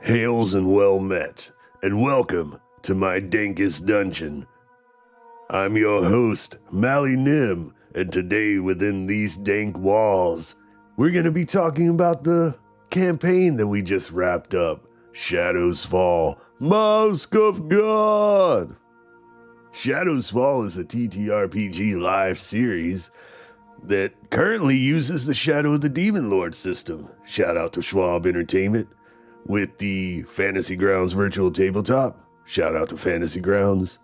Hails and well met, and welcome to my dankest dungeon. I'm your host, Mally Nim, and today within these dank walls, we're going to be talking about the campaign that we just wrapped up, Shadows Fall, Mask of God. Shadows Fall is a TTRPG live series that currently uses the Shadow of the Demon Lord system. Shout out to Schwab Entertainment. With the Fantasy Grounds virtual tabletop, shout out to Fantasy Grounds.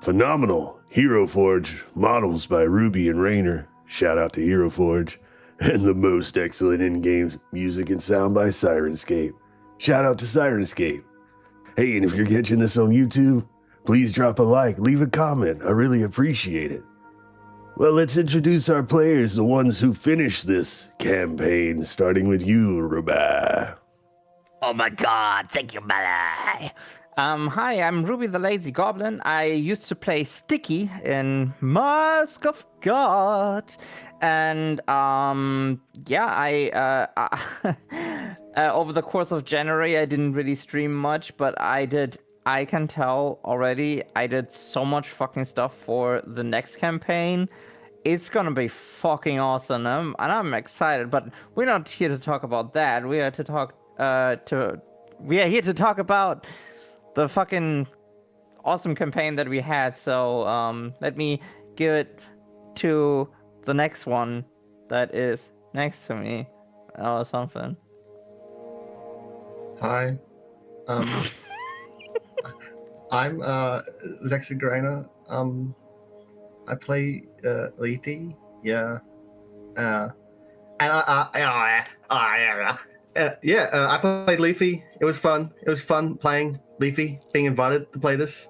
Phenomenal Hero Forge models by Ruby and Rainer, shout out to Hero Forge. And the most excellent in-game music and sound by Syrinscape, shout out to Syrinscape. Hey, and if you're catching this on YouTube, please drop a like, leave a comment, I really appreciate it. Well, let's introduce our players, the ones who finished this campaign, starting with you, Ruby. Oh my god, thank you, Mally. Hi, I'm Ruby the Lazy Goblin. I used to play Sticky in Mask of God. And, yeah, over the course of January, I didn't really stream much, but I can tell already, I did so much fucking stuff for the next campaign. It's gonna be fucking awesome, and I'm excited, but we're not here to talk about that. We are here to talk about the fucking awesome campaign that we had. So let me give it to the next one that is next to me or something. Hi, I'm Zexy Grainer. I play Lethe. Yeah, and I played Lethe. It was fun. It was fun playing Lethe, being invited to play this.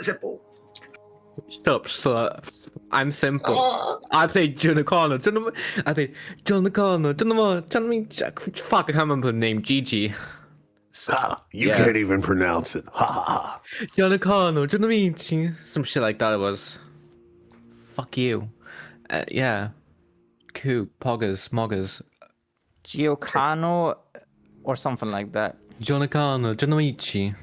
Simple. Shut up, sir. I'm simple. I played Gioconda. I played Gioconda. Fuck, I can't remember the name. GiGi. You can't even pronounce it. Ha ha ha. Gioconda. Some shit like that it was. Fuck you. Yeah. Cool. Poggers. Moggers. Gioacchino or something like that. Gioconda.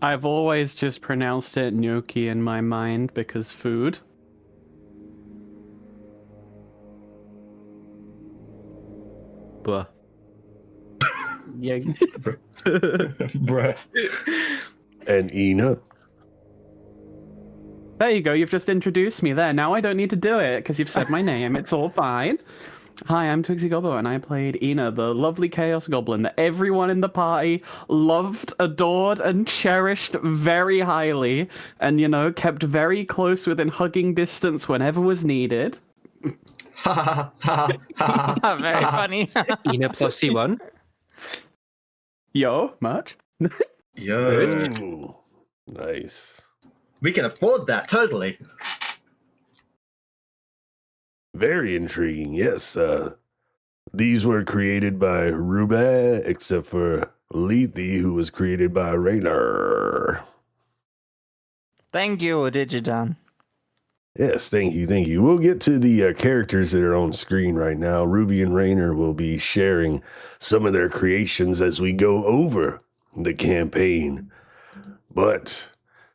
I've always just pronounced it gnocchi in my mind because food. Bruh. Yeah. Bruh. And Eena. There you go. You've just introduced me there. Now I don't need to do it because you've said my name. It's all fine. Hi, I'm Twigsy Gobbo, and I played Eena, the lovely Chaos Goblin that everyone in the party loved, adored, and cherished very highly, and, you know, kept very close within hugging distance whenever was needed. Very funny. Eena plus C1. Yo, much? Yo. Ooh, nice. We can afford that, totally. Very intriguing, yes. These were created by Ruby, except for Lethe, who was created by Rainer. Thank you, Digidon. Yes, thank you. We'll get to the characters that are on screen right now. Ruby and Rainer will be sharing some of their creations as we go over the campaign. But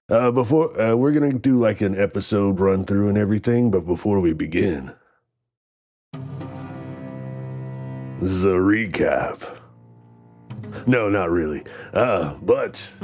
before we're going to do like an episode run through and everything, but before we begin, this is a recap. No, not really. But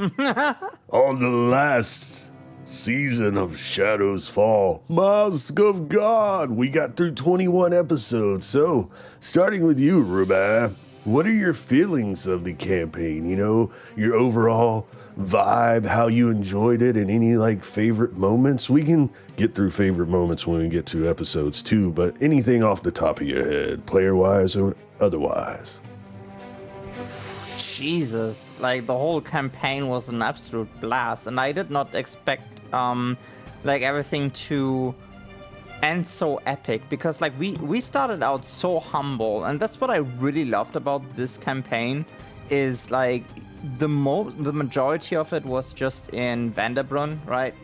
on the last season of Shadows Fall, Mask of God, we got through 21 episodes. So, starting with you, Ruby, what are your feelings of the campaign? You know, your overall vibe, how you enjoyed it, and any like favorite moments? We can get through favorite moments when we get to episodes too, but anything off the top of your head, player-wise or otherwise? Jesus, like the whole campaign was an absolute blast, and I did not expect like everything to end so epic, because like we started out so humble, and that's what I really loved about this campaign is like the majority of it was just in Vanderbrunn, right?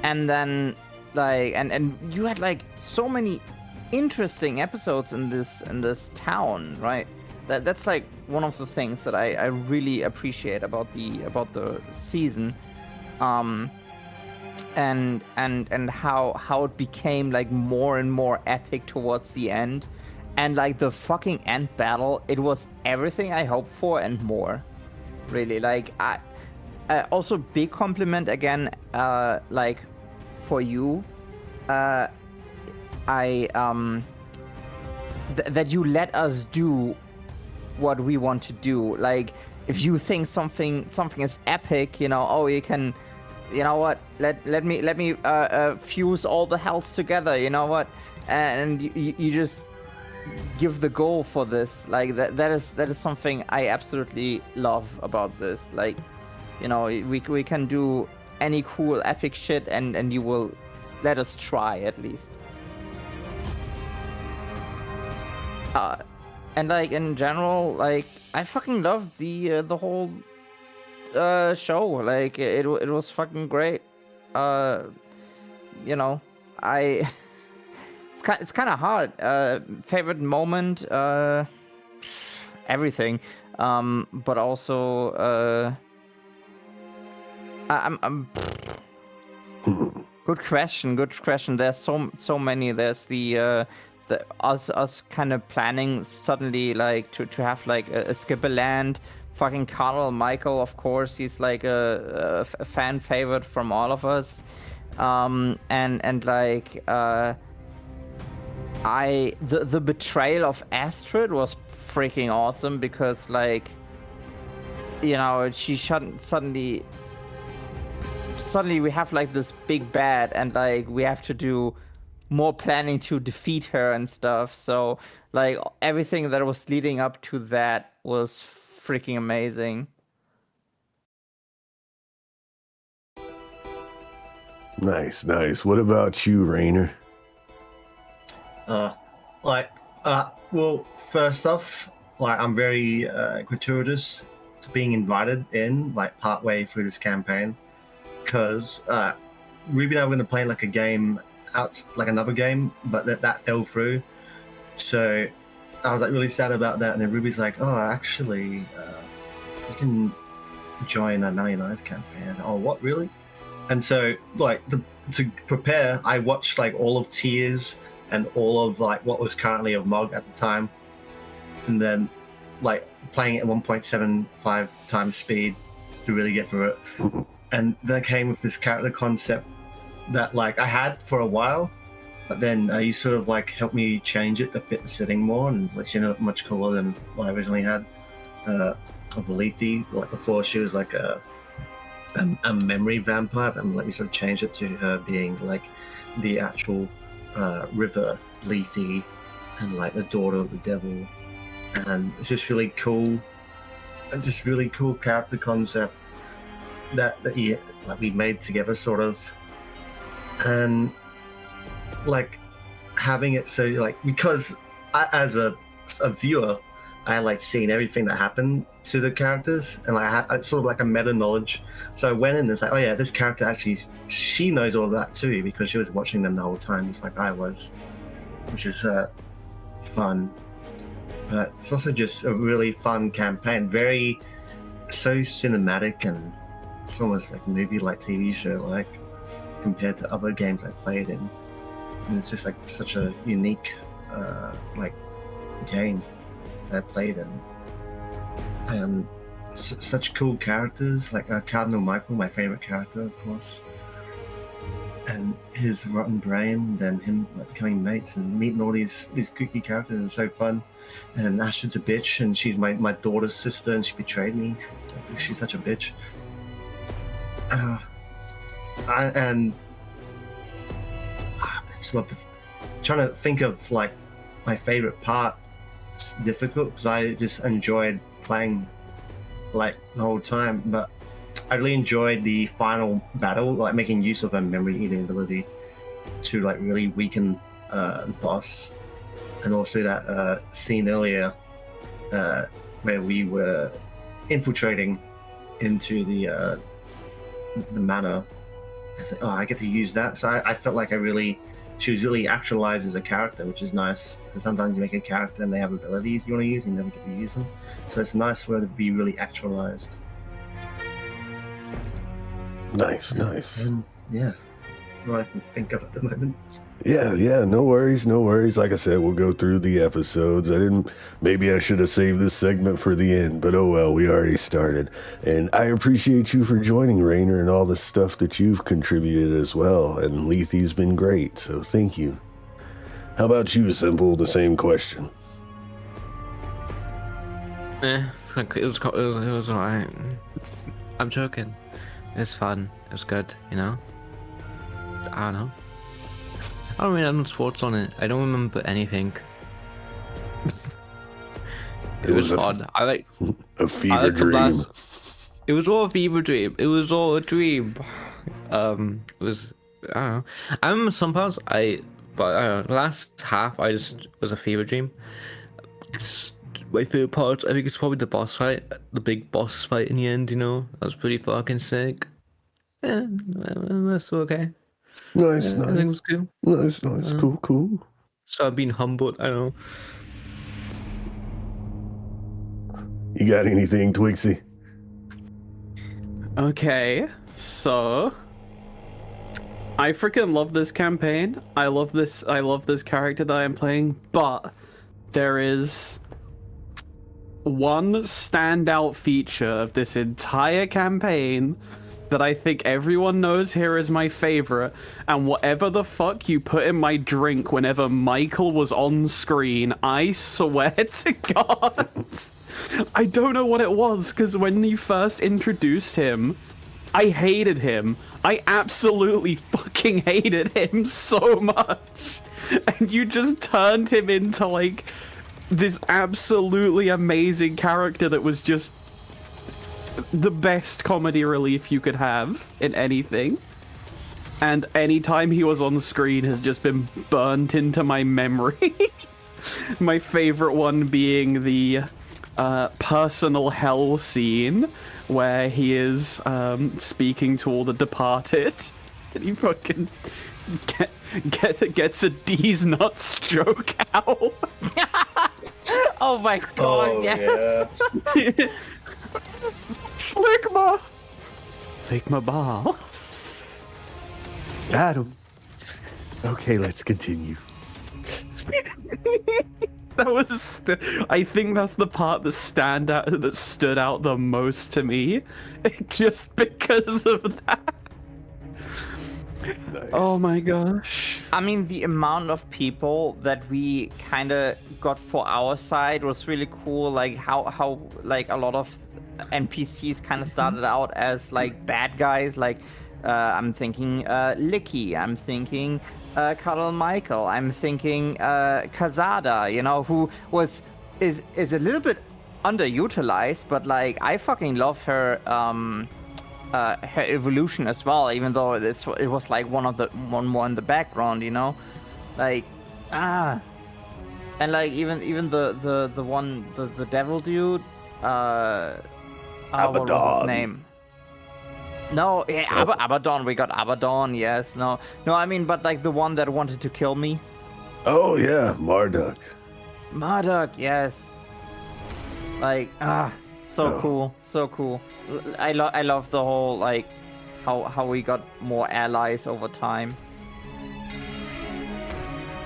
And then like and you had like so many interesting episodes in this town, right? That's like one of the things that I really appreciate about the season, and how it became like more and more epic towards the end, and like the fucking end battle, it was everything I hoped for and more. Really, like I also big compliment again, like for you, that you let us do what we want to do. Like if you think something is epic, you know, oh, you can, you know what, let me fuse all the healths together, you know what, and you just give the goal for this. Like that is something I absolutely love about this. Like, you know, we can do any cool epic shit, and you will let us try at least. And like in general, like I fucking love the whole show. Like it was fucking great. You know, it's kind of hard. Favorite moment, everything. But also, I'm good question. There's so many. There's the us kind of planning suddenly like to have like a skipper land. Fucking Colonel Michael, of course, he's like a fan favorite from all of us. And like the betrayal of Astrid was freaking awesome, because like, you know, she suddenly we have like this big bad, and like we have to do more planning to defeat her and stuff. So like everything that was leading up to that was freaking amazing. Nice. What about you, Rainer? Well, first off, like I'm very gratuitous to being invited in like partway through this campaign, because Ruby and I were going to play like a game out, like another game, but that fell through. So I was like really sad about that. And then Ruby's like, "Oh, actually, you can join a Melly and I's campaign." I was like, "Oh, what, really?" And so like to prepare, I watched like all of Tears and all of like what was currently of MoG at the time, and then like playing it at 1.75 times speed to really get through it. And then I came with this character concept that like I had for a while, but then you sort of like helped me change it to fit the setting more, and like she ended up much cooler than what I originally had. Of Lethe, like before she was like a memory vampire, and let me sort of change it to her being like the actual river Lethe, and like the daughter of the devil. And it's just really cool, and just really cool character concept that we made together, sort of. And like having it so like, because as a viewer, I like seen everything that happened to the characters, and like I had sort of like a meta knowledge. So I went in and it's like, oh yeah, this character actually, she knows all that too, because she was watching them the whole time, just like I was, which is fun. But it's also just a really fun campaign, very so cinematic, and it's almost like movie, like TV show, like compared to other games I played in. And it's just like such a unique like game that I played in, and such cool characters like Cardinal Michael, my favorite character, of course, and his rotten brain, and then him like becoming mates and meeting all these kooky characters is so fun. And Astrid's a bitch, and she's my daughter's sister, and she betrayed me. She's such a bitch. And I just love trying to think of like my favorite part. It's difficult because I just enjoyed playing like the whole time, but I really enjoyed the final battle, like making use of her memory eating ability to like really weaken the boss, and also that scene earlier where we were infiltrating into the manor. I was like, oh, I get to use that. So I felt like I really she was really actualized as a character, which is nice. Because sometimes you make a character and they have abilities you want to use, and you never get to use them. So it's nice for her to be really actualized. Nice. And yeah, that's what I can think of at the moment. Yeah, no worries. Like I said, we'll go through the episodes. Maybe I should have saved this segment for the end, but oh well, we already started. And I appreciate you for joining, Rainer, and all the stuff that you've contributed as well. And Lethe's been great, so thank you. How about you, Simple? The same question. It was alright. I'm joking. It's fun. It was good, you know? I don't know. I don't really have much thoughts on it. I don't remember anything. It was odd. I like a fever dream. It was all a fever dream. It was all a dream. It was, I don't know. I remember some parts but the last half I just was a fever dream. My favorite part, I think, it's probably the boss fight, the big boss fight in the end. You know, that was pretty fucking sick. Yeah, that's okay. Nice. I think it was cool. Nice. Cool. So I'm being humbled. I don't know. You got anything, Twixie? Okay, so I freaking love this campaign. I love this character that I am playing, but there is one standout feature of this entire campaign that I think everyone knows here is my favorite, and whatever the fuck you put in my drink whenever Michael was on screen, I swear to God, I don't know what it was, because when you first introduced him, I hated him. I absolutely fucking hated him so much. And you just turned him into, like, this absolutely amazing character that was just the best comedy relief you could have in anything. And any time he was on screen has just been burnt into my memory. My favorite one being the personal hell scene where he is speaking to all the departed, and he fucking gets a D's nuts joke out. Oh my god, yes. Yeah. Ligma balls. Adam. Okay, let's continue. That was, I think that's the part that stood out the most to me, just because of that. Nice. Oh my gosh. I mean, the amount of people that we kind of got for our side was really cool. Like how like a lot of NPCs kind of started out as like bad guys. Like I'm thinking Licky. I'm thinking Cuddle Michael. I'm thinking Kazada. You know, who is a little bit underutilized, but like I fucking love her. Her evolution as well, even though it was like one more in the background, you know, like and like even the one the devil dude, what was his name? No, yeah, Abaddon. We got Abaddon. Yes, no, I mean, but like the one that wanted to kill me. Oh yeah, Marduk. Yes. Like so cool. I love the whole like how we got more allies over time.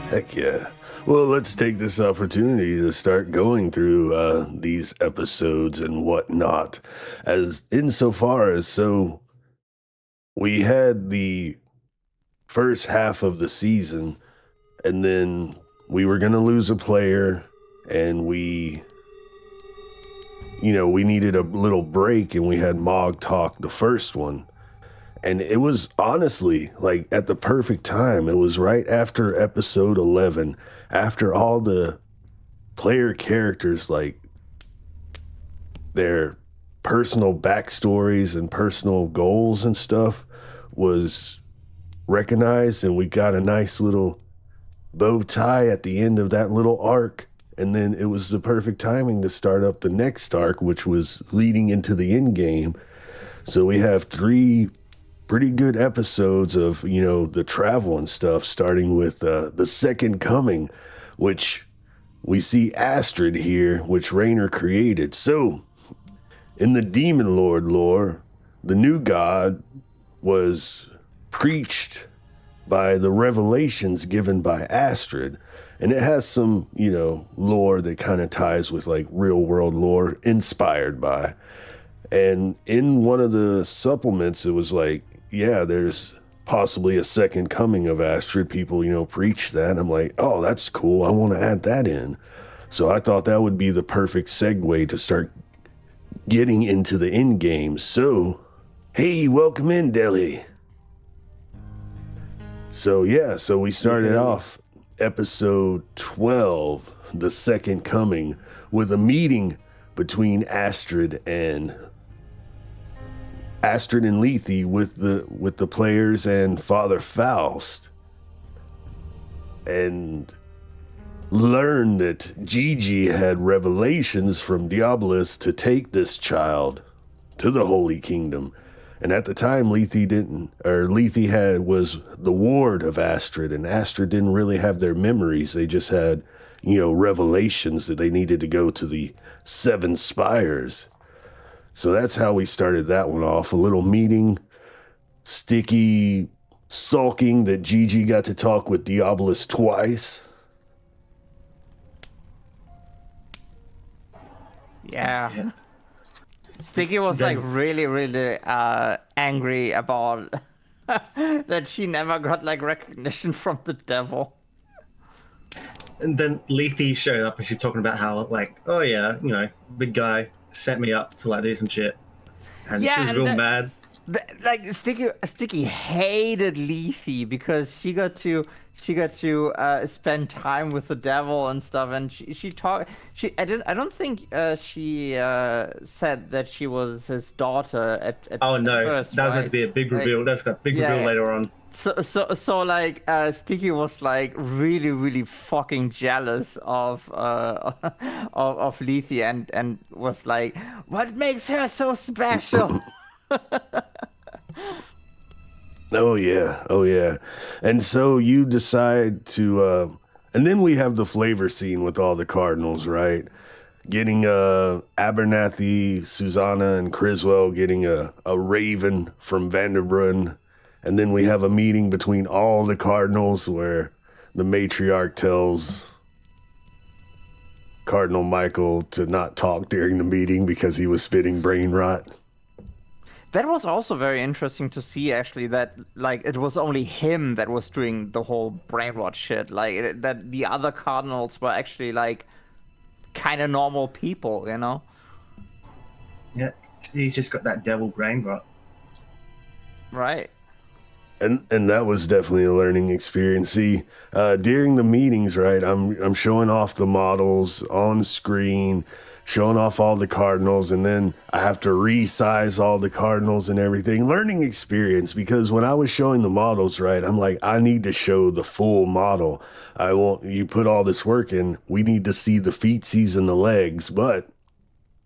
Heck yeah. Well, let's take this opportunity to start going through these episodes and whatnot. As insofar as so we had the first half of the season, and then we were gonna lose a player, and we needed a little break, and we had MoG Talk, the first one. And it was honestly like at the perfect time. It was right after episode 11, after all the player characters, like their personal backstories and personal goals and stuff was recognized, and we got a nice little bow tie at the end of that little arc. And then it was the perfect timing to start up the next arc, which was leading into the end game. So we have 3 pretty good episodes of, the travel and stuff, starting with the Second Coming, which we see Astrid here, which Raynor created. So, in the Demon Lord lore, the new god was preached by the revelations given by Astrid. And it has some, lore that kind of ties with like real world lore inspired by. And in one of the supplements, it was like, yeah, there's possibly a second coming of Astrid. People, preach that. I'm like, oh, that's cool. I want to add that in. So I thought that would be the perfect segue to start getting into the end game. So, hey, welcome in, Deli. So we started off episode 12, The Second Coming, with a meeting between Astrid and Lethe with the players and Father Faust, and learned that GiGi had revelations from Diabolus to take this child to the Holy Kingdom. And at the time, Lethe was the ward of Astrid, and Astrid didn't really have their memories. They just had, revelations that they needed to go to the 7 spires. So that's how we started that one off. A little meeting, Sticky sulking that GiGi got to talk with Diabolus twice. Yeah. Sticky was like really, really angry about that she never got like recognition from the devil. And then Lethe showed up and she's talking about how like, oh yeah, big guy set me up to like do some shit. And she was real mad. Like Sticky hated Lethe because she got to spend time with the devil and stuff, and she talked. I don't think she said that she was his daughter at oh no, first, that was right? meant to be a big reveal. That's got a big reveal later on. So like Sticky was like really, really fucking jealous of Lethe and was like, what makes her so special? Oh yeah. And so you decide to and then we have the flavor scene with all the cardinals, right? Getting Abernathy, Susanna, and Criswell getting a raven from Vanderbrunn. And then we have a meeting between all the cardinals where the matriarch tells Cardinal Michael to not talk during the meeting because he was spitting brain rot. That was also very interesting to see, actually, that like it was only him that was doing the whole brain rot shit. Like that the other cardinals were actually like kind of normal people, Yeah, he's just got that devil brain rot. Right. And that was definitely a learning experience. See, during the meetings, right, I'm showing off the models on screen, showing off all the cardinals, and then I have to resize all the cardinals and everything. Learning experience, because when I was showing the models, right, I'm like, I need to show the full model. You put all this work in, we need to see the feetsies and the legs, but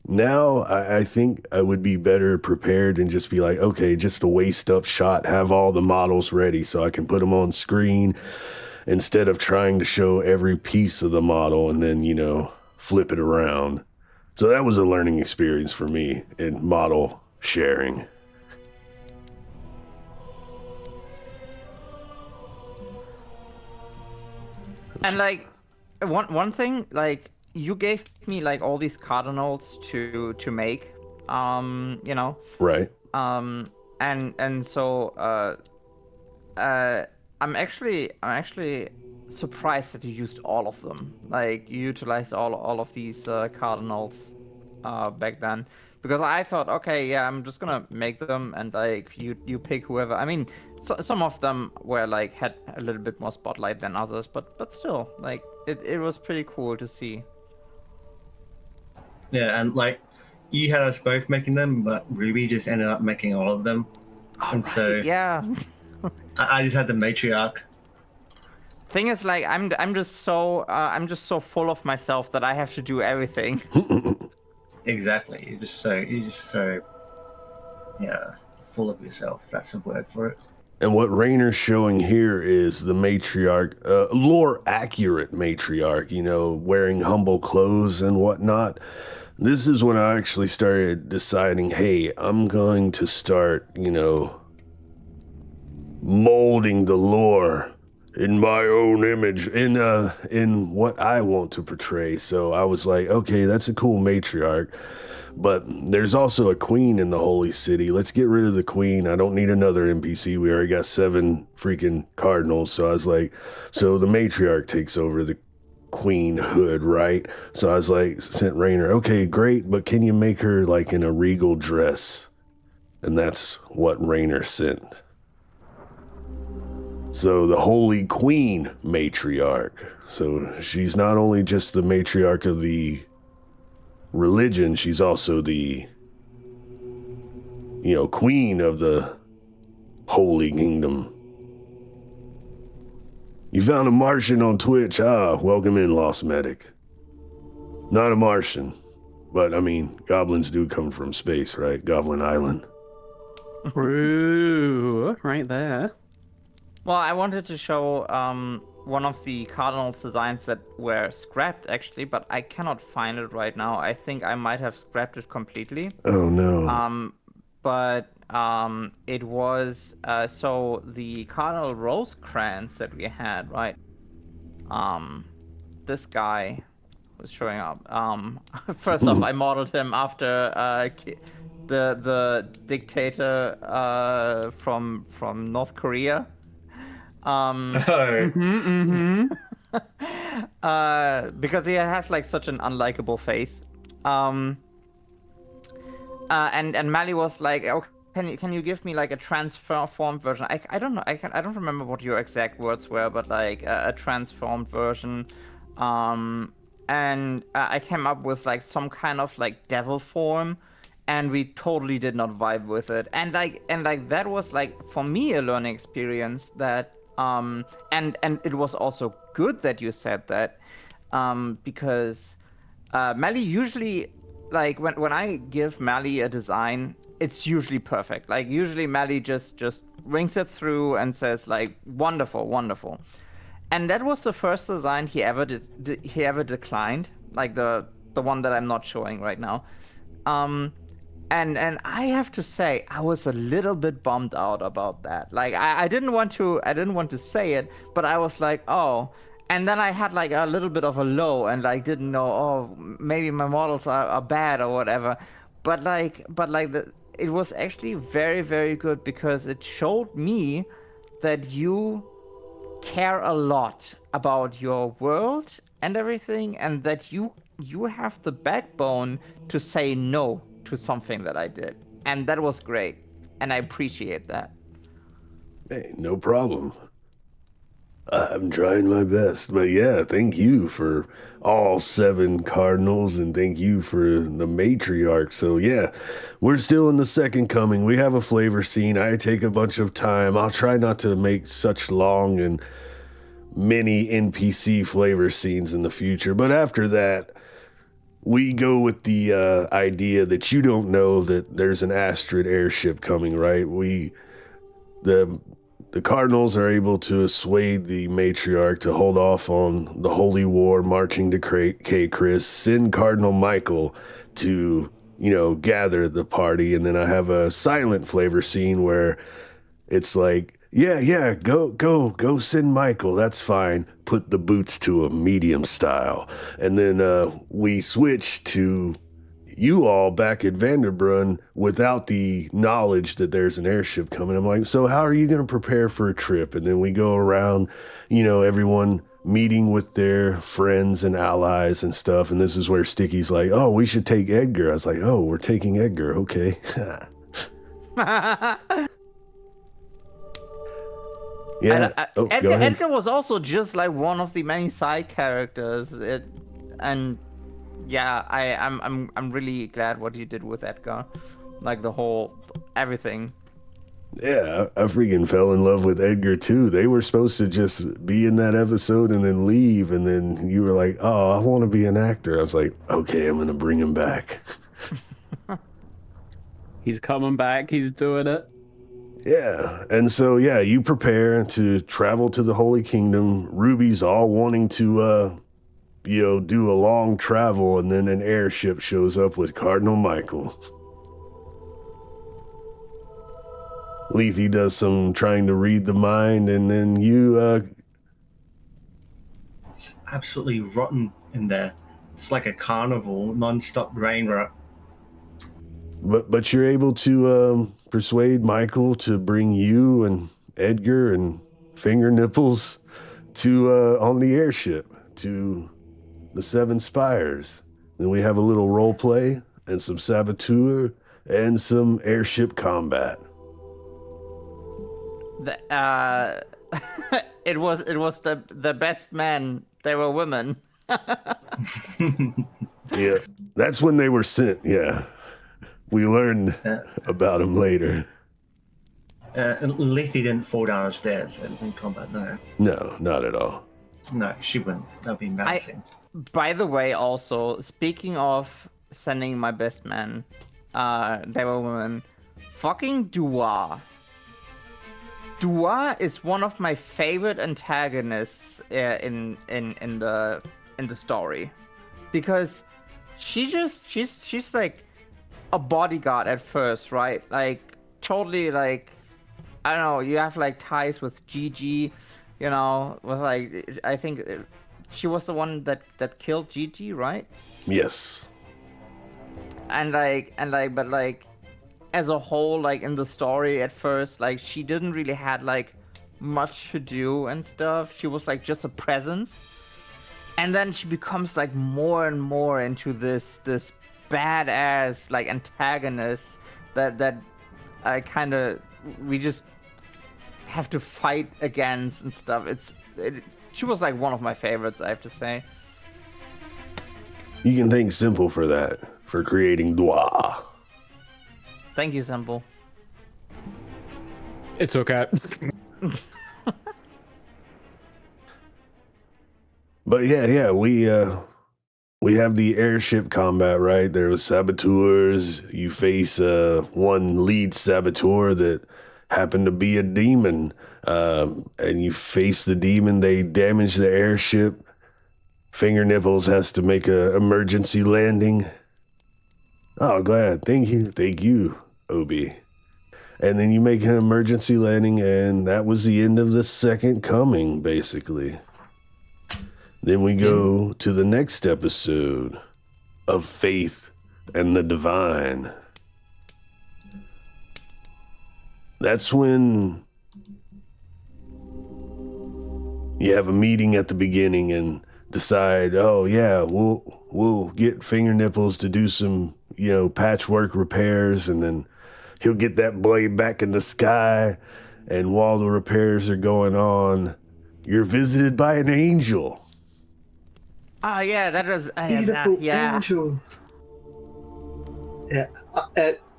now I think I would be better prepared and just be like, okay, just a waist up shot, have all the models ready so I can put them on screen instead of trying to show every piece of the model and then, flip it around. So that was a learning experience for me in model sharing. And like one thing, like you gave me like all these cardinals to make, Right. And so I'm actually surprised that you used all of them. Like you utilized all of these cardinals back then, because I thought, okay, yeah, I'm just gonna make them and like you pick whoever. I mean, some of them were like had a little bit more spotlight than others, but still, like it was pretty cool to see. Yeah, and like you had us both making them, but Ruby just ended up making all of them. And so yeah. I just had the matriarch. Thing is, like, I'm just so full of myself that I have to do everything. Exactly. You're just so full of yourself. That's a word for it. And what Raynor's showing here is the matriarch, lore accurate matriarch, you know, wearing humble clothes and whatnot. This is when I actually started deciding, hey, I'm going to start, you know, molding the lore in my own image, in what I want to portray. So I was like, okay, that's a cool matriarch. But there's also a queen in the holy city. Let's get rid of the queen. I don't need another NPC. We already got 7 freaking cardinals. So I was like, so the matriarch takes over the queenhood, right? So I was like, sent Raynor, okay, great, but can you make her like in a regal dress? And that's what Raynor sent. So the Holy Queen matriarch. So she's not only just the matriarch of the religion, she's also the, you know, queen of the Holy Kingdom. You found a Martian on Twitch. Ah, welcome in, Lost Medic. Not a Martian, but I mean, goblins do come from space, right? Goblin Island. Ooh, right there. Well, I wanted to show one of the Cardinals designs that were scrapped, actually, but I cannot find it right now. I think I might have scrapped it completely. Oh, no. But it was, so the Cardinal Rosecrans that we had, right? This guy was showing up. First off, I modeled him after the dictator from North Korea. Because he has like such an unlikable face. And Mally was like, "Oh, can you give me like a transformed version?" I don't know. I don't remember what your exact words were, but like a transformed version. And I came up with like some kind of like devil form, and we totally did not vibe with it. And like that was like for me a learning experience that. And it was also good that you said that, because Mally usually, like when I give Mally a design, it's usually perfect. Like usually Mally just rings it through and says like wonderful, wonderful. And that was the first design he ever declined, like the one that I'm not showing right now. And I have to say, I was a little bit bummed out about that. Like I didn't want to say it, but I was like, oh. And then I had like a little bit of a low and like didn't know, oh, maybe my models are bad or whatever. But it was actually very, very good because it showed me that you care a lot about your world and everything, and that you have the backbone to say no to something that I did, and that was great, and I appreciate that. Hey, no problem. I'm trying my best, but yeah, thank you for all 7 cardinals, and thank you for the matriarch. So yeah, we're still in the second coming. We have a flavor scene. I take a bunch of time. I'll try not to make such long and many NPC flavor scenes in the future, but after that, we go with the idea that you don't know that there's an Astrid airship coming, right? The Cardinals are able to assuade the matriarch to hold off on the Holy War, marching to K. Chris, send Cardinal Michael to, you know, gather the party, and then I have a silent flavor scene where it's like, yeah, go send Michael, that's fine. Put the boots to a medium style. And then we switch to you all back at Vanderbrunn without the knowledge that there's an airship coming. I'm like, so how are you going to prepare for a trip? And then we go around, you know, everyone meeting with their friends and allies and stuff. And this is where Sticky's like, oh, we should take Edgar. I was like, oh, we're taking Edgar. Okay. Yeah. Edgar was also just like one of the many side characters. Yeah, I'm really glad what you did with Edgar, like the whole everything. Yeah, I freaking fell in love with Edgar too. They were supposed to just be in that episode and then leave, and then you were like, "Oh, I want to be an actor." I was like, "Okay, I'm gonna bring him back." He's coming back. He's doing it. Yeah, and so yeah, you prepare to travel to the Holy Kingdom. Ruby's all wanting to, do a long travel, and then an airship shows up with Cardinal Michael. Lethe does some trying to read the mind, and then you, It's absolutely rotten in there. It's like a carnival, non-stop rain. but you're able to persuade Michael to bring you and Edgar and Finger Nipples to on the airship to the Seven Spires. Then we have a little role play and some saboteur and some airship combat. It was the best men. They were women. Yeah, that's when they were sent. Yeah, we learned about them later. Lethe didn't fall down the stairs in combat, no. No, not at all. No, she wouldn't. That would be embarrassing. By the way, also speaking of sending my best men, they were women. Fucking Dua. Dua is one of my favorite antagonists in the story, because she's like a bodyguard at first, right? Like totally like, I don't know. You have like ties with GiGi, with like, I think she was the one that killed GiGi, right? Yes. But like, as a whole, like in the story at first, like she didn't really had like much to do and stuff. She was like just a presence, and then she becomes like more and more into this badass like antagonist that I kind of, we just have to fight against and stuff. She was like one of my favorites, I have to say. You can thank Simple for that, for creating Dwa. Thank you, Simple. It's okay. But yeah, we have the airship combat, right? There was saboteurs. You face one lead saboteur that happened to be a demon, and you face the demon. They damage the airship. Finger Nipples has to make a emergency landing. Oh, glad. Thank you, Obi. And then you make an emergency landing, and that was the end of the second coming, basically. Then we go to the next episode of Faith and the Divine. That's when you have a meeting at the beginning and decide, oh yeah, we'll get Finger Nipples to do some, patchwork repairs, and then he'll get that blade back in the sky. And while the repairs are going on, you're visited by an angel. Oh yeah, that was Beautiful yeah. angel. Yeah,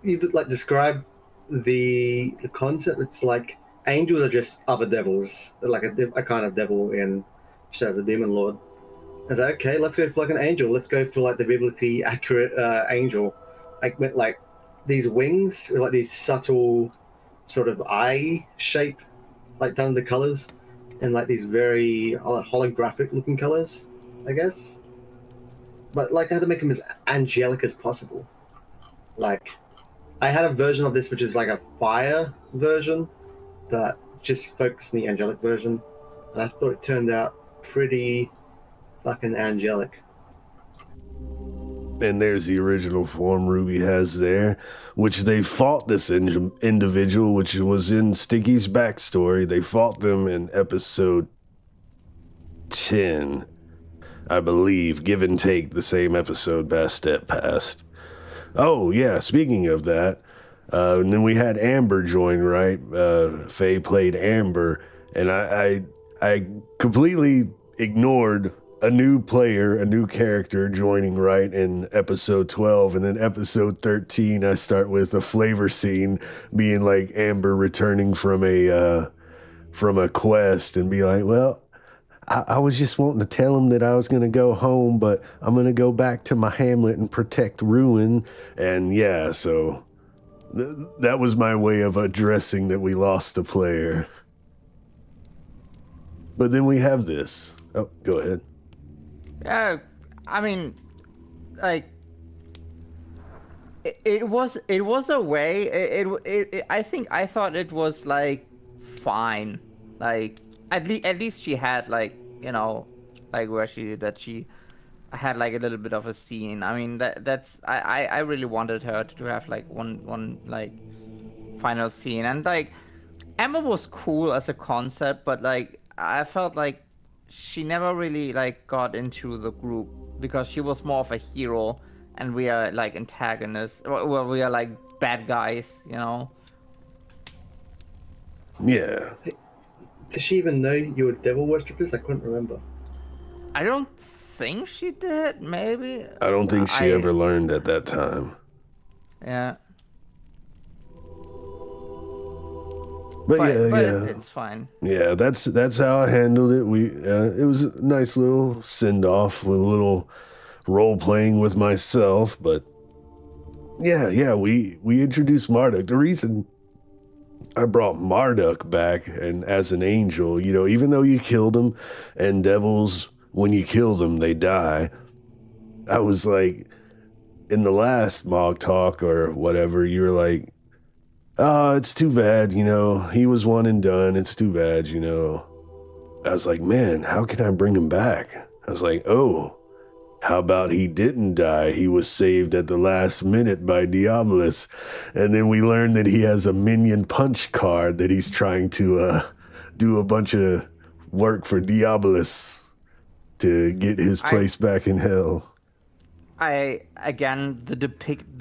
you like describe the concept. It's like angels are just other devils, like a kind of devil in Shadow of the Demon Lord. I was like, okay, let's go for like an angel. Let's go for like the biblically accurate angel. Like these wings, with like these subtle sort of eye shape, like done in the colors, and like these very holographic looking colors, I guess. But like I had to make them as angelic as possible. Like I had a version of this which is like a fire version, but just focused on the angelic version, and I thought it turned out pretty fucking angelic. And there's the original form Ruby has there, which they fought this individual, which was in Sticky's backstory. They fought them in episode 10, I believe, give and take the same episode Bastet passed. Oh, yeah, speaking of that, and then we had Amber join, right? Faye played Amber, and I completely ignored a new player, a new character joining right in episode 12, and then episode 13 I start with a flavor scene being like Amber returning from a quest and be like, well, I was just wanting to tell him that I was going to go home, but I'm going to go back to my hamlet and protect Ruin. And yeah, so That was my way of addressing that we lost a player. But then we have this. Oh, go ahead. Yeah, I mean, like, it was a way. I thought it was like fine. Like at least she had like, you know, like where she had like a little bit of a scene. I mean I really wanted her to have like one like final scene, and like Emma was cool as a concept, but like I felt like she never really like got into the group because she was more of a hero and we are like antagonists, well, we are like bad guys, you know. Yeah. Did she even know you were devil worshippers? I couldn't remember. I don't think she did. Maybe. I don't think she ever learned at that time. Yeah. But yeah, it's fine. Yeah, that's how I handled it. It was a nice little send off with a little role playing with myself. But yeah, we introduced Marduk. The reason I brought Marduk back and as an angel, you know, even though you killed him, and devils, when you kill them, they die. I was like, in the last MoG talk or whatever, you were like, oh, it's too bad, you know, he was one and done. It's too bad, you know. I was like, man, how can I bring him back? I was like, oh, how about he didn't die? He was saved at the last minute by Diabolus. And then we learned that he has a minion punch card that he's trying to do a bunch of work for Diabolus to get his place back in hell. Again, the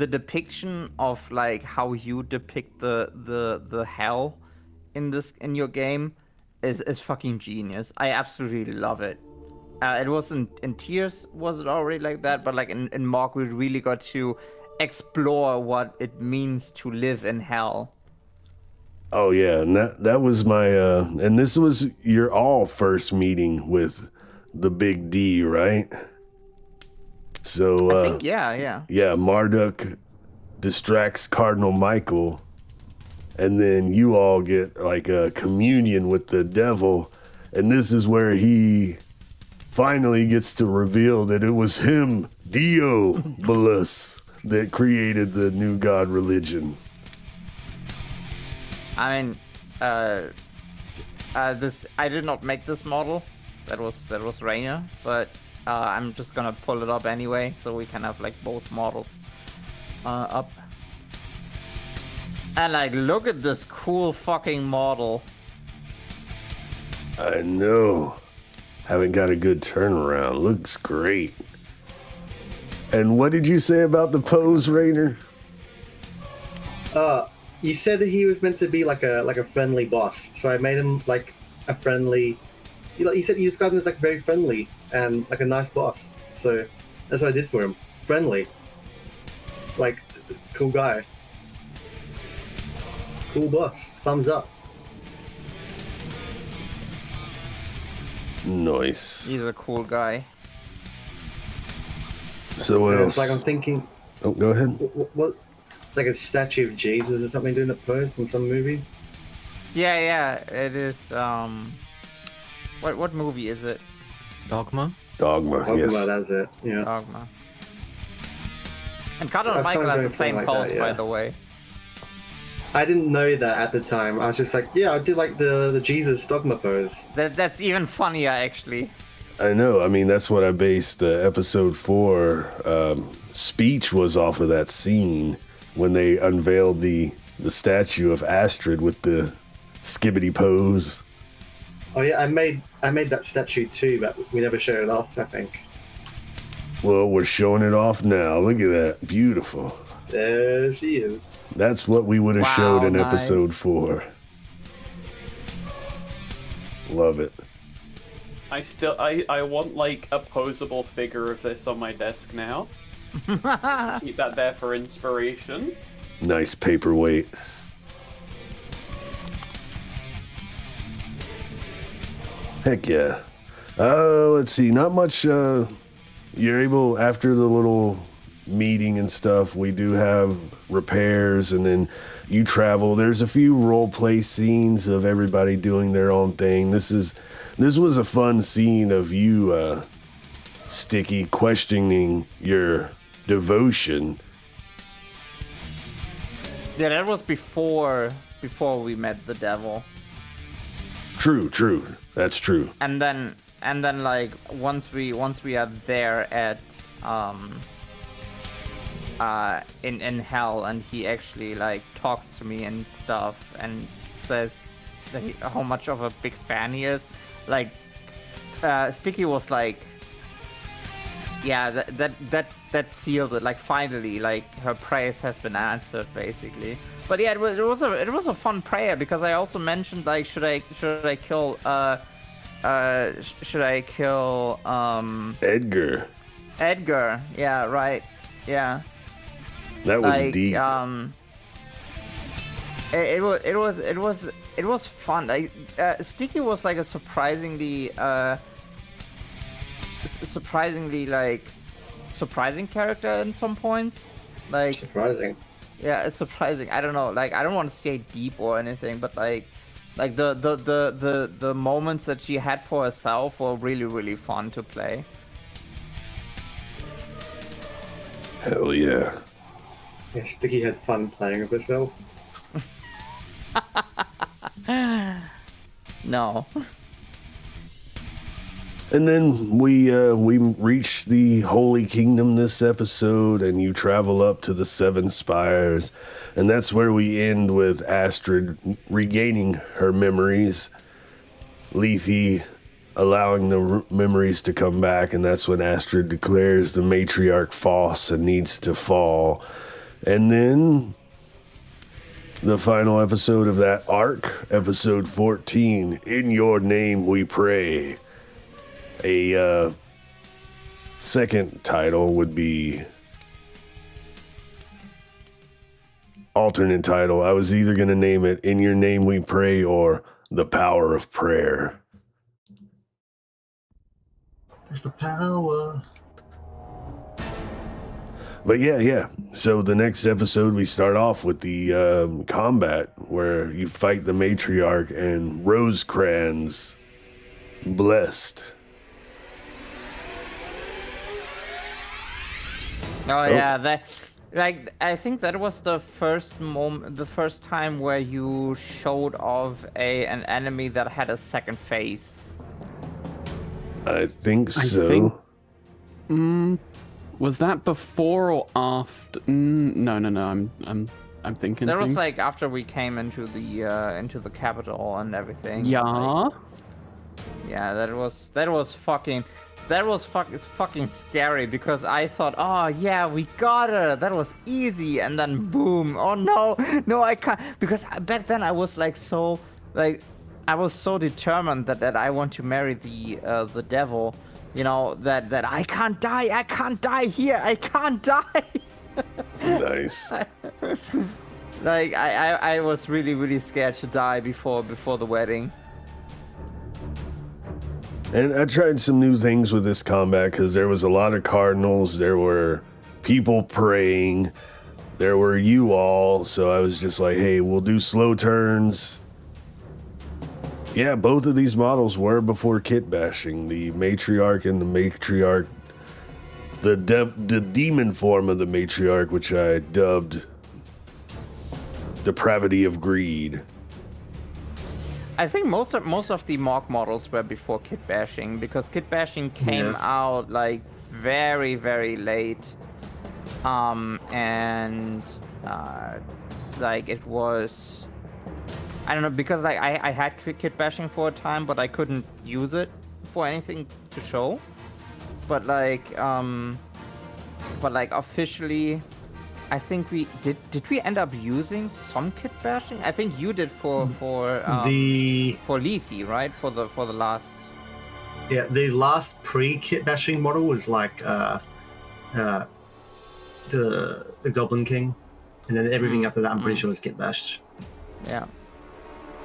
depiction of like how you depict the hell in your game is fucking genius. I absolutely love it. It wasn't in Tears, was it already like that? But like in MoG, we really got to explore what it means to live in hell. Oh yeah, and that was my and this was your all first meeting with the big D, right? So I think yeah. Yeah, Marduk distracts Cardinal Michael, and then you all get like a communion with the devil, and this is where he finally gets to reveal that it was him, Diabolus, that created the new god religion. I mean, I did not make this model. That was Rainer, but I'm just gonna pull it up anyway, so we can have like both models up. And like, look at this cool fucking model. I know. Haven't got a good turnaround. Looks great. And what did you say about the pose, Rainer? You said that he was meant to be like a friendly boss, so I made him like a friendly. You said you described him as like very friendly and like a nice boss. So that's what I did for him. Friendly. Like, cool guy. Cool boss. Thumbs up. Nice. He's a cool guy. So what else? It's like I'm thinking. Oh, go ahead. What? It's like a statue of Jesus or something doing the pose from some movie. Yeah, it is. What movie is it? Dogma? Dogma, yes. That's it. Yeah. Dogma. And Cardinal Michael has the same like pose, that, yeah. by the way. I didn't know that at the time. I was just like, yeah, I did like the Jesus Dogma pose. That's even funnier, actually. I know. I mean, that's what I based episode 4 speech was off of that scene when they unveiled the statue of Astrid with the skibbity pose. Oh yeah, I made that statue too, but we never showed it off, I think. Well, we're showing it off now. Look at that. Beautiful. There she is. That's what we would have Wow, showed in nice. episode 4. Love it. I want like a posable figure of this on my desk now. Keep that there for inspiration. Nice paperweight. Heck yeah. Let's see. Not much. You're able, after the little meeting and stuff, we do have repairs, and then you travel. There's a few role play scenes of everybody doing their own thing. This was a fun scene of you, Sticky, questioning your devotion. Yeah, that was before we met the devil. True. That's true. And then like once we are there at in hell, and he actually like talks to me and stuff and says that how much of a big fan he is. Like Sticky was like, yeah, that sealed it. Like finally, like her prayers has been answered, basically. But yeah, it was a fun prayer, because I also mentioned like should I kill Edgar. Edgar. Yeah, right. Yeah. That was like, deep. It was fun. Like Sticky was like a surprising character in some points. Like Surprising. yeah, it's surprising. I don't know. Like I don't want to say deep or anything, but like the moments that she had for herself were really, really fun to play. Hell yeah. Yeah, Sticky had fun playing with herself. No. And then we reach the Holy Kingdom this episode, and you travel up to the Seven Spires, and that's where we end with Astrid regaining her memories, Lethe allowing the memories to come back, and that's when Astrid declares the matriarch false and needs to fall. And then the final episode of that arc, episode 14, In Your Name We Pray. A second title would be alternate title. I was either going to name it In Your Name We Pray or The Power of Prayer. There's the power. But yeah. So the next episode, we start off with the combat where you fight the matriarch and Rosecrans blessed. Oh yeah, that like I think that was the first time where you showed off an enemy that had a second phase. I think so. Was that before or after? No. I'm thinking. That was things. like after we came into the capital and everything. Yeah. Like, yeah, that was fucking scary, because I thought, oh yeah, we got her. That was easy, and then boom. Oh no, I can't, because back then I was like so like I was so determined that I want to marry the devil. You know, that I can't die here. I can't die. Nice. Like I was really, really scared to die before the wedding. And I tried some new things with this combat, because there was a lot of cardinals, there were people praying, there were you all, so I was just like, hey, we'll do slow turns. Yeah, both of these models were before kit bashing. The matriarch and the matriarch, the demon form of the matriarch, which I dubbed Depravity of Greed. I think most of the MoG models were before kit bashing, because kit bashing came out like very, very late, and like it was, I don't know, because like I had kit bashing for a time, but I couldn't use it for anything to show. But like officially, I think we did we end up using some kit bashing? I think you did for Lethe, right? For the last. Yeah, the last pre-kit bashing model was like the Goblin King, and then everything after that I'm pretty sure was kit bashed. Yeah.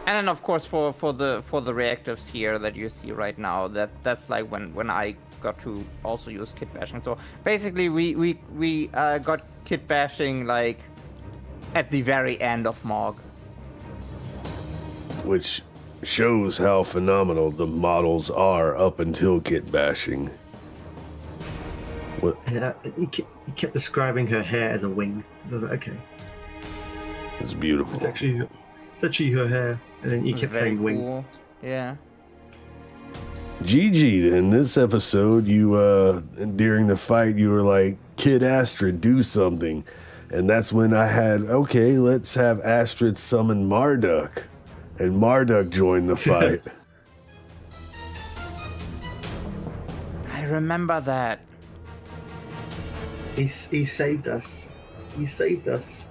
And then of course for the reactives here that you see right now, that's like when I got to also use kit bashing. So basically, we got kit bashing like at the very end of MoG. Which shows how phenomenal the models are up until kit bashing. What? Yeah, he kept describing her hair as a wing. I was like, okay, It's beautiful. it's actually her hair, and then he kept Very saying wing. cool. Yeah. GiGi, in this episode, you during the fight, you were like, "Kid Astrid, do something," and that's when I had, okay, let's have Astrid summon Marduk, and Marduk joined the fight. I remember that. He saved us. He saved us.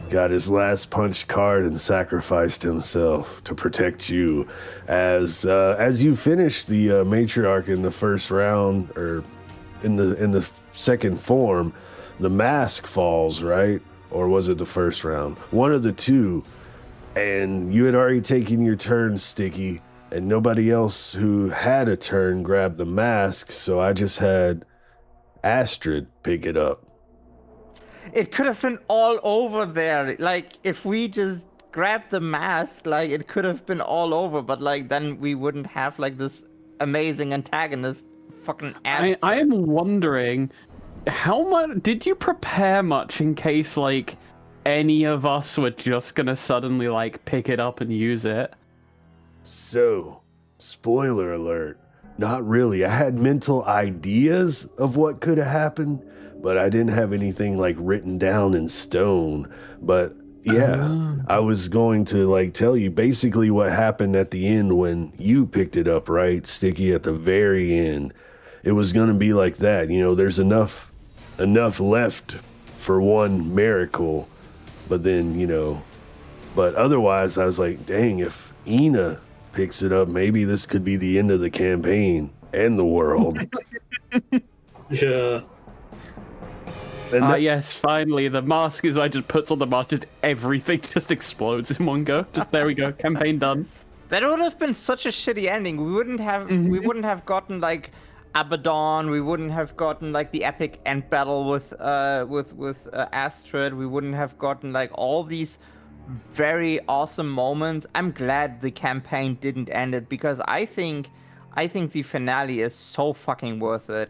Got his last punch card and sacrificed himself to protect you. As you finish the matriarch in the first round, or in the second form, the mask falls, right? Or was it the first round? One of the two. And you had already taken your turn, Sticky, and nobody else who had a turn grabbed the mask, so I just had Astrid pick it up. It could have been all over there. Like, if we just grabbed the mask, like, it could have been all over, but, like, then we wouldn't have, like, this amazing antagonist fucking ass. I am wondering, how much did you prepare much in case, like, any of us were just gonna suddenly, like, pick it up and use it? So, spoiler alert, not really. I had mental ideas of what could have happened, but I didn't have anything like written down in stone. But yeah, I was going to like tell you basically what happened at the end when you picked it up, right, Sticky, at the very end. It was going to be like that. You know, there's enough left for one miracle, but then, you know, but otherwise I was like, dang, if Eena picks it up, maybe this could be the end of the campaign and the world. Yeah. And Yes, finally, the mask is I just puts on the mask, just everything just explodes in one go. Just there we go, campaign done. That would have been such a shitty ending. We wouldn't have gotten like Abaddon. We wouldn't have gotten like the epic end battle with Astrid. We wouldn't have gotten like all these very awesome moments. I'm glad the campaign didn't end it, because I think the finale is so fucking worth it.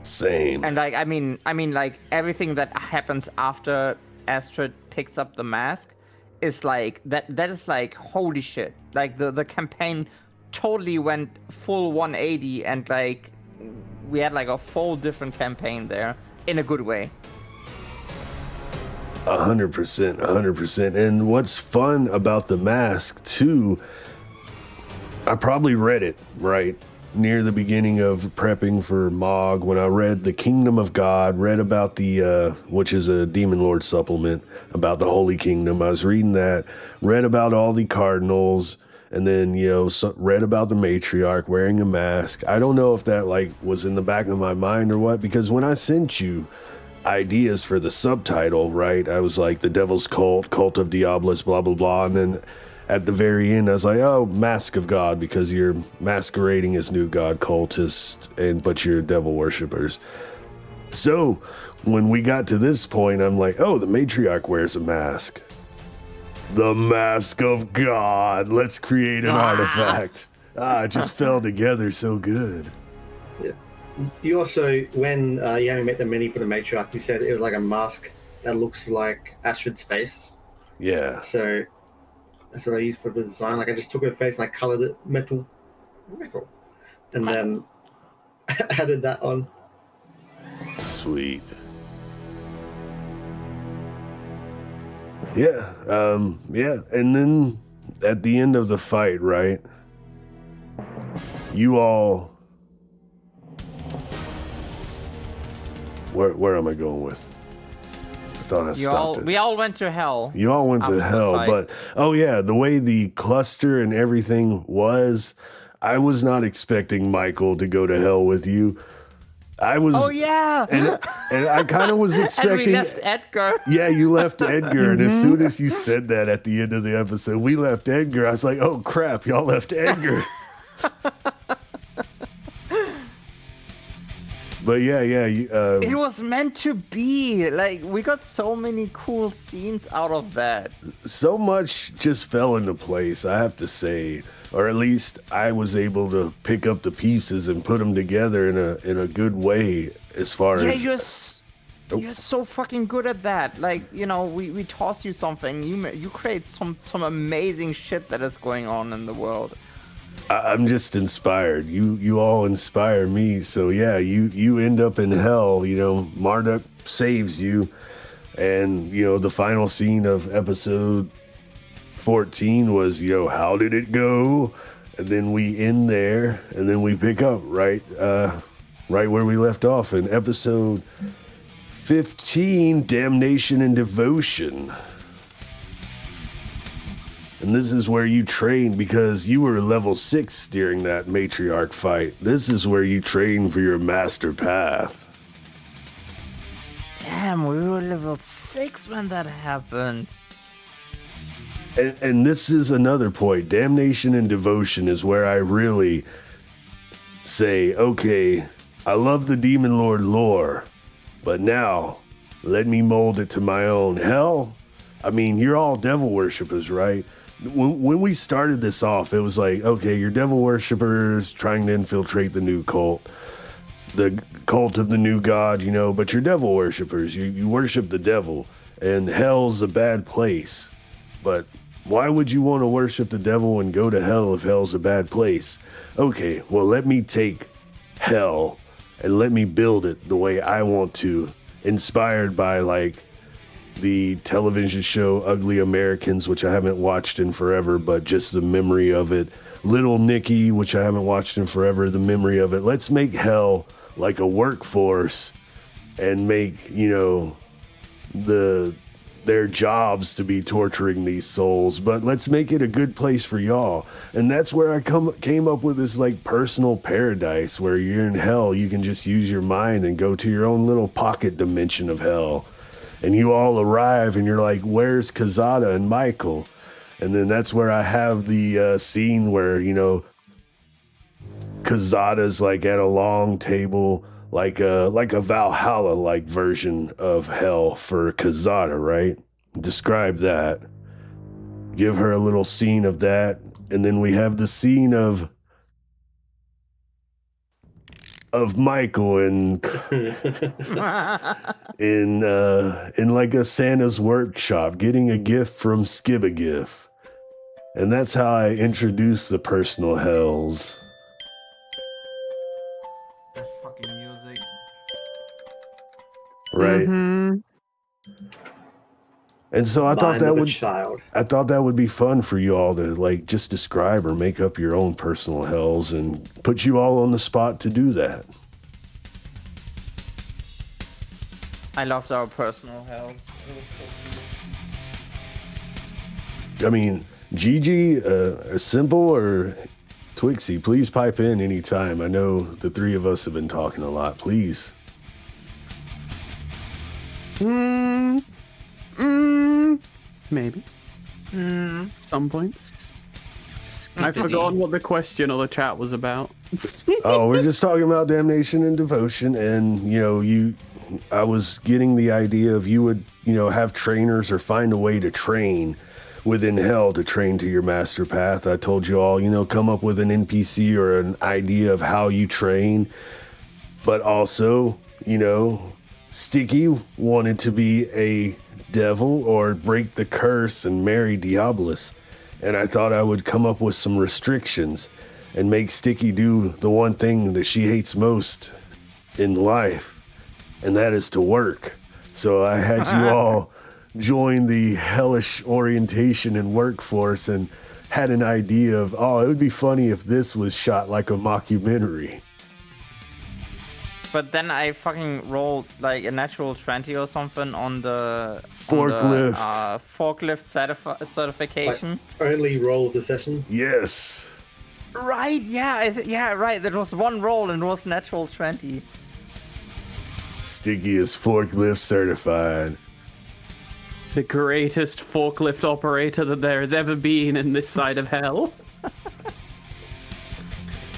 same. And like I mean like everything that happens after Astrid picks up the mask is like that is like holy shit. Like the campaign totally went full 180, and like we had like a full different campaign there in a good way. 100%. And what's fun about the mask too, I probably read it right near the beginning of prepping for MoG when I read the Kingdom of God, read about the which is a Demon Lord supplement about the Holy Kingdom. I was reading that, read about all the cardinals, and then, you know, read about the matriarch wearing a mask. I don't know if that like was in the back of my mind or what, because when I sent you ideas for the subtitle, right, I was like the Devil's Cult, Cult of Diabolus, blah blah blah, and then at the very end I was like, oh, Mask of God, because you're masquerading as new god cultists, but you're devil worshippers. So when we got to this point, I'm like, oh, the matriarch wears a mask. The Mask of God. Let's create an artifact. It just fell together so good. Yeah. You also, when you only met the mini for the matriarch, you said it was like a mask that looks like Astrid's face. Yeah. So that's what I used for the design. Like I just took her face and I colored it metal, and then added that on. Sweet. Yeah. Yeah. And then at the end of the fight, right? You all. Where am I going with? I thought I stopped it. We all went to hell. You all went after to the hell, fight. but oh yeah, the way the cluster and everything was, I was not expecting Michael to go to hell with you. I was. Oh yeah. And I kind of was expecting. And we left Edgar. Yeah, you left Edgar, and as soon as you said that at the end of the episode, we left Edgar. I was like, oh crap, y'all left Edgar. But yeah, It was meant to be. Like, we got so many cool scenes out of that. so much just fell into place, I have to say, or at least I was able to pick up the pieces and put them together in a good way. As far as You're so fucking good at that. Like, you know, we toss you something, you create some amazing shit that is going on in the world. I'm just inspired. You all inspire me. So yeah, you end up in hell. You know, Marduk saves you, and you know the final scene of episode 14 was, you know, how did it go? And then we end there, and then we pick up right where we left off in episode 15, Damnation and Devotion. And this is where you train, because you were level 6 during that matriarch fight. This is where you train for your master path. Damn, we were level 6 when that happened. And this is another point. Damnation and Devotion is where I really say, okay, I love the Demon Lord lore, but now let me mold it to my own. Hell, I mean, you're all devil worshippers, right? When we started this off, it was like, okay, you're devil worshippers trying to infiltrate the new cult, the cult of the new god, you know, but you're devil worshippers. You worship the devil, and hell's a bad place. But why would you want to worship the devil and go to hell if hell's a bad place? Okay, well, let me take hell and let me build it the way I want to, inspired by, like, the television show Ugly Americans, which I haven't watched in forever, but just the memory of it. Little Nicky, which I haven't watched in forever, the memory of it. Let's make hell like a workforce and make, you know, their jobs to be torturing these souls, but let's make it a good place for y'all. And that's where I came up with this like personal paradise where you're in hell. You can just use your mind and go to your own little pocket dimension of hell. And you all arrive and you're like, where's Kazada and Michael? And then that's where I have the scene where, you know, Kazada's like at a long table, like a Valhalla like version of hell for Kazada, right? Describe that. Give her a little scene of that, and then we have the scene of Michael in like a Santa's workshop getting a gift from Skibagif. And that's how I introduce the personal hells. That fucking music. Right. Mm-hmm. And so I thought Mind that would be fun for you all to like just describe or make up your own personal hells and put you all on the spot to do that. I loved our personal hell. I mean, GiGi, Simple or Twixie, please pipe in anytime. I know the three of us have been talking a lot. Please. Maybe. Some points. I've forgotten what the question or the chat was about. Oh, we're just talking about Damnation and Devotion, and you know, I was getting the idea of you would, you know, have trainers or find a way to train within hell to train to your master path. I told you all, you know, come up with an NPC or an idea of how you train, but also, you know, Sticky wanted to be a devil or break the curse and marry Diabolus. And I thought I would come up with some restrictions and make Sticky do the one thing that she hates most in life, and that is to work. So I had you all join the hellish orientation and workforce and had an idea of, oh, it would be funny if this was shot like a mockumentary. But then I fucking rolled like a natural 20 or something on the Forklift. Forklift certification. Like, only roll of the session. Yes. Right, yeah, right. That was one roll and it was natural 20. Sticky is forklift certified. The greatest forklift operator that there has ever been in this side of hell.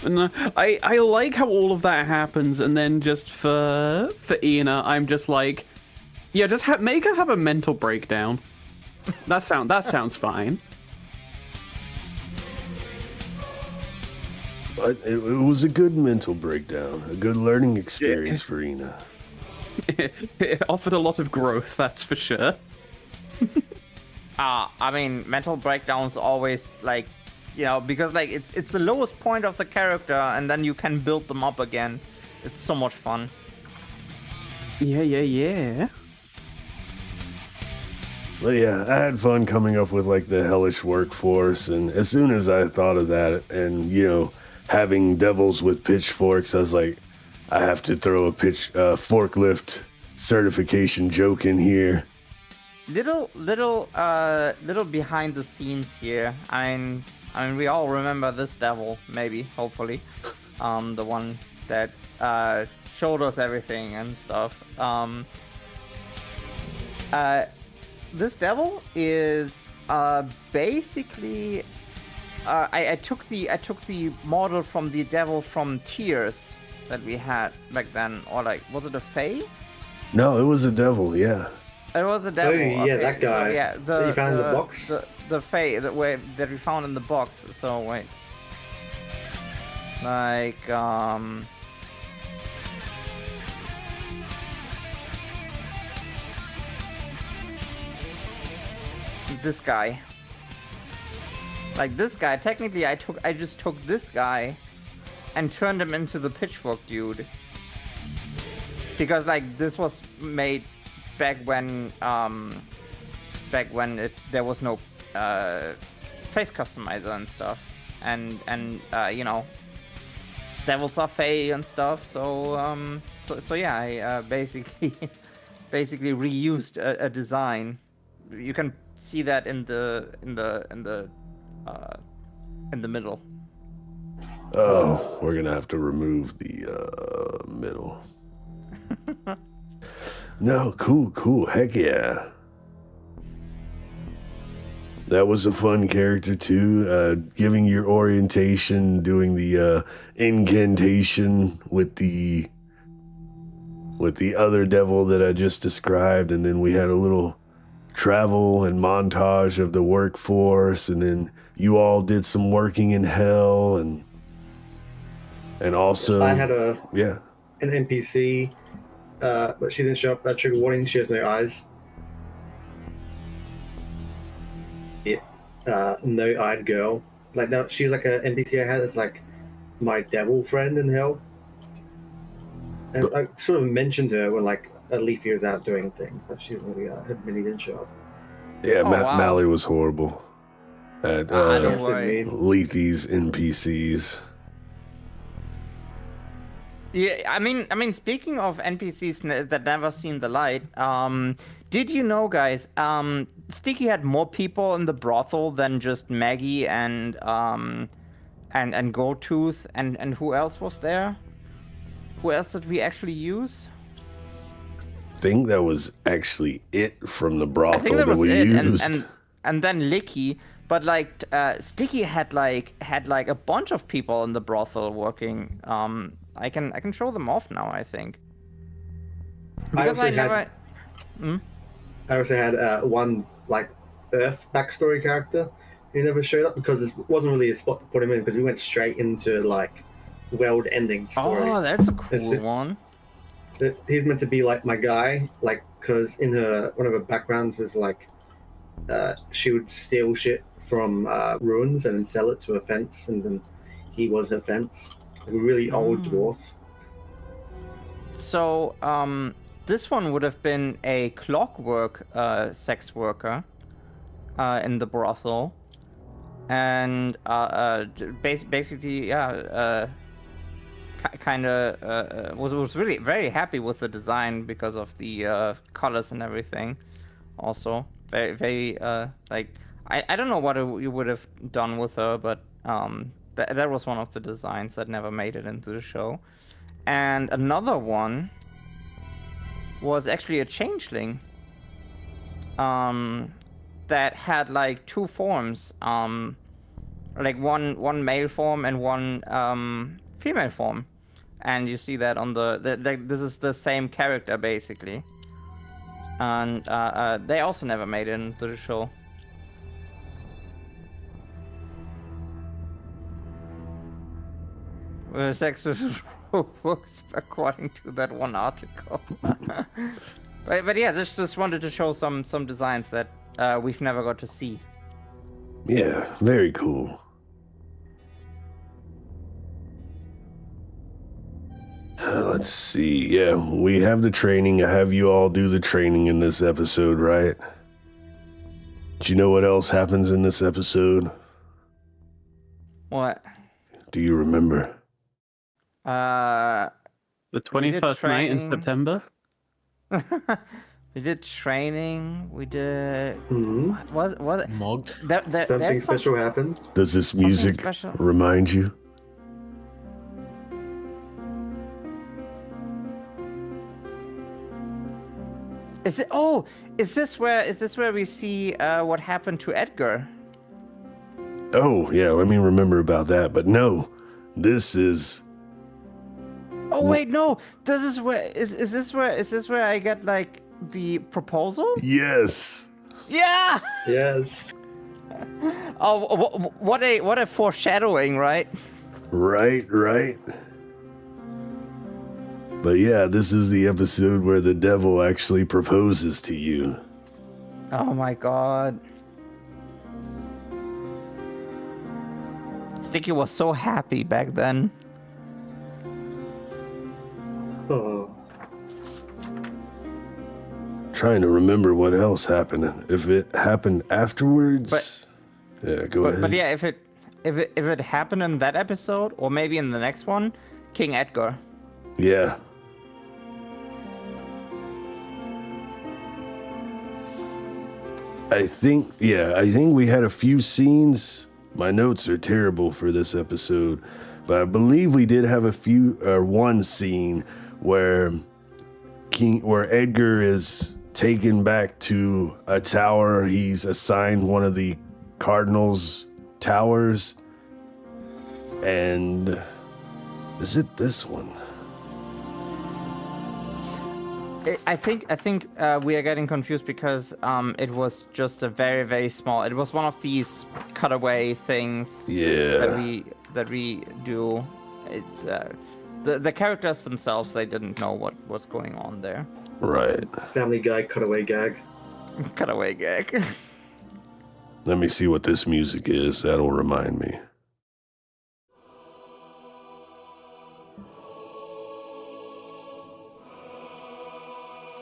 No, I like how all of that happens, and then just for Eena, I'm just like, yeah, just make her have a mental breakdown. That sounds fine. But it was a good mental breakdown, a good learning experience for Eena. It offered a lot of growth, that's for sure. I mean, mental breakdowns always like, because like it's the lowest point of the character, and then you can build them up again. It's so much fun. Yeah. But yeah, I had fun coming up with like the hellish workforce, and as soon as I thought of that, and having devils with pitchforks, I was like, I have to throw a forklift certification joke in here. Little behind the scenes here. I mean, we all remember this devil, maybe, hopefully, the one that showed us everything and stuff. This devil is basically. I took the model from the devil from Tears that we had back then, or like, was it a Fae? No, it was a devil. Yeah. It was a devil. Oh yeah, okay. that guy. So, yeah, that you found in the box. The Fae that we found in the box. So wait, like this guy. Like this guy. Technically, I just took this guy and turned him into the pitchfork dude. Because like this was made back when there was no face customizer and stuff, and devils are Fae and stuff. So yeah, I basically reused a design. You can see that in the middle. Oh, we're gonna have to remove the middle. No, cool. Heck yeah. That was a fun character too. Giving your orientation, doing the incantation with the other devil that I just described, and then we had a little travel and montage of the workforce, and then you all did some working in hell, and also I had an yeah. NPC, but she didn't show up. Trigger warning: she has no eyes. Yeah, no-eyed girl. Like now, she's like an NPC I had as like my devil friend in hell, and I sort of mentioned her when like Lethe was out doing things, but she really didn't show up. Yeah, wow. Mally was horrible at Don't worry. Lethe's NPCs. Yeah, I mean, speaking of NPCs that never seen the light, did you know, guys? Sticky had more people in the brothel than just Maggie and Goldtooth, and who else was there? Who else did we actually use? I think that was actually it from the I brothel think that was we it, used. and then Licky, but like Sticky had like a bunch of people in the brothel working. I can show them off now, I think. Because I also had one like Earth backstory character who never showed up because it wasn't really a spot to put him in because we went straight into like world-ending story. Oh, that's a cool one. So he's meant to be like my guy, like because in one of her backgrounds was like she would steal shit from ruins and then sell it to a fence, and then he was her fence. Like a really old dwarf. So, this one would have been a clockwork sex worker in the brothel, and basically, yeah, kind of was really very happy with the design because of the colors and everything. Also, very like I don't know what you would have done with her, but that was one of the designs that never made it into the show. And another one was actually a changeling that had like two forms. like one male form and one female form, and you see that on like this is the same character basically, and they also never made it into the show. Sex works according to that one article. but yeah, just wanted to show some designs that we've never got to see. Yeah, very cool. Let's see. Yeah, we have the training. I have you all do the training in this episode, right? Do you know what else happens in this episode? What? Do you remember? The 21st night in training. September. We did training. We did. Mhm. What was it? Mogged. Something there's special happened. Does this music special. remind you? Is it? Oh, is this where we see what happened to Edgar? Oh, yeah, let me remember about that. But no, this is... Oh wait, no. This is where is this where I get like the proposal? Yes. Yeah. Yes. Oh, what a foreshadowing, right? Right. But yeah, this is the episode where the devil actually proposes to you. Oh my god. Sticky was so happy back then. Oh. Trying to remember what else happened. If it happened afterwards. Yeah, go ahead. But yeah, if it happened in that episode or maybe in the next one, King Edgar. Yeah. I think we had a few scenes. My notes are terrible for this episode, but I believe we did have one scene where Edgar is taken back to a tower. He's assigned one of the Cardinals' towers, and is it this one? I think we are getting confused because it was just a very, very small. It was one of these cutaway things. Yeah. that we do. It's the characters themselves. They didn't know what's going on there. Right. Family Guy cutaway gag. Cutaway gag. Let me see what this music is. That'll remind me.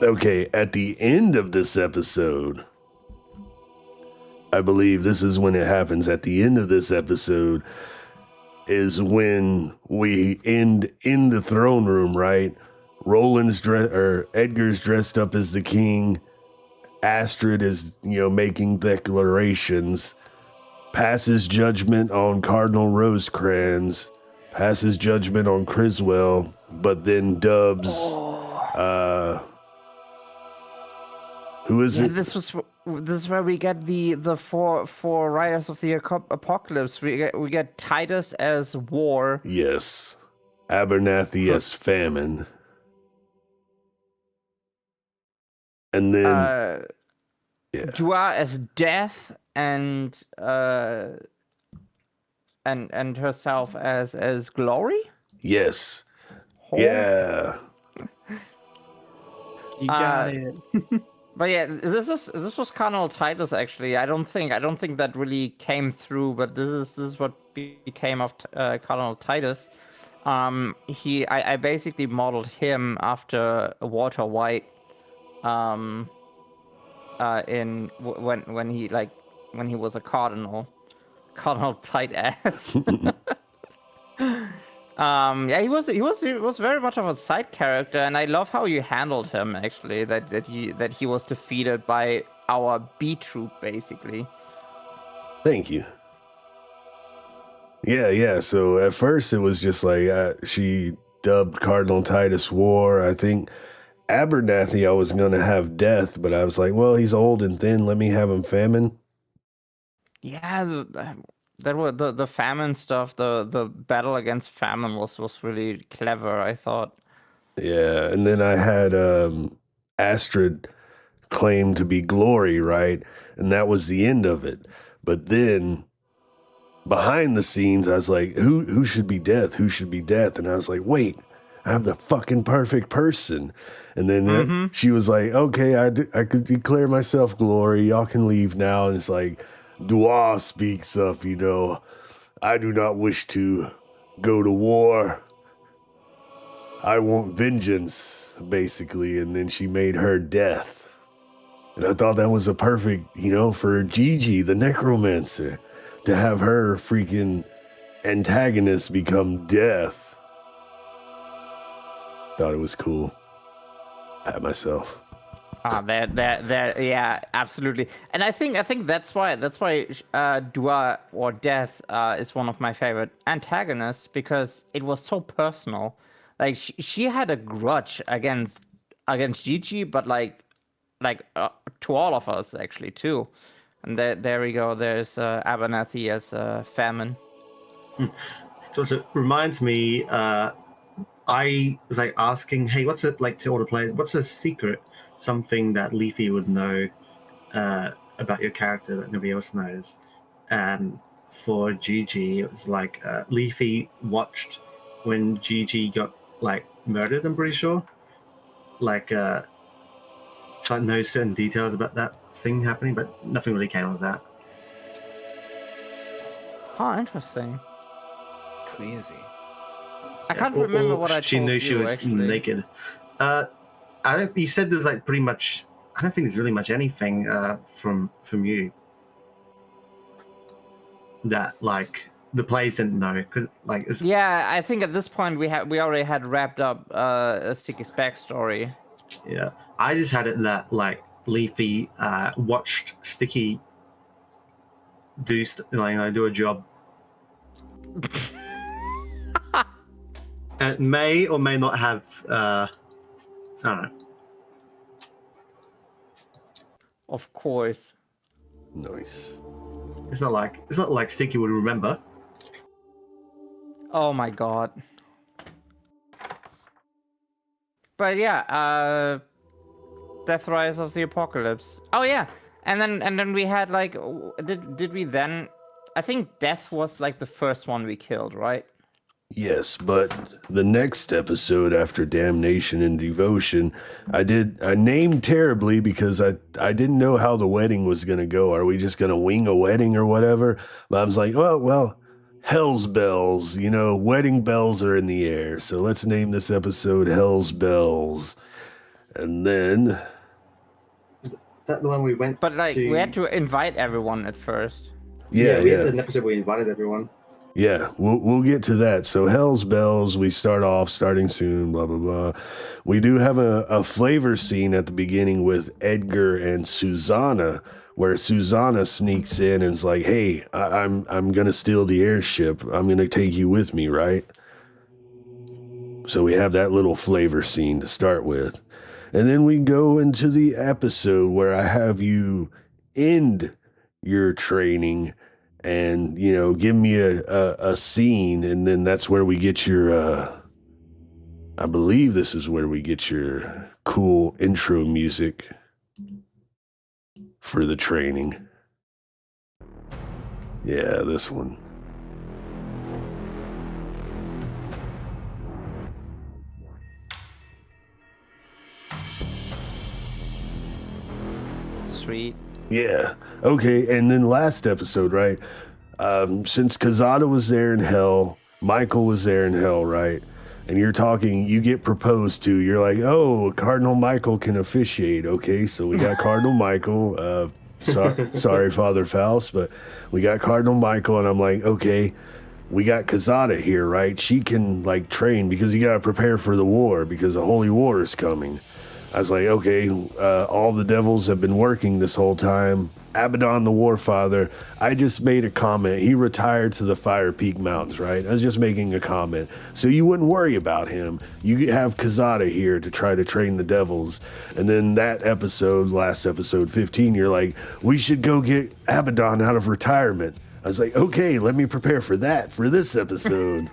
Okay, at the end of this episode, I believe this is when it happens. At the end of this episode is when we end in the throne room, right? Edgar's dressed up as the king. Astrid is, making declarations, passes judgment on Cardinal Rosecrans, passes judgment on Criswell, but then dubs, who is it? This is where we get the four riders of the apocalypse. We get Titus as war. Yes. Abernathy as famine. And then Jua as death and herself as glory. Yes. Oh. Yeah. You got it. But yeah, this was Cardinal Titus actually. I don't think that really came through, but this is what became of Cardinal Titus. I basically modeled him after Walter White. When he was a cardinal tight ass. Yeah, he was very much of a side character, and I love how you handled him actually. That he was defeated by our B troop basically. Thank you. Yeah. So at first it was just like she dubbed Cardinal Titus War. I think Abernathy I was gonna have death, but I was like, well, he's old and thin. Let me have him famine. Yeah, that was the famine stuff. The battle against famine was really clever, I thought. Yeah, and then I had Astrid claim to be Glory, right? And that was the end of it. But then behind the scenes, I was like, who should be Death? Who should be Death? And I was like, wait, I have the fucking perfect person. And then she was like, okay, I could declare myself Glory. Y'all can leave now. And it's like, Dua speaks up, I do not wish to go to war. I want vengeance, basically. And then she made her Death. And I thought that was a perfect, for GiGi, the Necromancer, to have her freaking antagonist become Death. Thought it was cool. Pat myself. Yeah, absolutely. And I think that's why Dua or Death is one of my favorite antagonists, because it was so personal. Like she had a grudge against GiGi, but like to all of us actually too. And there we go. There's Abernathy as famine. So it reminds me. I was like asking, hey, what's it like to all the players? What's a secret? Something that Lethe would know about your character that nobody else knows. And for GiGi, it was like Lethe watched when GiGi got like murdered, I'm pretty sure. Like, trying to know certain details about that thing happening, but nothing really came of that. Oh, interesting. Crazy. I can't remember what I told she knew she was actually. naked. You said there's like pretty much. I don't think there's really much anything from you that like the players didn't know, because like Yeah, I think at this point we already had wrapped up Sticky's backstory. Yeah, I just had it that like Lethe watched Sticky do a job. And may or may not have I don't know. Of course. Nice. It's not like Sticky would remember. Oh my god. But yeah, Death Rise of the Apocalypse. Oh yeah, and then we had like, did we then? I think Death was like the first one we killed, right? Yes, but the next episode after Damnation and Devotion, I named terribly because I didn't know how the wedding was going to go. Are we just going to wing a wedding or whatever? But I was like, well, Hell's Bells, wedding bells are in the air. So let's name this episode Hell's Bells. And then... Is that the one we went But like, to... we had to invite everyone at first. Yeah, we had an episode where we invited everyone. Yeah, we'll get to that. So Hell's Bells, we starting soon, blah, blah, blah. We do have a flavor scene at the beginning with Edgar and Susanna, where Susanna sneaks in and is like, hey, I'm going to steal the airship. I'm going to take you with me, right? So we have that little flavor scene to start with. And then we go into the episode where I have you end your training and, give me a scene, and then that's where we get your, I believe this is where we get your cool intro music for the training. Yeah, this one. Sweet. Yeah. Okay. And then last episode, right? Since Kazada was there in hell, Michael was there in hell, right? And you get proposed to. You're like, oh, Cardinal Michael can officiate. Okay. So we got Cardinal Michael. Sorry, Father Faust, but we got Cardinal Michael. And I'm like, okay, we got Kazada here, right? She can like train, because you got to prepare for the war, because the Holy War is coming. I was like, okay, all the devils have been working this whole time. Abaddon the Warfather, I just made a comment. He retired to the Fire Peak Mountains, right? I was just making a comment. So you wouldn't worry about him. You have Kazada here to try to train the devils. And then that episode, last episode 15, you're like, we should go get Abaddon out of retirement. I was like, okay, let me prepare for that for this episode.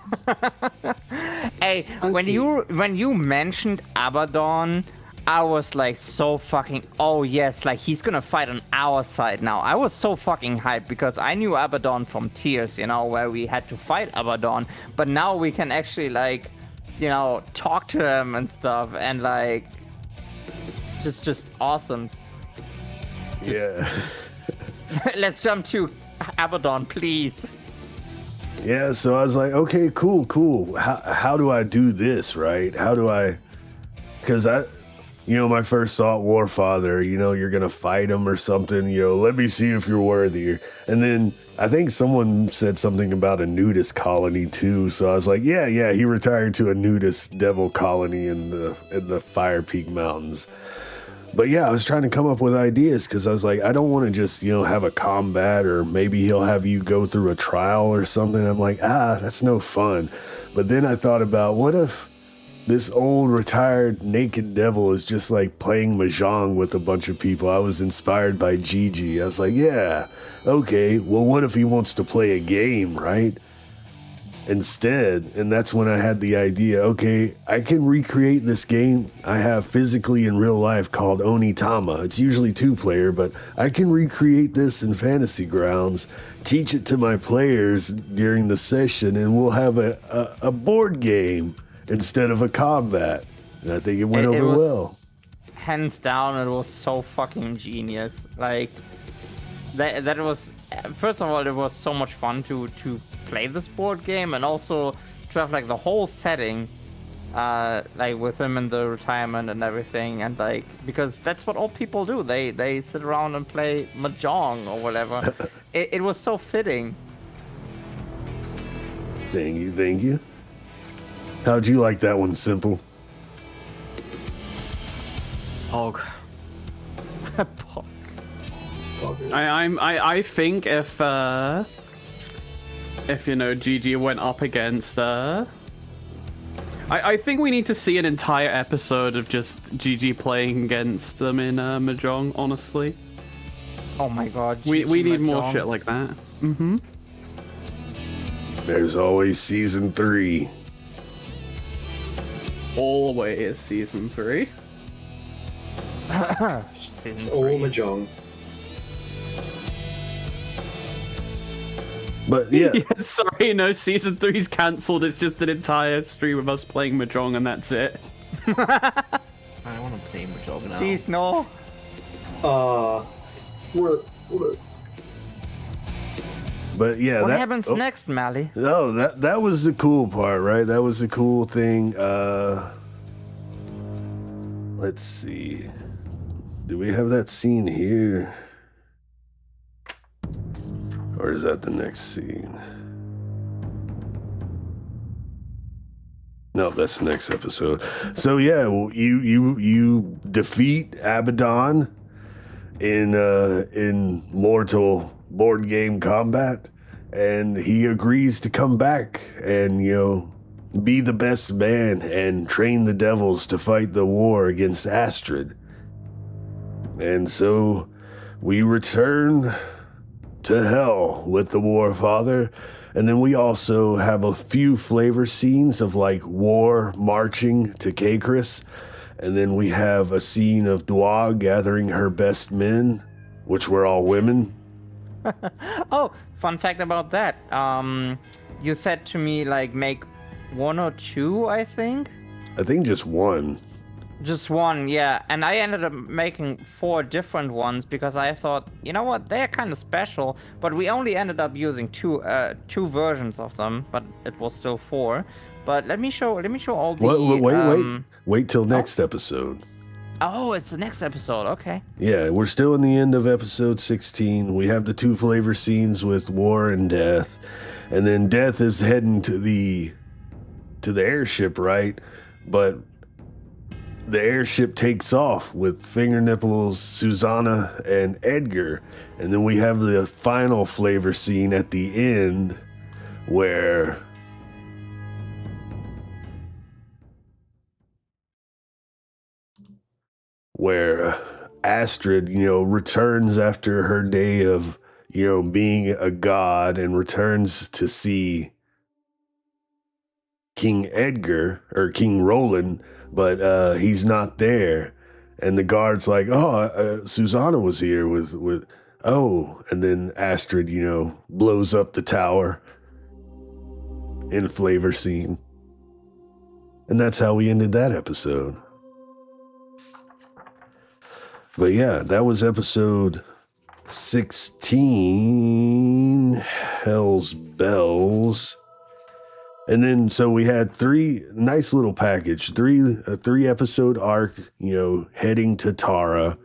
Hey, when you mentioned Abaddon, I was like so fucking, oh yes, like he's gonna fight on our side now. I was so fucking hyped because I knew Abaddon from Tears, you know, where we had to fight Abaddon, but now we can actually like, you know, talk to him and stuff, and like, just awesome. Yeah. Let's jump to Abaddon, please. Yeah, so I was like, okay, cool. How do I do this, right? How do I... Because my first thought, Warfather, you're going to fight him or something, let me see if you're worthy. And then I think someone said something about a nudist colony too, so I was like, yeah, he retired to a nudist devil colony in the Fire Peak Mountains. But yeah, I was trying to come up with ideas because I was like, I don't want to just, have a combat, or maybe he'll have you go through a trial or something. I'm like, that's no fun. But then I thought about, what if this old retired naked devil is just like playing mahjong with a bunch of people? I was inspired by GiGi. I was like, yeah, okay, well, what if he wants to play a game, right? Instead, and that's when I had the idea, okay, I can recreate this game I have physically in real life called Onitama. It's usually 2-player, but I can recreate this in Fantasy Grounds, teach it to my players during the session, and we'll have a board game instead of a combat. And I think it went over well. Hands down, it was so fucking genius. Like, that was, first of all, it was so much fun to play this board game, and also to have like the whole setting like with him in the retirement and everything, and like, because that's what old people do, they sit around and play mahjong or whatever. it was so fitting. Thank you. How'd you like that one, Simple? Pog. Pog. I think if GiGi went up against I think we need to see an entire episode of just GiGi playing against them in mahjong, honestly. Oh my god, we need mahjong. more shit like that. Mm-hmm. There's always season 3. Always season 3. It's all mahjong. But yeah. Sorry, no, season 3's cancelled. It's just an entire stream of us playing mahjong, and that's it. I want to play mahjong now. Please, no. What? But yeah, What happens next, Mally? No, that was the cool part, right? That was the cool thing. Let's see. Do we have that scene here? Or is that the next scene? No, that's the next episode. So yeah, well, you defeat Abaddon in mortal board game combat, and he agrees to come back and be the best man and train the devils to fight the war against Astrid. And so we return to hell with the Warfather, and then we also have a few flavor scenes of like war marching to Kekris, and then we have a scene of Dwa gathering her best men, which were all women. Oh, fun fact about that. You said to me like make 1 or 2, I think just one. Just one, yeah. And I ended up making 4 different ones because I thought, you know what, they're kind of special. But we only ended up using two versions of them, but it was still 4. But let me show all the. Wait till next episode. Oh, it's the next episode. Okay. Yeah, we're still in the end of episode 16. We have the 2 flavor scenes with War and Death, and then Death is heading to the airship, right? But the airship takes off with Fingernipples, Susanna, and Edgar. And then we have the final flavor scene at the end where Astrid, returns after her day of, being a god and returns to see King Edgar or King Roland, but he's not there. And the guard's like, oh, Susanna was here with, and then Astrid, blows up the tower in flavor scene. And that's how we ended that episode. But yeah, that was episode 16, Hell's Bells. And then, so we had three nice little package, a 3-episode arc, heading to Tara.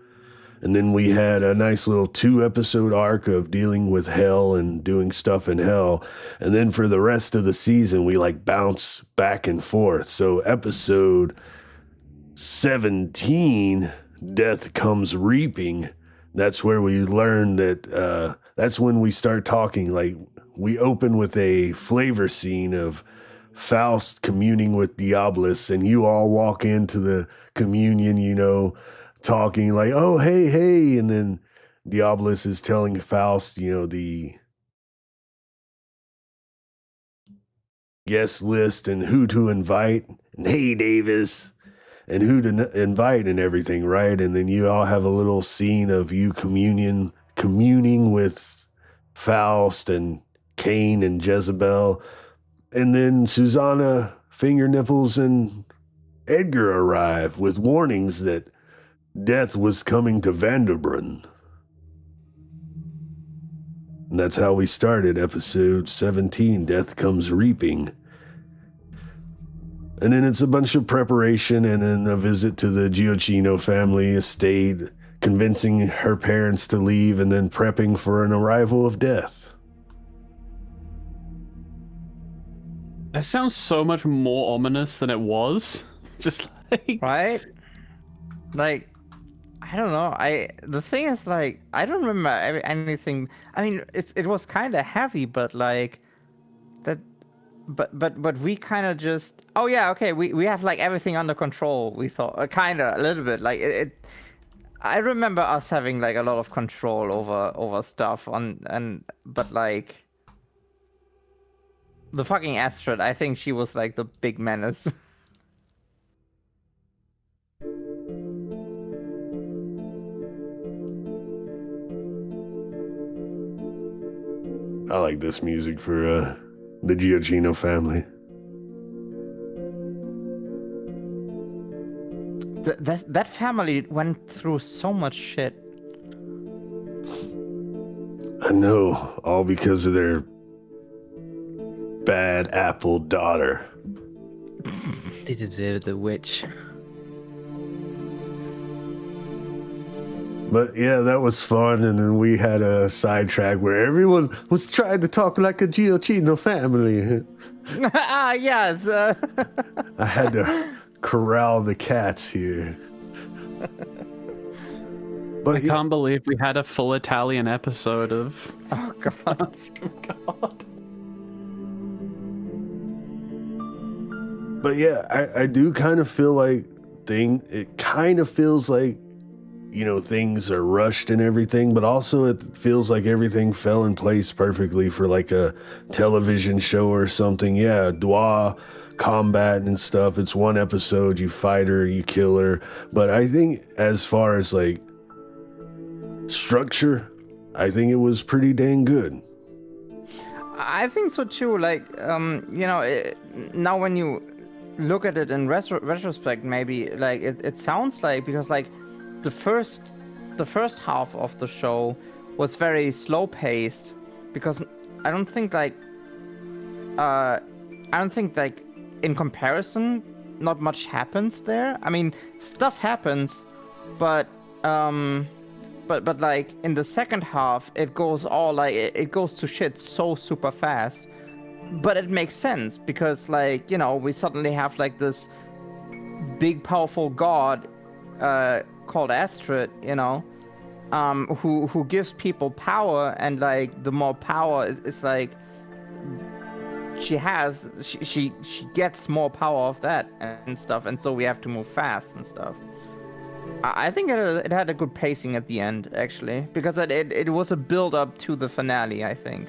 And then we had a nice little 2-episode arc of dealing with hell and doing stuff in hell. And then for the rest of the season, we bounce back and forth. So episode 17, Death Comes Reaping. That's where we learn that, that's when we start talking. We open with a flavor scene of Faust communing with Diabolus, and you all walk into the communion, talking oh, hey. And then Diabolus is telling Faust, the guest list and who to invite. And hey, Davis. And who to invite and everything, right? And then you all have a little scene of you communing with Faust and Cain and Jezebel. And then Susanna, Finger Nipples, and Edgar arrive with warnings that death was coming to Vanderbrunn. And that's how we started episode 17, Death Comes Reaping. And then it's a bunch of preparation and then a visit to the Gioacchino family estate, convincing her parents to leave and then prepping for an arrival of death. That sounds so much more ominous than it was. Just right? I don't know. The thing is, I don't remember anything. I mean, it was kind of heavy, but that. But we kind of just. Oh yeah, okay. We have everything under control. We thought kind of a little bit I remember us having a lot of control over stuff but the fucking Astrid. I think she was the big menace. I like this music for the Gioacchino family. That family went through so much shit. I know, all because of their bad apple daughter. They deserve the witch. But yeah, that was fun. And then we had a sidetrack where everyone was trying to talk like a Gioacchino family. Yes. I had to corral the cats here. But I can't believe we had a full Italian episode of. Oh God. God. But yeah, I do kind of feel it kind of feels like, things are rushed and everything, but also it feels like everything fell in place perfectly for a television show or something. Yeah, Dwa combat and stuff. It's one episode, you fight her, you kill her. But I think as far as structure, I think it was pretty dang good. I think so too. Now when you look at it in retrospect, maybe it sounds because the first half of the show was very slow paced, because I don't think in comparison not much happens there. I mean, stuff happens, but in the second half it goes it goes to shit so super fast. But it makes sense because we suddenly have this big powerful god called Astrid, who gives people power, and the more power is she has, she gets more power of that and stuff, and so we have to move fast and stuff. I think it had a good pacing at the end, actually, because it was a build up to the finale, I think.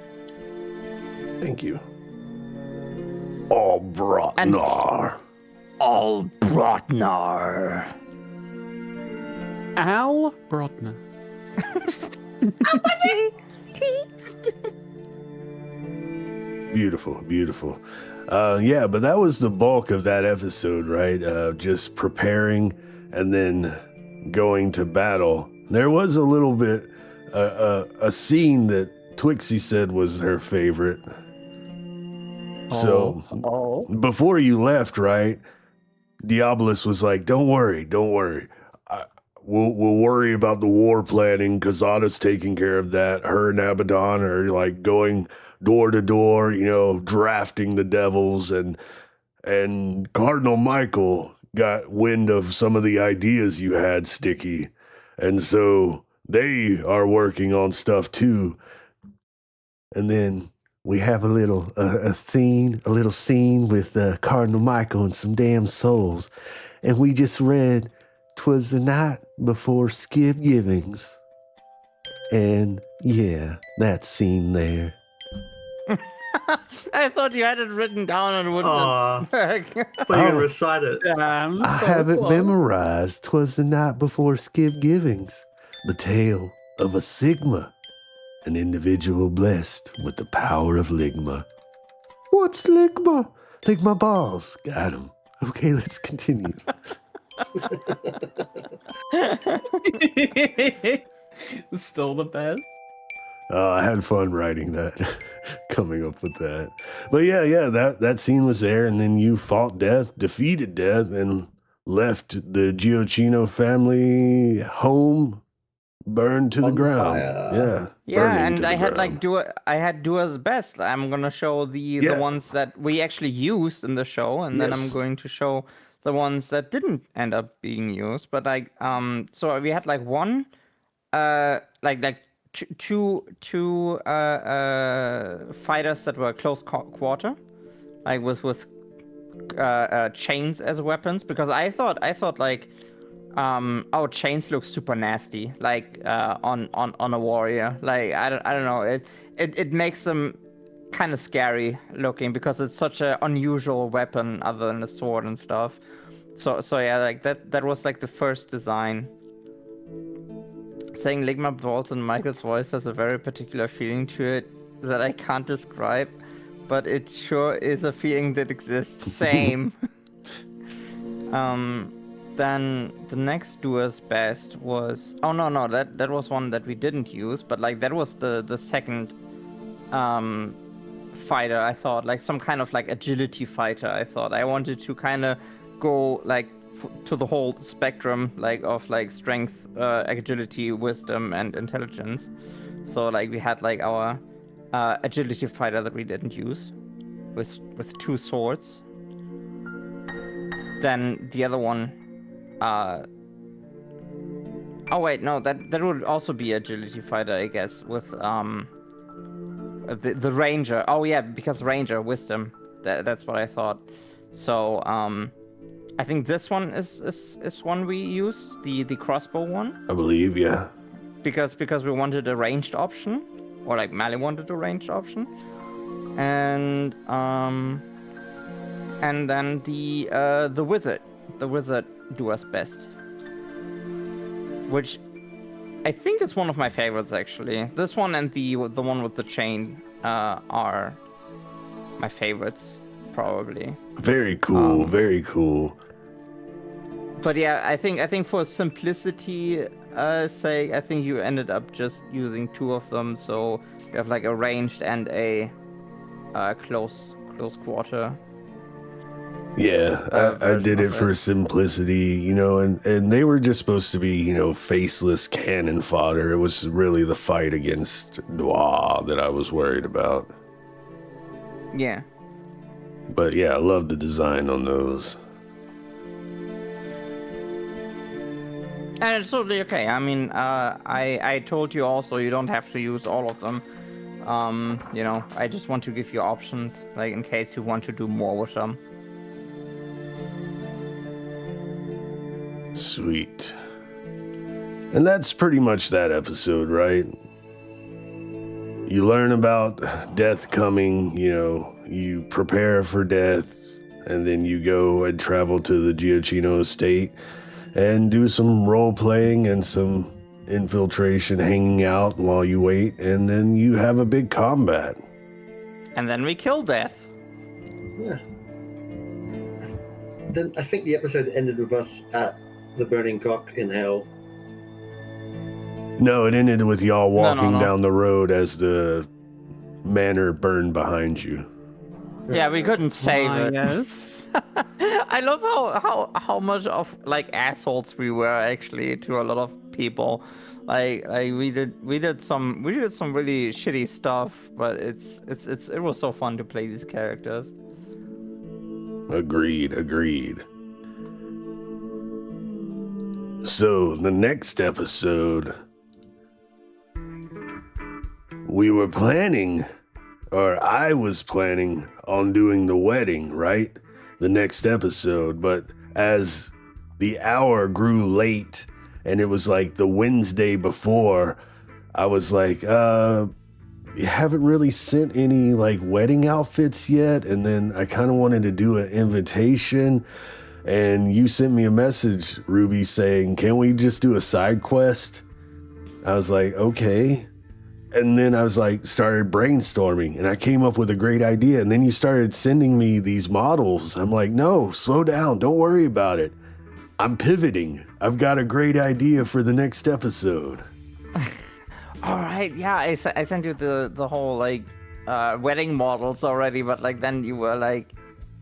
Thank you. All Brotnar. All Brotnar. Al Brodner. Beautiful, beautiful. Yeah, but that was the bulk of that episode, right? Just preparing and then going to battle. There was a little bit, a scene that Twixie said was her favorite. So before you left, right? Diabolus was like, "Don't worry, don't worry. We'll worry about the war planning. Kazada's taking care of that. Her and Abaddon are like going door to door, you know, drafting the devils, and Cardinal Michael got wind of some of the ideas you had, Sticky, and so they are working on stuff too." And then we have a little scene with Cardinal Michael and some damn souls, and we just read, "'Twas the night before Skip Givings," and yeah, that scene there. I thought you had it written down and wouldn't. But you can recite it. I have it memorized. "'Twas the night before Skip Givings, the tale of a Sigma, an individual blessed with the power of Ligma." What's Ligma? Ligma balls. Got him. Okay, let's continue. It's still the best. I had fun writing that, coming up with that. But yeah, that scene was there, and then you fought death, defeated death, and left the Gioacchino family home burned to the ground. Fire. Yeah, burning and to the I had like ground. I had Dua's best. I'm gonna show the ones that we actually used in the show, and then I'm Yes. going to show the ones that didn't end up being used. But like so we had like one like two fighters that were close quarter, like with chains as weapons, because I thought like oh, chains look super nasty, like on a warrior. Like I don't know, it makes them kind of scary looking because it's such an unusual weapon other than a sword and stuff. So yeah, like that was like the first design. Saying Ligma balls in Michael's voice has a very particular feeling to it that I can't describe, but it sure is a feeling that exists. Same. Then the next Dua's best was that was one that we didn't use, but like that was the second fighter. I thought like some kind of like agility fighter. I thought I wanted to kind of go like to the whole spectrum like of like strength, agility, wisdom, and intelligence. So like we had like our agility fighter that we didn't use with two swords. Then the other one, oh wait, no, that would also be agility fighter, I guess, with the ranger. Oh yeah, because ranger wisdom. That's what I thought. So I think this one is one we use, the crossbow one. I believe, yeah. Because we wanted a ranged option, or like Mally wanted a ranged option, and then the wizard do us best, which I think is one of my favorites actually. This one and the one with the chain are my favorites probably. Very cool, very cool. But yeah, I think for simplicity sake, I think you ended up just using two of them, so you have like a ranged and a close quarter. Yeah, I did it for simplicity, you know, and they were just supposed to be, you know, faceless cannon fodder. It was really the fight against Noir that I was worried about. Yeah. But yeah, I love the design on those. And it's totally okay. I mean, I told you also you don't have to use all of them. You know, I just want to give you options, like in case you want to do more with them. Sweet. And that's pretty much that episode, right? You learn about death coming, you prepare for death, and then you go and travel to the Gioacchino estate and do some role-playing and some infiltration, hanging out while you wait, and then you have a big combat. And then we kill Death. Yeah. Then I think the episode ended with us at the Burning Cock in hell. No, it ended with y'all walking No. down the road as the manor burned behind you. Yeah, we couldn't save it. Yes. I love how much of like assholes we were actually to a lot of people. Like we did some really shitty stuff, but it was so fun to play these characters. Agreed. So the next episode, we were planning, or I was planning on doing the wedding, right? The next episode, but as the hour grew late and it was like the Wednesday before, I was like, you haven't really sent any like wedding outfits yet. And then I kind of wanted to do an invitation, and you sent me a message, Ruby, saying, can we just do a side quest? I was like, okay. And then I was like, started brainstorming, and I came up with a great idea. And then you started sending me these models. I'm like, no, slow down. Don't worry about it. I'm pivoting. I've got a great idea for the next episode. All right, yeah, I sent you the whole like wedding models already, but like then you were like,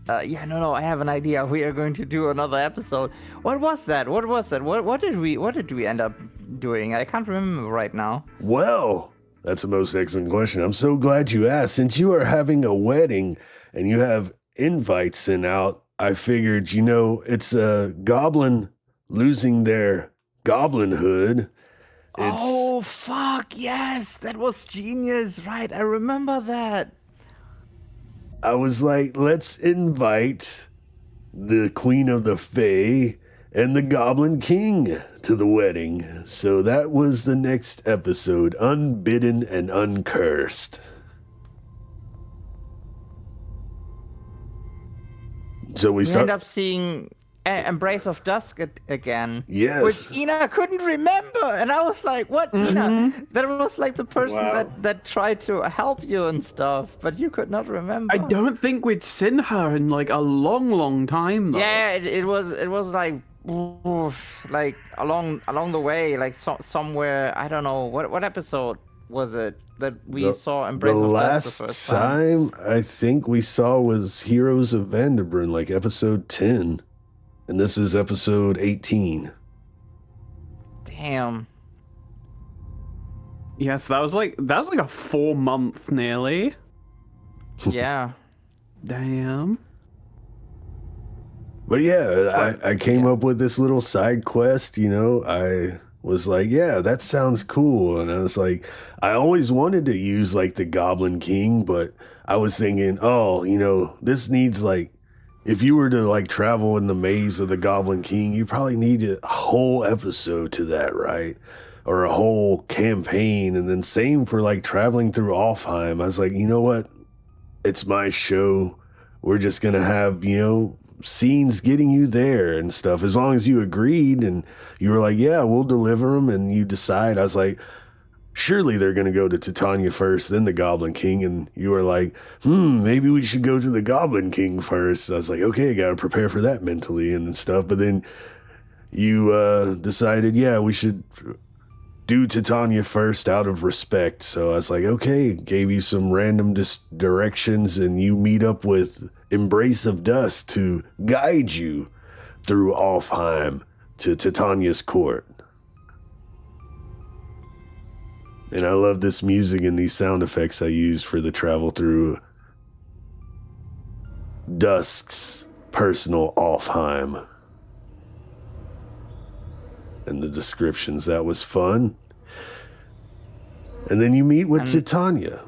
no, I have an idea. We are going to do another episode. What was that? What did we end up doing? I can't remember right now. Well, that's a most excellent question. I'm so glad you asked. Since you are having a wedding and you have invites sent out, I figured, it's a goblin losing their goblinhood. Oh, fuck, yes, that was genius, right? I remember that. I was like, let's invite the Queen of the Fae and the Goblin King to the wedding. So that was the next episode, Unbidden and Uncursed. So we end up seeing Embrace of Dusk again. Yes. Which Eena couldn't remember. And I was like, what, Eena? That was like the person that tried to help you and stuff, but you could not remember. I don't think we'd seen her in like a long time though. Yeah, it was like oof, like along the way, like somewhere, I don't know, what episode was it that we saw Embrace of Dusk the first time? I think we saw was Heroes of Vanderbrunn, like episode 10. And this is episode 18. Damn. Yes, that was like a 4 month nearly. Yeah. Damn. But yeah, I came up with this little side quest, I was like, yeah, that sounds cool. And I was like, I always wanted to use like the Goblin King, but I was thinking, this needs like, if you were to like travel in the maze of the Goblin King, you probably need a whole episode to that, right? Or a whole campaign. And then same for like traveling through Alfheim. I was like, you know what? It's my show. We're just going to have, scenes getting you there and stuff. As long as you agreed and you were like, yeah, we'll deliver them. And you decide, I was like, surely they're going to go to Titania first, then the Goblin King. And you were like, maybe we should go to the Goblin King first. I was like, okay, got to prepare for that mentally and stuff. But then you decided, yeah, we should do Titania first out of respect. So I was like, okay, gave you some random directions, and you meet up with Embrace of Dusk to guide you through Alfheim to Titania's court. And I love this music and these sound effects I used for the travel through Dusk's personal Alfheim. And the descriptions, that was fun. And then you meet with Titania.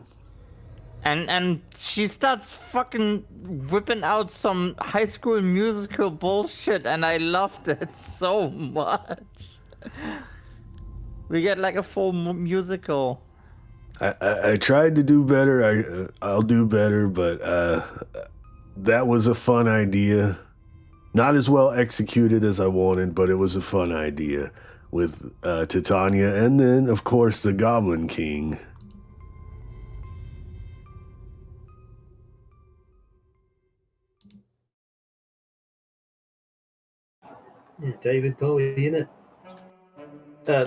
And she starts fucking whipping out some High School Musical bullshit, and I loved it so much. We get like a full musical. I tried to do better. I'll do better, but that was a fun idea. Not as well executed as I wanted, but it was a fun idea with Titania, and then of course the Goblin King. Yeah, David Bowie in it.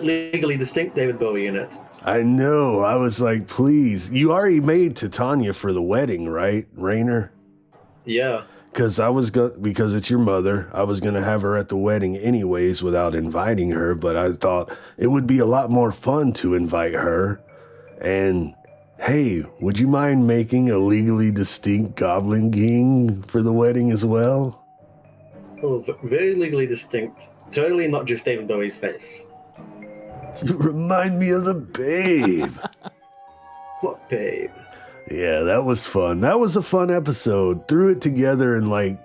Legally distinct David Bowie in it. I know. I was like, please. You already made Titania for the wedding, right, Rainer? Yeah. Because because it's your mother, I was gonna have her at the wedding anyways without inviting her. But I thought it would be a lot more fun to invite her. And hey, would you mind making a legally distinct Goblin King for the wedding as well? Oh, very legally distinct. Totally not just David Bowie's face. You remind me of the babe. What babe? Yeah, that was fun. That was a fun episode. Threw it together in like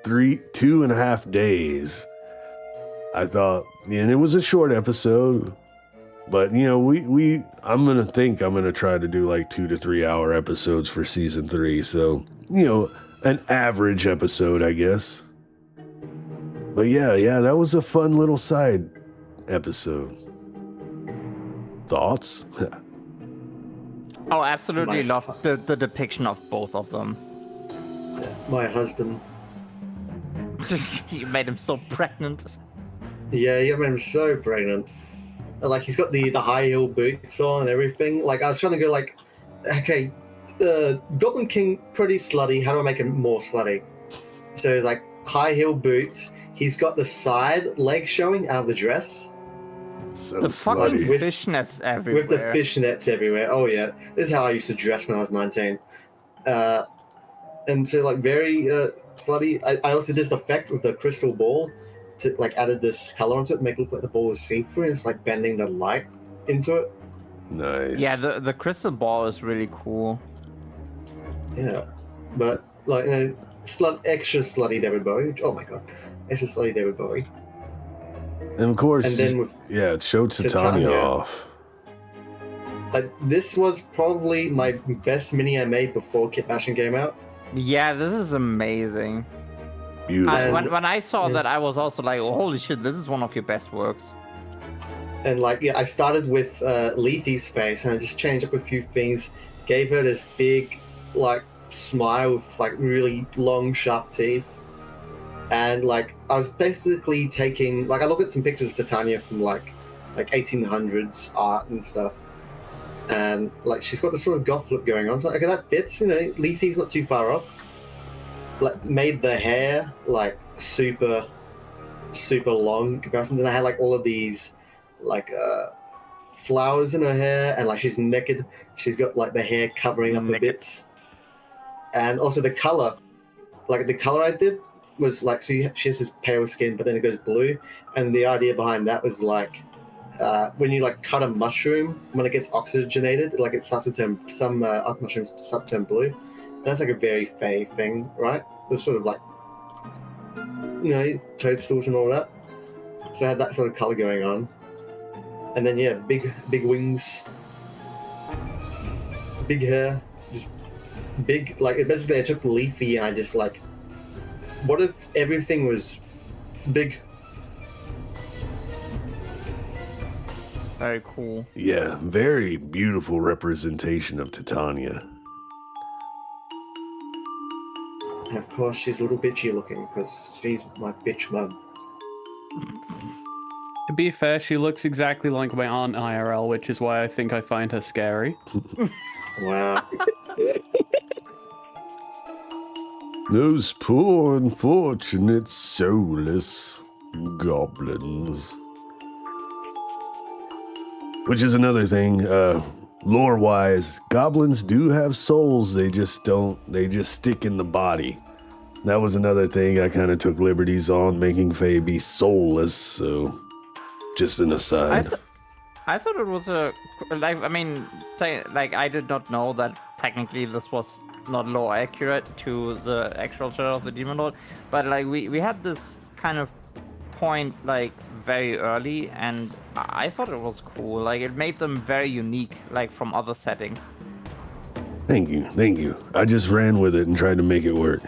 2.5 days. I thought, and it was a short episode, but you know, I'm gonna try to do like 2 to 3 hour episodes for season 3. So, you know, an average episode, I guess. But yeah, that was a fun little side episode. Thoughts? Oh, absolutely loved the depiction of both of them. My husband. You made him so pregnant. Yeah, you made him so pregnant. Like, he's got the high heel boots on and everything. Like, I was trying to go like, okay, Goblin King, pretty slutty. How do I make him more slutty? So, like, high heel boots. He's got the side leg showing out of the dress. So the fucking slutty. fishnets everywhere. With the fishnets everywhere. Oh, yeah. This is how I used to dress when I was 19. And so, like, very slutty. I also did this effect with the crystal ball to, like, added this color onto it, make it look like the ball is see-through, and it's, like, bending the light into it. Nice. Yeah, the crystal ball is really cool. Yeah. But, like, extra slutty David Bowie. Oh, my God. Extra slutty David Bowie. And of course, And then with it showed Titania off. Like, this was probably my best mini I made before Kit Bastion came out. Yeah, this is amazing. Beautiful. When I saw that, I was also like, oh, holy shit, this is one of your best works. And, like, yeah, I started with Lethe's face, and I just changed up a few things, gave her this big, like, smile with, like, really long, sharp teeth. And, like, I was basically taking, like, I look at some pictures of Titania from, like 1800s art and stuff. And, like, she's got this sort of goth look going on. So, okay, that fits, you know, Lethe's not too far off. Like, made the hair, like, super, super long in comparison. Then I had, like, all of these, like, flowers in her hair, and, like, she's naked. She's got, like, the hair covering up her bits. And also the color. Like, the color I did was like, so she has this pale skin, but then it goes blue, and the idea behind that was like, when you like cut a mushroom, when it gets oxygenated, like it starts to turn, some mushrooms start to turn blue. And that's like a very Fae thing, right? It's sort of like, you know, toadstools and all that. So I had that sort of color going on, and then yeah, big wings, big hair, just big, like, basically I took Lethe and I just like, what if everything was big? Very cool. Yeah, very beautiful representation of Titania. And of course, she's a little bitchy looking because she's my bitch mum. To be fair, she looks exactly like my aunt IRL, which is why I think I find her scary. Wow. Those poor, unfortunate, soulless goblins. Which is another thing, lore-wise, goblins do have souls, they just stick in the body. That was another thing I kind of took liberties on, making Fae be soulless, so just an aside. I thought it was I did not know that technically this was not lore accurate to the actual Shadow of the Demon Lord, but like we had this kind of point like very early, and I thought it was cool. Like it made them very unique, like from other settings. Thank you. I just ran with it and tried to make it work.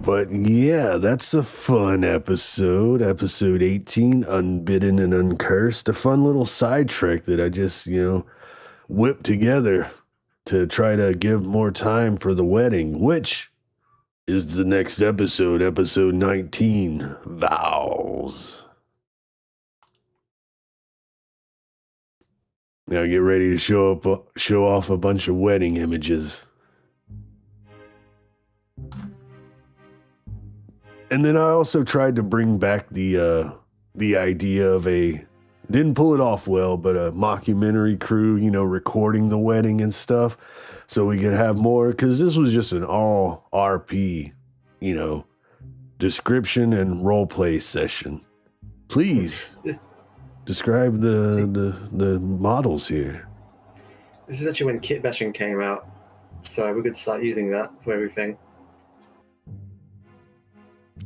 But yeah, that's a fun episode. Episode 18, Unbidden and Uncursed. A fun little side trick that I just, whipped together to try to give more time for the wedding, which is the next episode, episode 19, Vows. Now get ready to show off a bunch of wedding images. And then I also tried to bring back the idea of didn't pull it off well, but a mockumentary crew, recording the wedding and stuff, so we could have more, because this was just an all RP, description and roleplay session. Please describe the models here. This is actually when kit bashing came out, so we could start using that for everything.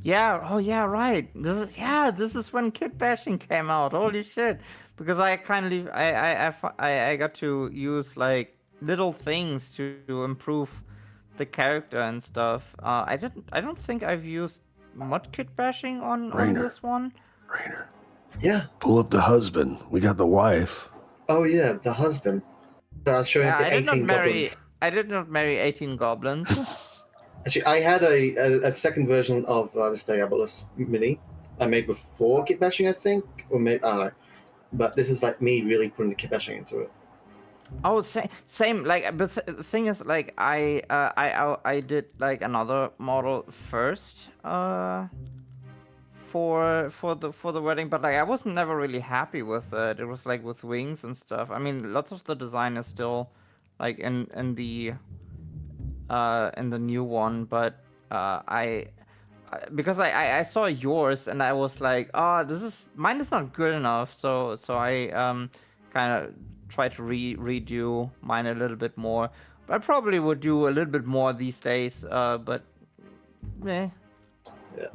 Yeah. Oh, yeah. Right. This is when kit bashing came out. Holy shit! Because I got to use like little things to improve the character and stuff. I don't think I've used much kit bashing on this one. Rainer. Yeah. Pull up the husband. We got the wife. Oh yeah, the husband. So I was showing the 18 goblins. I did not marry 18 goblins. Actually, I had a second version of this Diabolus mini I made before kit bashing, I think, or maybe I don't know. But this is like me really putting the kit bashing into it. Oh, same. Like, but the thing is, like, I did like another model first, for the wedding, but like I was never really happy with it. It was like with wings and stuff. I mean, lots of the design is still like in the new one, but because I saw yours and I was like, oh, mine is not good enough, so I kind of try to redo mine a little bit more. But I probably would do a little bit more these days, but meh. Yeah.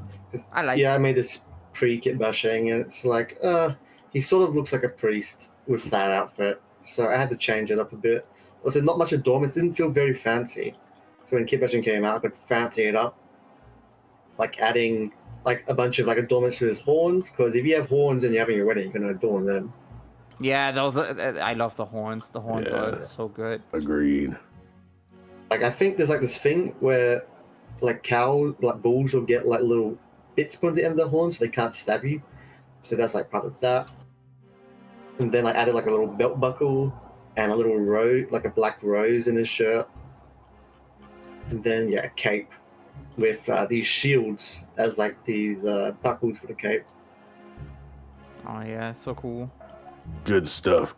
I made this pre-kit bashing, and it's like, he sort of looks like a priest with that outfit, so I had to change it up a bit. Also, not much adornments, didn't feel very fancy. So when kit bashing came out, I could fancy it up, like adding like a bunch of like adornments to his horns, because if you have horns and you're having your wedding, you're gonna adorn them. Yeah, those I love the horns. The horns are so good. Agreed. Like, I think there's like this thing where like bulls will get like little bits put at the end of the horn so they can't stab you. So that's like part of that. And then I added like a little belt buckle and a little rose, like a black rose in his shirt. And then a cape with these shields as like these buckles for the cape. Oh yeah, so cool. Good stuff.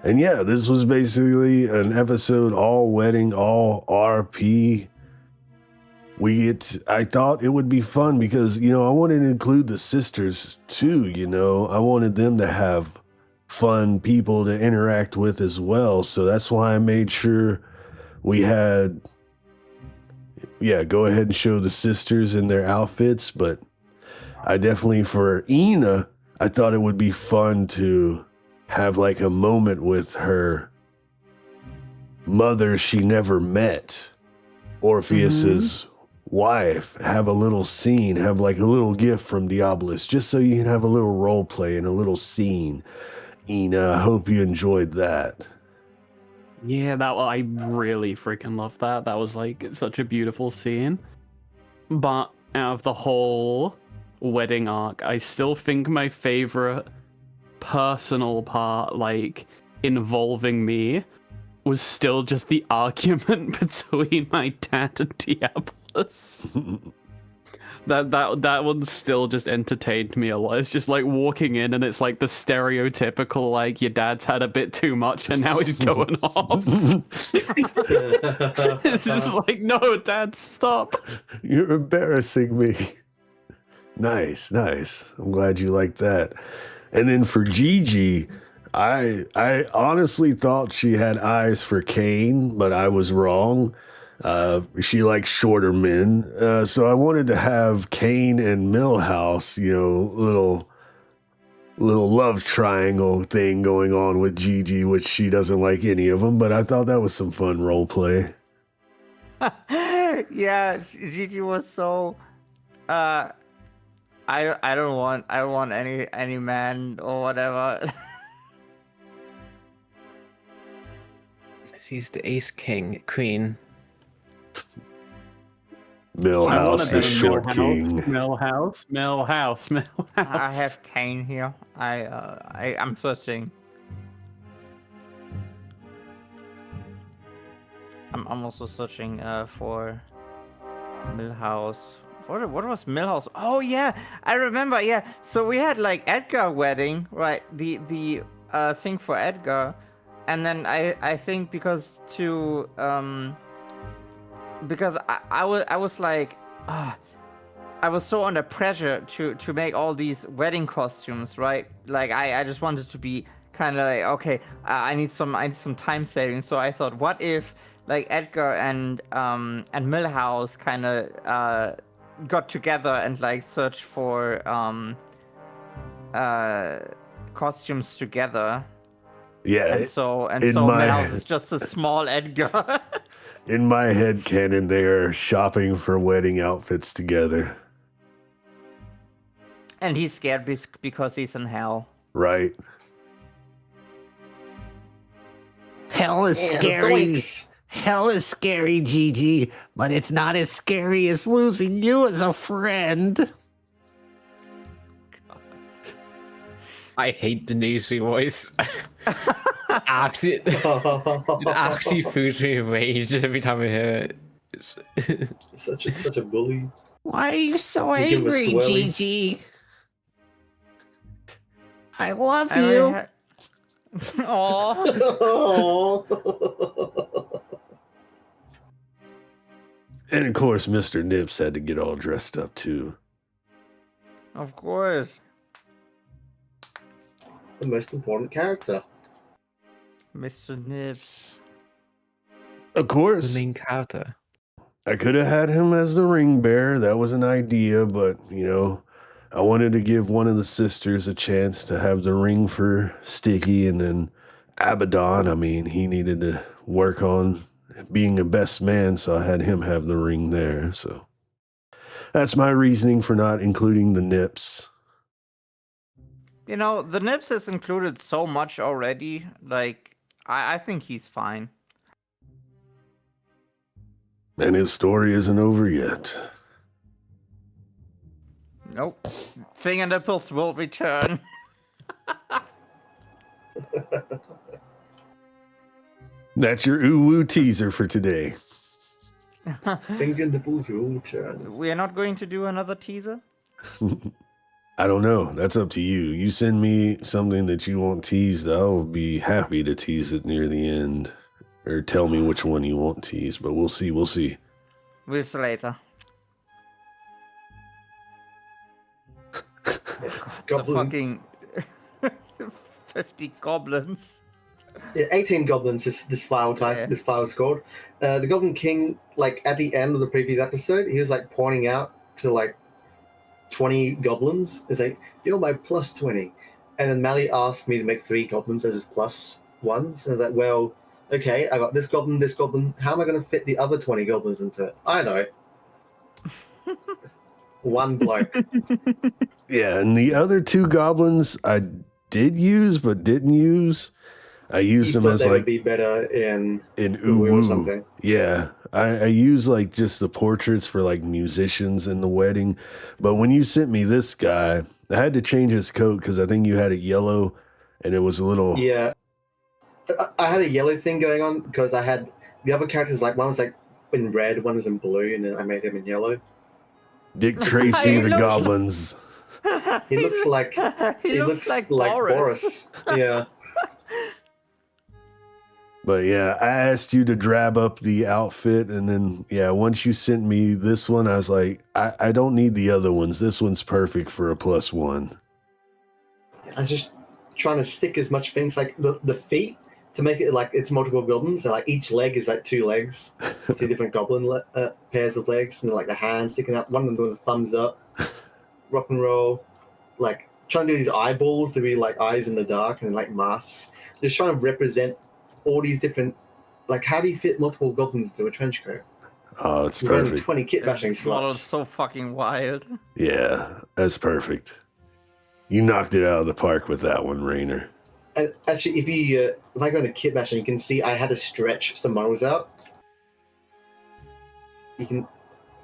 And yeah, this was basically an episode all wedding, all RP. I thought it would be fun because, I wanted to include the sisters too, I wanted them to have fun people to interact with as well. So that's why I made sure we had, go ahead and show the sisters in their outfits. But I definitely, for Eena, I thought it would be fun to have like a moment with her mother she never met, Orpheus's wife, have a little scene, have like a little gift from Diabolus, just so you can have a little role play and a little scene. Eena, I hope you enjoyed that. Yeah, I really freaking loved that. That was like such a beautiful scene. But out of the whole wedding arc, I still think my favorite personal part, like involving me, was still just the argument between my dad and Diabolus. that one still just entertained me a lot. It's just like walking in and it's like the stereotypical, like, your dad's had a bit too much and now he's going off. It's just like, no, Dad, stop. You're embarrassing me. Nice. I'm glad you like that. And then for GiGi, I honestly thought she had eyes for Cain, but I was wrong. She likes shorter men. So I wanted to have Kane and Millhouse, little love triangle thing going on with GiGi, which she doesn't like any of them, but I thought that was some fun role play. Yeah, GiGi was so. I don't want any man or whatever. He's the ace king queen. Millhouse, the short king. Millhouse. I have Kane here. I'm searching. I'm also searching for Millhouse. What was Millhouse? Oh yeah, I remember. Yeah, so we had like Edgar wedding, right? The thing for Edgar, and then I think because I was like, I was so under pressure to make all these wedding costumes, right? Like I just wanted to be kind of like, okay, I need some time saving. So I thought, what if like Edgar and Millhouse kind of got together and like searched for costumes together. Yeah. And so Millhouse is just a small Edgar. In my head canon, they are shopping for wedding outfits together. And he's scared because he's in hell. Right. Hell is scary. Hell is scary, GiGi, but it's not as scary as losing you as a friend. I hate the Nisi voice. It actually fills me with rage every time I hear it. Such a bully. Why are you so angry, GiGi? I love you. And of course, Mr. Nips had to get all dressed up too. Of course. The most important character. Mr. Nips. Of course. The main character. I could have had him as the ring bearer. That was an idea, but, I wanted to give one of the sisters a chance to have the ring for Sticky, and then Abaddon, he needed to work on being a best man, so I had him have the ring there. So that's my reasoning for not including the Nips. The Nips is included so much already. Like, I think he's fine. And his story isn't over yet. Nope. Finger nipples will return. That's your ooh-woo teaser for today. Finger nipples will return. We are not going to do another teaser? I don't know. That's up to you. You send me something that you want teased, I'll be happy to tease it near the end. Or tell me which one you want teased, but we'll see. We'll see later. Goblin. The fucking 50 goblins. Yeah, 18 goblins this file type, Yeah. this file scored. The Goblin King, like at the end of the previous episode, he was like pointing out to like 20 goblins. It's like, you're my plus 20. And then Mally asked me to make 3 goblins as his plus ones. And I was like, well, okay, I got this goblin. How am I going to fit the other 20 goblins into it? I know. One bloke. Yeah, and the other 2 goblins I did use but didn't use. I used them as they like would be better in ooh or something. Yeah, I use like just the portraits for like musicians in the wedding. But when you sent me this guy, I had to change his coat because I think you had it yellow, and it was a little. Yeah, I had a yellow thing going on because I had the other characters, like one was like in red, one was in blue, and then I made him in yellow. Dick Tracy, the goblins. He looks like he looks like Boris. Yeah. But yeah, I asked you to drab up the outfit, and then once you sent me this one, I was like, I don't need the other ones. This one's perfect for a +1. I was just trying to stick as much things like the feet to make it like it's multiple goblins. So like each leg is like 2 legs, 2 different goblin pairs of legs, and like the hands sticking out. One of them doing a thumbs up, rock and roll, like trying to do these eyeballs to be like eyes in the dark and like masks. Just trying to represent all these different. Like, how do you fit multiple goblins into a trench coat? Oh, it's We've only perfect. 20 kit bashing This model's slots. so fucking wild. Yeah, that's perfect. You knocked it out of the park with that one, Rainer. And actually, if I go into kit bashing, you can see I had to stretch some models out. You can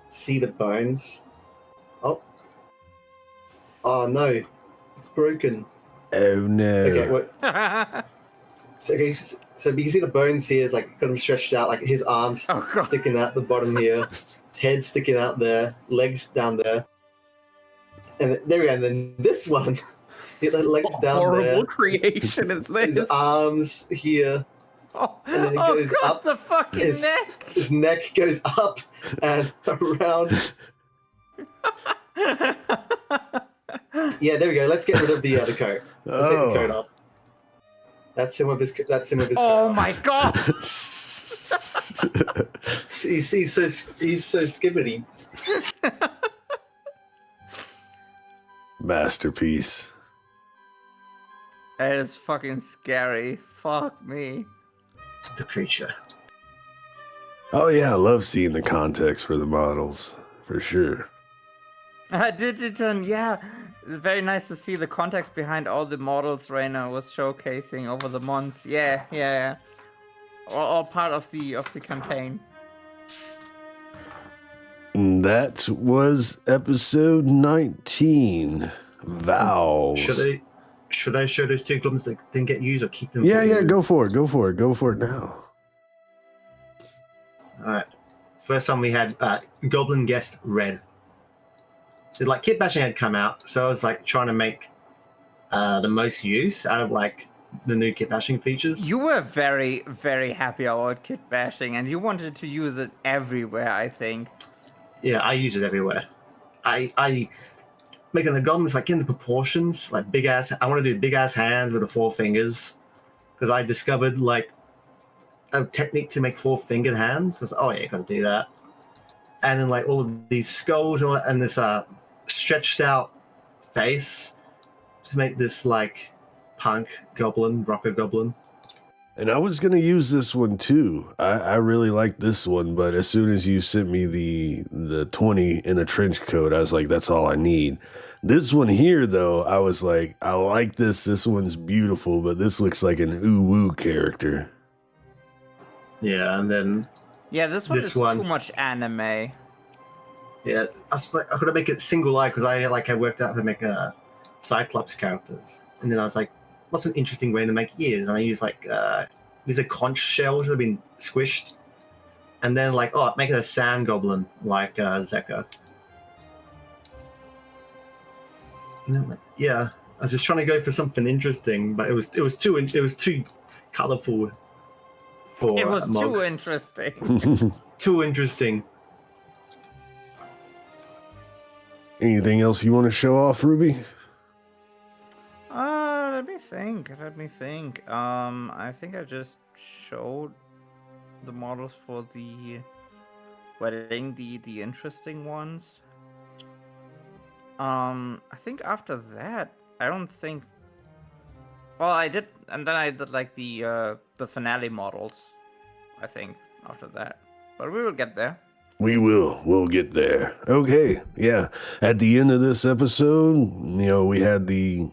see the bones. Oh no, it's broken. Oh no. Okay, what? So you can see the bones here is like kind of stretched out, like his arms sticking out the bottom here, his head sticking out there, legs down there, and there we go. And then this one. Get the legs down horrible there. creation is this? His arms here. And then it goes God, up. the fucking neck! His neck goes up and around. Yeah, there we go. Let's get rid of the coat. Let's take the coat off. That's him with his. Oh my god! he's so skibbity. Masterpiece. That is fucking scary. Fuck me. The creature. Oh yeah, I love seeing the context for the models, for sure. Digiton, yeah. It's very nice to see the context behind all the models Rainer was showcasing over the months. Yeah. All part of the campaign. And that was episode 19. Vows. Should I show those 2 goblins that didn't get used or keep them? Yeah, go for it now. Alright. First one we had Goblin Guest Red. So like kit bashing had come out, so I was like trying to make the most use out of like the new kit bashing features. You were very, very happy about kit bashing, and you wanted to use it everywhere, I think. Yeah, I use it everywhere. I making the goblins like in the proportions, like big ass. I want to do big ass hands with the 4 fingers because I discovered like a technique to make 4-fingered hands. I was like, oh yeah, you gotta do that. And then like all of these skulls and this stretched out face to make this like punk goblin, rocker goblin. And I was going to use this one too. I really like this one, but as soon as you sent me the 20 in a trench coat, I was like, that's all I need. This one here, though, I was like, I like this. This one's beautiful, but this looks like an ooh-woo character. Yeah, and then... Yeah, this is too much anime. Yeah, I could have make it single eye because I worked out how to make Cyclops characters. And then I was like, what's an interesting way to make ears? And I use like these are conch shells that have been squished, and then like make it a sand goblin like Zeka. And then like I was just trying to go for something interesting, but it was too colorful for it was MoG. too interesting. Too interesting. Anything else you want to show off, Ruby? Let me think. I think I just showed the models for the wedding, the interesting ones. I think after that, I don't think. Well, I did, and then I did like the finale models. I think after that, but we will get there. We will. We'll get there. Okay. Yeah. At the end of this episode, we had the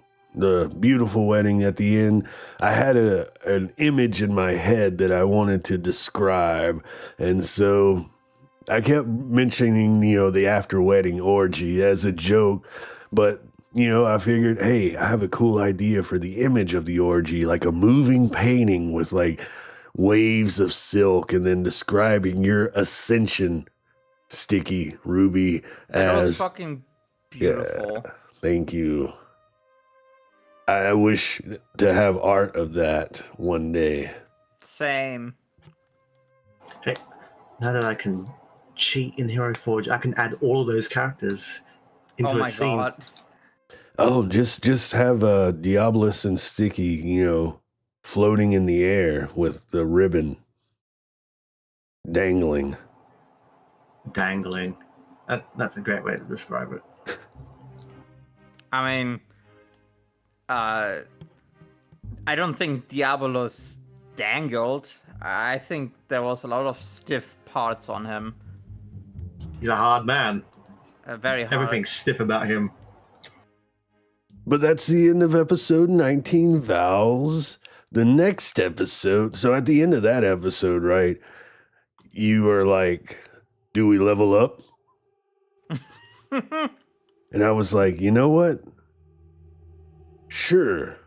beautiful wedding at the end. I had an image in my head that I wanted to describe. And so I kept mentioning, the after wedding orgy as a joke. But, I figured, hey, I have a cool idea for the image of the orgy, like a moving painting with like waves of silk and then describing your ascension, Sticky Ruby, That was as fucking beautiful. Yeah, thank you. I wish to have art of that one day. Same. Hey, now that I can cheat in Hero Forge, I can add all of those characters into a scene. God. Oh, just have Diabolus and Sticky, floating in the air with the ribbon dangling. Dangling. That's a great way to describe it. I mean, I don't think Diabolus dangled. I think there was a lot of stiff parts on him. He's a hard man. Very hard. Everything's stiff about him. But that's the end of episode 19, Vals. The next episode, so at the end of that episode, right, you were like, do we level up? And I was like, you know what? Sure.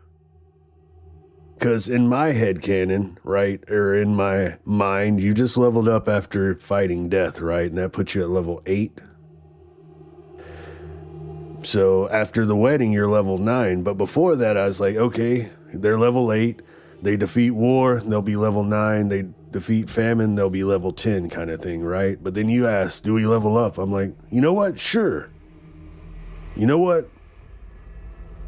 Because in my headcanon, right, or in my mind, you just leveled up after fighting death, right? And that puts you at level 8. So after the wedding, you're level 9. But before that, I was like, okay, they're level 8. They defeat war, they'll be level 9. They defeat famine, they'll be level 10 kind of thing, right? But then you asked, do we level up? I'm like, you know what? Sure. You know what?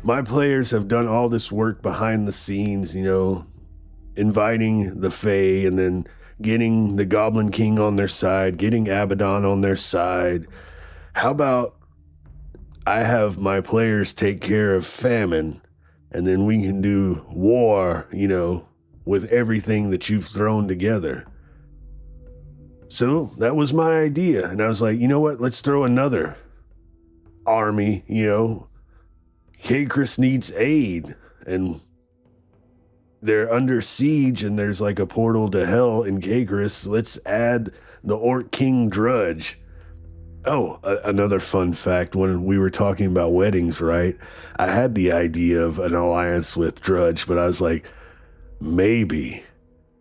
My players have done all this work behind the scenes, you know, inviting the Fae and then getting the Goblin King on their side, getting Abaddon on their side. How about I have my players take care of famine, and then we can do war, you know, with everything that you've thrown together. So that was my idea. And I was like, you know what? Let's throw another army, you know. Kagris needs aid, and they're under siege, and there's like a portal to hell in Kagris. Let's add the Orc King Drudge. Oh, another fun fact, when we were talking about weddings, right? I had the idea of an alliance with Drudge, but I was like, maybe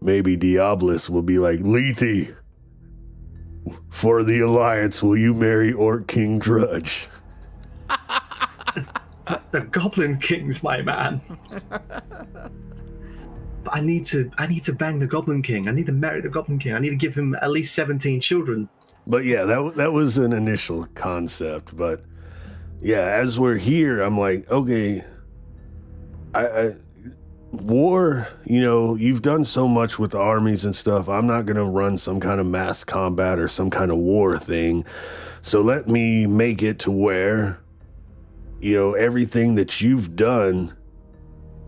Diabolus will be like, Lethe, for the alliance, will you marry Orc King Drudge? The Goblin King's my man. But I need to bang the Goblin King. I need to marry the Goblin King. I need to give him at least 17 children. But yeah, that was an initial concept. But yeah, as we're here, I'm like, okay, I war, you know, you've done so much with the armies and stuff. I'm not going to run some kind of mass combat or some kind of war thing. So let me make it to where, you know, everything that you've done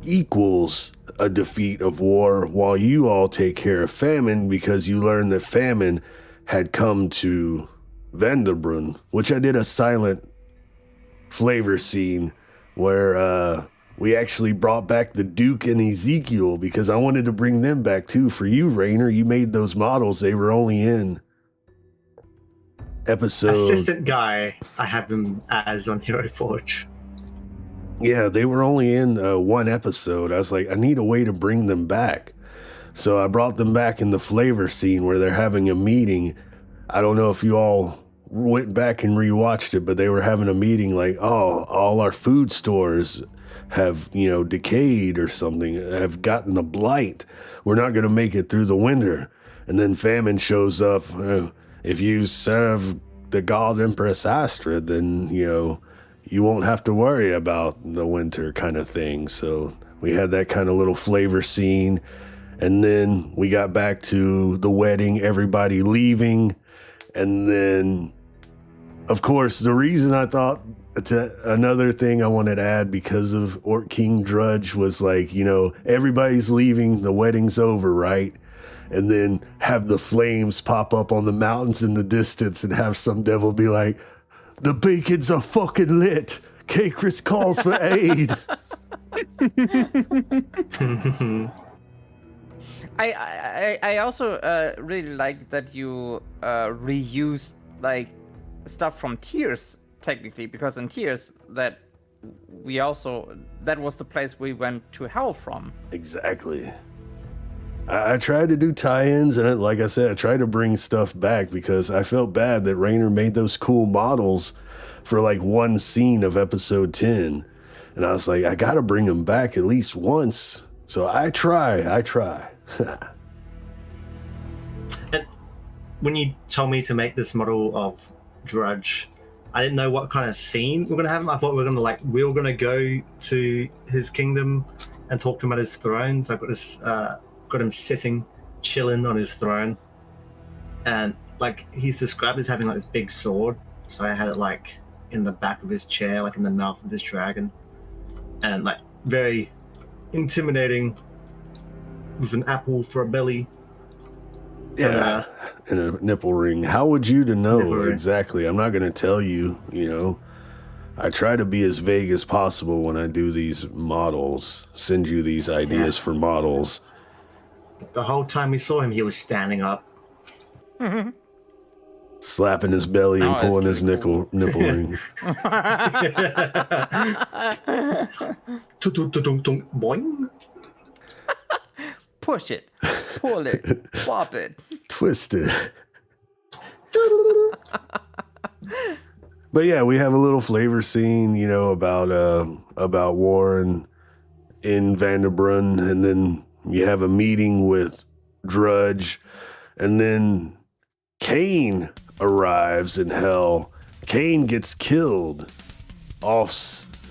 equals a defeat of war while you all take care of famine, because you learned that famine had come to Vanderbrunn, which I did a silent flavor scene where we actually brought back the Duke and Ezekiel, because I wanted to bring them back too. For you, Rainer, you made those models. They were only in episode... Assistant guy, I have him as on Hero Forge. Yeah, they were only in one episode. I was like, I need a way to bring them back. So I brought them back in the flavor scene where they're having a meeting. I don't know if you all went back and rewatched it, but they were having a meeting like, oh, all our food stores have, you know, decayed or something, have gotten a blight. We're not going to make it through the winter. And then famine shows up. If you serve the god Empress Astrid, then, you know, you won't have to worry about the winter kind of thing. So we had that kind of little flavor scene. And then we got back to the wedding, everybody leaving. And then, of course, the reason I thought another thing I wanted to add because of Orc King Drudge was like, you know, everybody's leaving, the wedding's over, right? And then have the flames pop up on the mountains in the distance and have some devil be like, the beacons are fucking lit. Kagris calls for aid. I also really like that you reused like stuff from Tears, technically, because in Tears that was the place we went to hell from. Exactly. I tried to do tie-ins, and like I said, I tried to bring stuff back because I felt bad that Rainer made those cool models for like one scene of episode 10. And I was like, I gotta bring them back at least once. So I try. And when you told me to make this model of Drudge, I didn't know what kind of scene we're gonna have him. I thought we were gonna go to his kingdom and talk to him at his throne. So I got him sitting, chilling on his throne, and like he's described as having like this big sword. So I had it like in the back of his chair, like in the mouth of this dragon, and like very intimidating, with an apple for a belly. Yeah, and a nipple ring. How would you to know Nipple ring. exactly? I'm not going to tell you, you know. I try to be as vague as possible when I do these models, send you these ideas for models. The whole time we saw him, he was standing up. Slapping his belly and Oh, pulling that's his nipple ring. Boing. Push it, pull it, pop it. Twisted. But yeah, we have a little flavor scene, you know, about war in Vanderbrunn, and then you have a meeting with Drudge, and then Cain arrives in hell. Cain gets killed off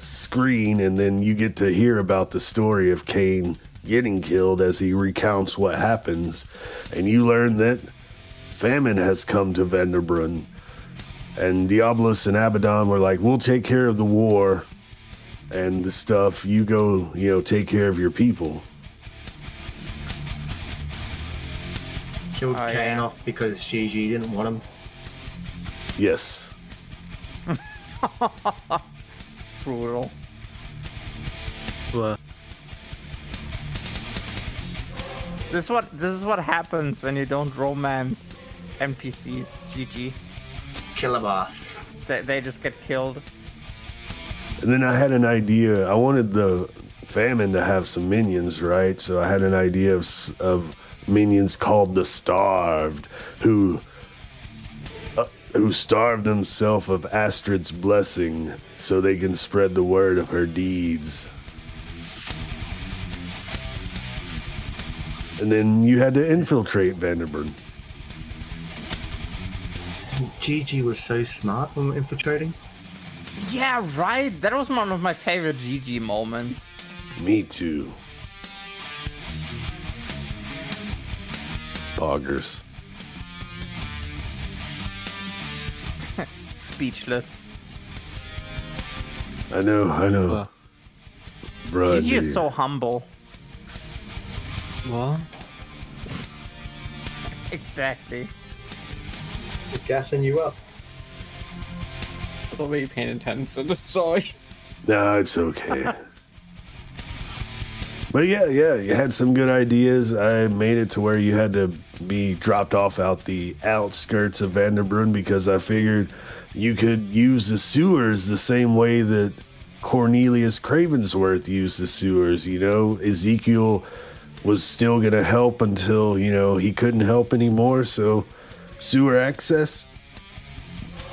screen, and then you get to hear about the story of Cain getting killed as he recounts what happens, and you learn that famine has come to Vanderbrunn. And Diabolus and Abaddon were like, we'll take care of the war and the stuff. You go, you know, take care of your people. Killed Oh, Cain yeah. off because GiGi didn't want him. Yes. Brutal. Well, This is what happens when you don't romance NPCs. GG. Kill him off. They just get killed. And then I had an idea. I wanted the famine to have some minions, right? So I had an idea of minions called the Starved, who starved themselves of Astrid's blessing so they can spread the word of her deeds. And then you had to infiltrate Vanderburn. GiGi was so smart when infiltrating. Yeah, right. That was one of my favorite GG moments. Me too. Poggers. Speechless. I know. Well. Bruh, GG dude. is so humble. what? Exactly. We're gassing you up. I don't really paying attention. I'm sorry. No, it's okay. But yeah, you had some good ideas. I made it to where you had to be dropped off out the outskirts of Vanderbrunn because I figured you could use the sewers the same way that Cornelius Cravensworth used the sewers. You know, Ezekiel was still going to help until, you know, he couldn't help anymore. So sewer access.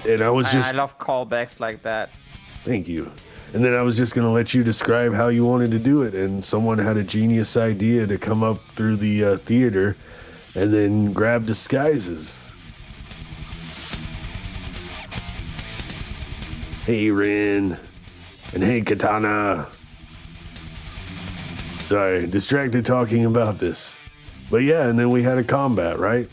And I was I love callbacks like that. Thank you. And then I was just going to let you describe how you wanted to do it. And someone had a genius idea to come up through the theater and then grab disguises. Hey, Rin. And hey, Katana. Sorry, distracted talking about this. But yeah, and then we had a combat, right?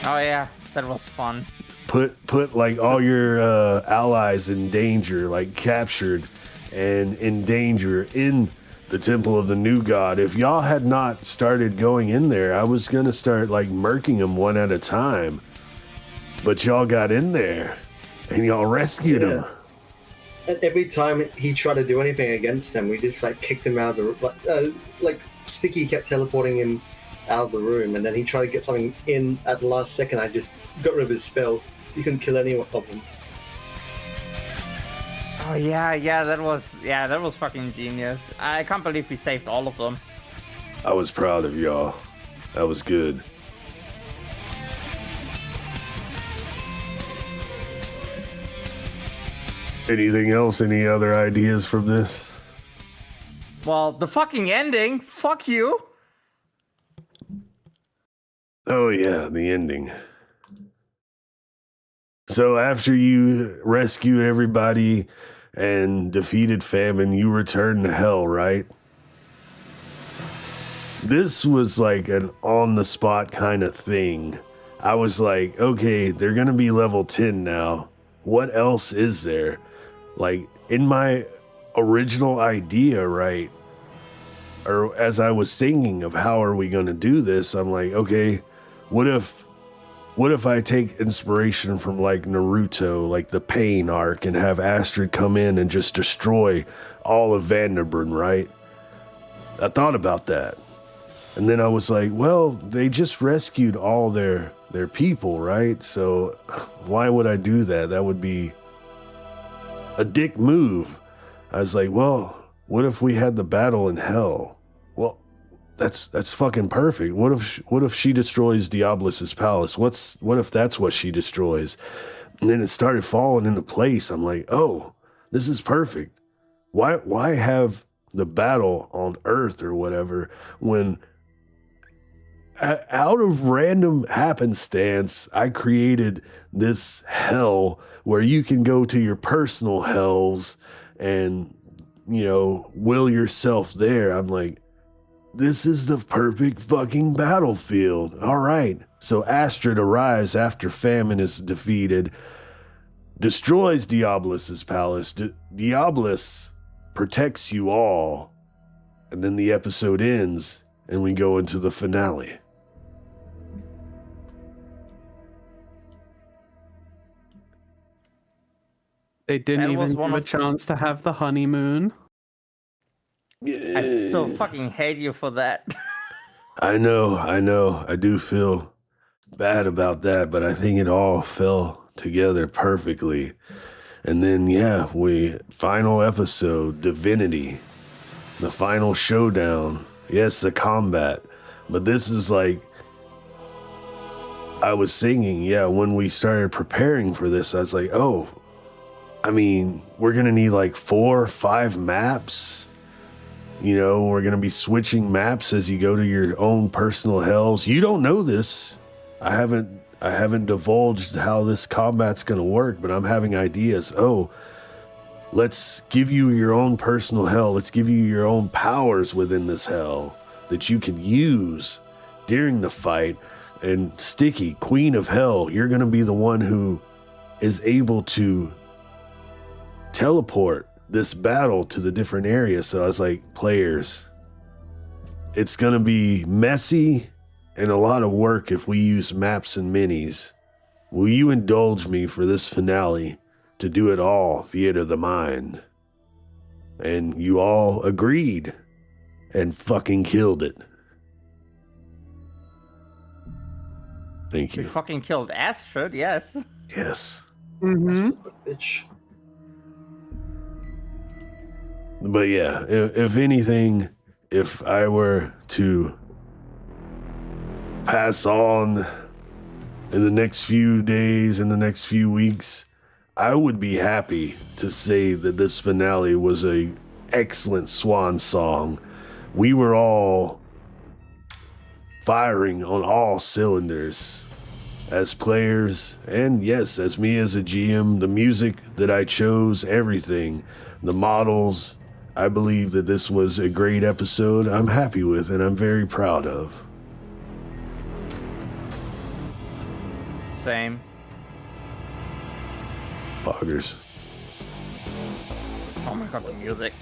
Oh yeah, that was fun. Put like all your allies in danger, like captured and in danger in the temple of the new god. If y'all had not started going in there, I was gonna start like murking them one at a time. But y'all got in there and y'all rescued him. And every time he tried to do anything against them, we just like kicked him out of the like Sticky kept teleporting him out of the room, and then he tried to get something in at the last second. I just got rid of his spell. You couldn't kill any of them. Oh yeah, that was fucking genius. I can't believe we saved all of them. I was proud of y'all. That was good. Anything else? Any other ideas from this? Well, the fucking ending. Fuck you. Oh yeah, the ending. So after you rescued everybody, and defeated famine, you return to hell, right? This was like an on-the-spot kind of thing. I was like, okay, they're gonna be level 10 now. What else is there? Like, in my original idea, right? Or as I was thinking of how are we gonna do this, I'm like, okay, what if I take inspiration from like Naruto, like the Pain arc, and have Astrid come in and just destroy all of Vanderbrunn, right? I thought about that. And then I was like, well, they just rescued all their people, right? So why would I do that? That would be a dick move. I was like, well, what if we had the battle in hell? Well, that's fucking perfect. What if she destroys Diabolus' palace? What if that's what she destroys? And then it started falling into place. I'm like, oh, this is perfect. Why have the battle on Earth or whatever when out of random happenstance, I created this hell where you can go to your personal hells and, you know, will yourself there. I'm like, this is the perfect fucking battlefield. All right. So Astrid arrives after famine is defeated, destroys Diabolus' palace. Diabolus protects you all. And then the episode ends and we go into the finale. They didn't That was even one give a of the- chance to have the honeymoon. I still fucking hate you for that. I know. I do feel bad about that, but I think it all fell together perfectly. And then, yeah, final episode, Divinity, the final showdown. Yes, the combat, but this is like, I was singing, yeah, when we started preparing for this, I was like, oh, I mean, we're going to need like 4 or 5 maps. You know, we're going to be switching maps as you go to your own personal hells. You don't know this. I haven't divulged how this combat's going to work, but I'm having ideas. Oh, let's give you your own personal hell. Let's give you your own powers within this hell that you can use during the fight. And Sticky, Queen of Hell, you're going to be the one who is able to teleport this battle to the different areas. So I was like, players, it's going to be messy and a lot of work if we use maps and minis. Will you indulge me for this finale to do it all theater of the mind? And you all agreed and fucking killed it. Thank We you. fucking killed Astrid, yes. Yes. Mm-hmm. Bitch. But yeah, if anything, if I were to pass on in the next few days, in the next few weeks, I would be happy to say that this finale was a excellent swan song. We were all firing on all cylinders as players, and yes, as me as a GM, the music that I chose, everything, the models. I believe that this was a great episode I'm happy with and I'm very proud of. Same. Poggers. Oh my god, the music.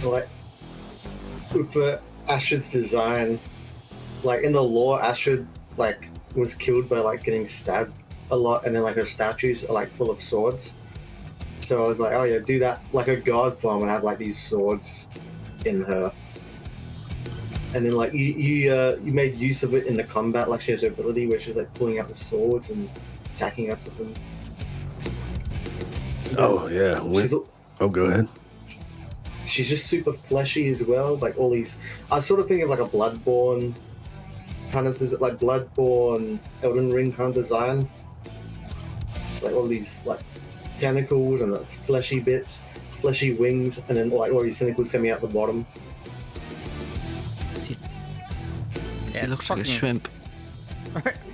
Like, with Astrid's design, like in the lore, Astrid like was killed by like getting stabbed a lot, and then like her statues are like full of swords. So I was like, oh yeah, do that like a god form and have like these swords in her. And then like you made use of it in the combat, like she has her ability where she's like pulling out the swords and attacking us with them. Oh yeah. Go ahead. She's just super fleshy as well. Like all these, I sort of think of like a Bloodborne kind of like Bloodborne Elden Ring kind of design. It's like all these like tentacles and that's fleshy bits, fleshy wings, and then like all these tentacles coming out the bottom. Yeah, It looks like a fucking- shrimp.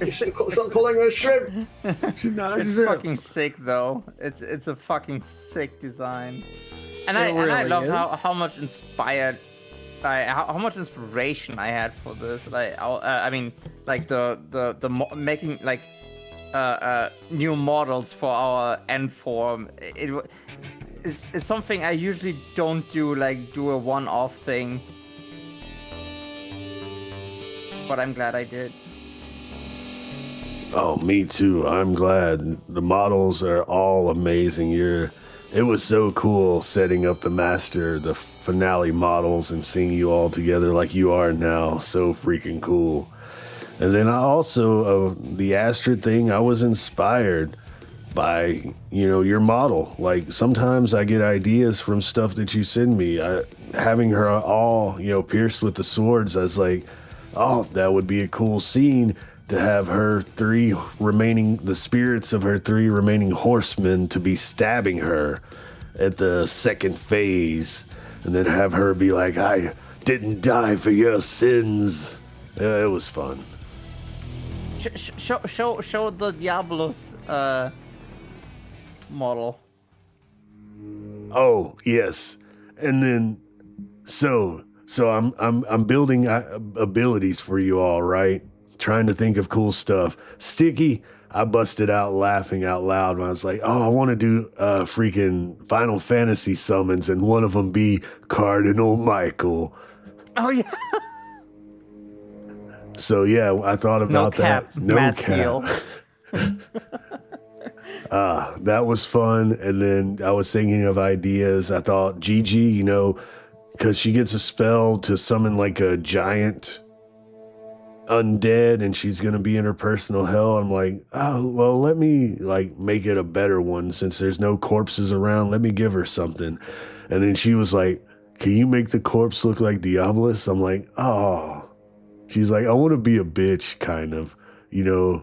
Stop calling her a shrimp. She's not a It's shrimp. fucking sick though. It's a fucking sick design, and It I really love is. how much inspired, how much inspiration I had for this. Like I mean, like making like new models for our end form. It's something I usually don't do, like do a one-off thing. But I'm glad I did. Oh, me too. I'm glad. The models are all amazing. It was so cool setting up the finale models and seeing you all together like you are now. So freaking cool. And then I also, the Astrid thing, I was inspired by, your model. Like sometimes I get ideas from stuff that you send me. Having her all, pierced with the swords, I was like, oh, that would be a cool scene to have the spirits of her 3 remaining horsemen to be stabbing her at the second phase, and then have her be like, I didn't die for your sins. Yeah, it was fun. Show the Diabolus model. Oh, yes. And then so I'm building abilities for you all, right? Trying to think of cool stuff. Sticky, I busted out laughing out loud when I was like, oh, I want to do freaking Final Fantasy summons, and one of them be Cardinal Michael. Oh yeah. So yeah, I thought about that. No Mathiel. cap. That was fun. And then I was thinking of ideas. I thought GiGi, because she gets a spell to summon like a giant undead, and she's gonna be in her personal hell. I'm like, oh well, let me like make it a better one since there's no corpses around. Let me give her something. And then she was like, can you make the corpse look like Diabolus? I'm like, oh. She's like, I want to be a bitch, kind of, I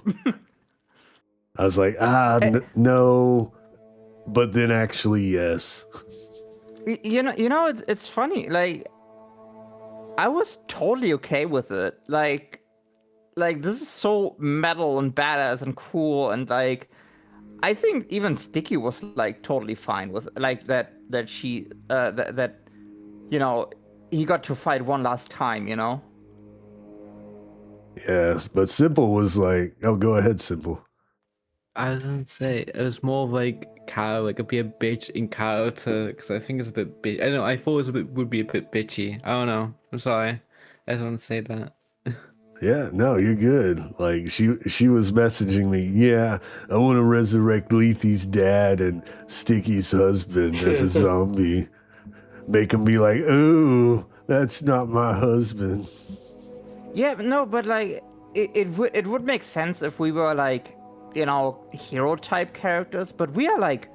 was like, no, but then actually yes. It's funny. Like, I was totally okay with it. Like this is so metal and badass and cool, and like, I think even Sticky was like totally fine with like that she he got to fight one last time. Yes, but Simple was like, oh, go ahead, Simple. I was gonna say it was more of like Kyle, like be a bitch in character, because I think it's a bit bitch. I don't know. I thought would be a bit bitchy. I don't know. I'm sorry. I just want to say that. Yeah, no, you're good. Like she was messaging me. Yeah, I want to resurrect Lethe's dad and Sticky's husband as a zombie. Make him be like, oh, that's not my husband. Yeah, no, but like it would make sense if we were like, hero type characters, but we are like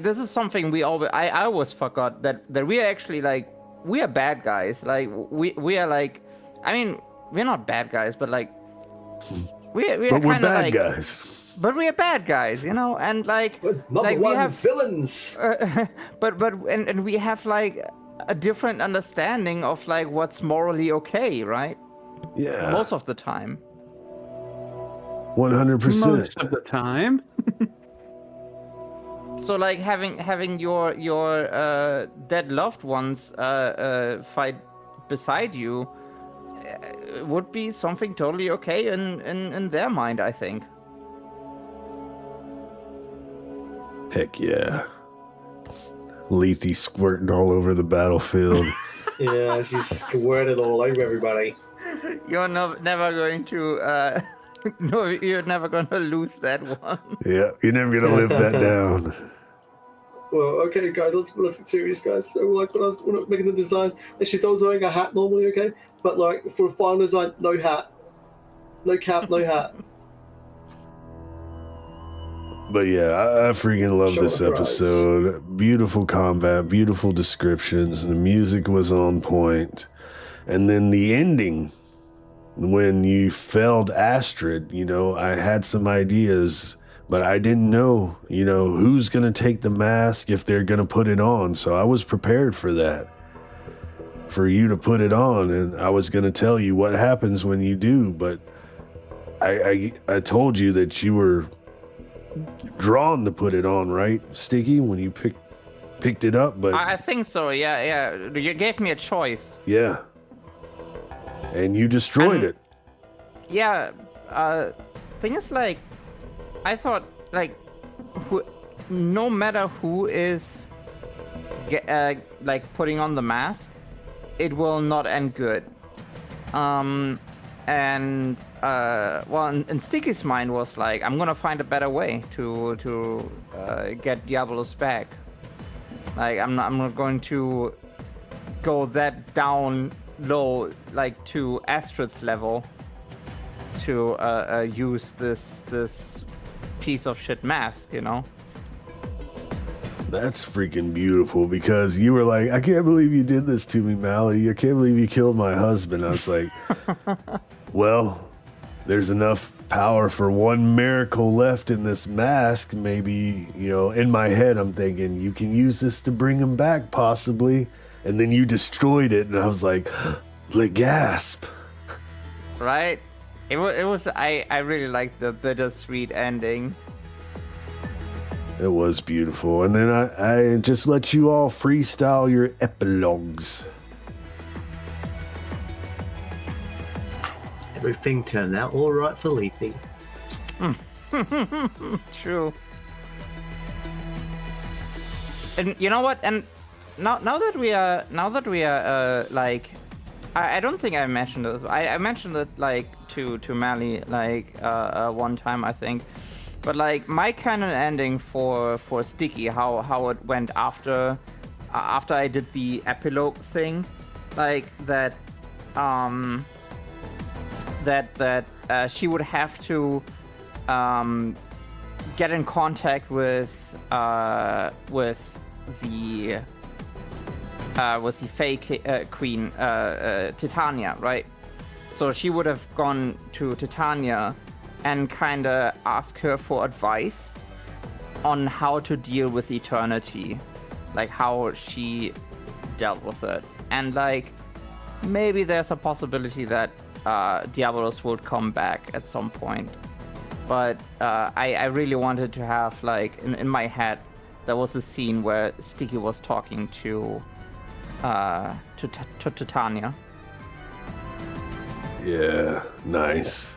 this is something we always I always forgot that we are actually like, we are bad guys. Like we are like, I mean, we're not bad guys, but like we're kind of like guys. But we are bad guys, and like Number we one have villains. but we have like a different understanding of like what's morally okay, right? Yeah. Most of the time. 100%. Most of the time. So like having your dead loved ones fight beside you would be something totally okay in their mind, I think. Heck yeah. Lethe squirting all over the battlefield. Yeah, she's squirted all over everybody. You're never going to no, you're never gonna lose that one. Yeah, you're never gonna live that down. Well, okay, guys, let's get serious, guys. So, like, when I was making the design, and she's always wearing a hat normally, okay? But, like, for a final design, no hat. No cap, no hat. But yeah, I freaking love Show this of episode. Beautiful combat, beautiful descriptions. The music was on point. And then the ending, when you felled Astrid, I had some ideas, but I didn't know, who's going to take the mask if they're going to put it on. So I was prepared for that, for you to put it on. And I was going to tell you what happens when you do, but I told you that you were drawn to put it on, right, Sticky, when you picked it up, but I think so. Yeah. You gave me a choice. yeah, and you destroyed it. Yeah. Thing is, like, I thought, like, no matter who is like putting on the mask, it will not end good. Well, and Sticky's mind was like, I'm gonna find a better way to get Diabolus back. Like, I'm not going to go that down low, like to Astrid's level, to use this piece of shit mask, you know. That's freaking beautiful, because you were like, I can't believe you did this to me, Mally. I can't believe you killed my husband. I was like, well, there's enough power for one miracle left in this mask. Maybe, in my head, I'm thinking you can use this to bring him back, possibly. And then you destroyed it, and I was like, gasp. Right? It was. I really liked the bittersweet ending. It was beautiful. And then I just let you all freestyle your epilogues. Everything turned out all right for Lethe. True. And you know what? And now that we are like, I don't think I mentioned this. I mentioned it like to Mally like one time, I think. But like, my canon ending for Sticky, how it went after I did the epilogue thing, like that she would have to get in contact with the fake queen Titania, right? So she would have gone to Titania and kind of ask her for advice on how to deal with eternity, like how she dealt with it. And like, maybe there's a possibility that Diabolus would come back at some point. But I really wanted to have, like, in my head, there was a scene where Sticky was talking to Titania. Yeah, nice.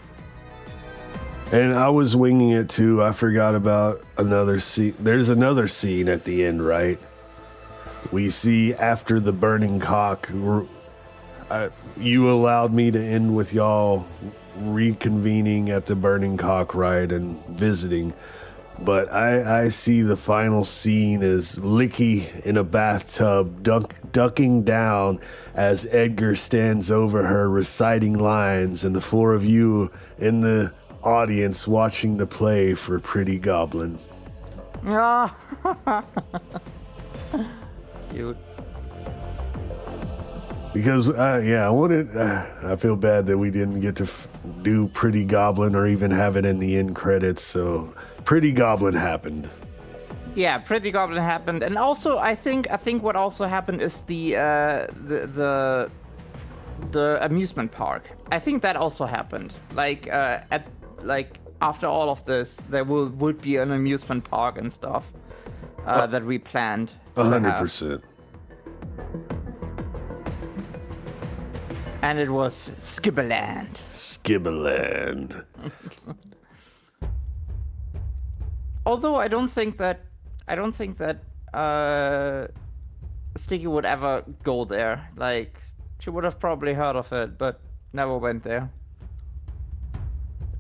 And I was winging it too. I forgot about another scene. There's another scene at the end, right? We see after the burning cock. You allowed me to end with y'all reconvening at the burning cock, right, and visiting. But I see the final scene as Licky in a bathtub ducking down as Edgar stands over her reciting lines, and the four of you in the audience watching the play for Pretty Goblin. Cute. Because, I wanted... I feel bad that we didn't get to do Pretty Goblin or even have it in the end credits, so Pretty Goblin happened. Yeah, Pretty Goblin happened. And also, I think what also happened is the amusement park. I think that also happened. Like, after all of this, there would be an amusement park and stuff that we planned. 100%. And it was Skibberland. Skibberland. Although I don't think that Sticky would ever go there. Like, she would have probably heard of it, but never went there.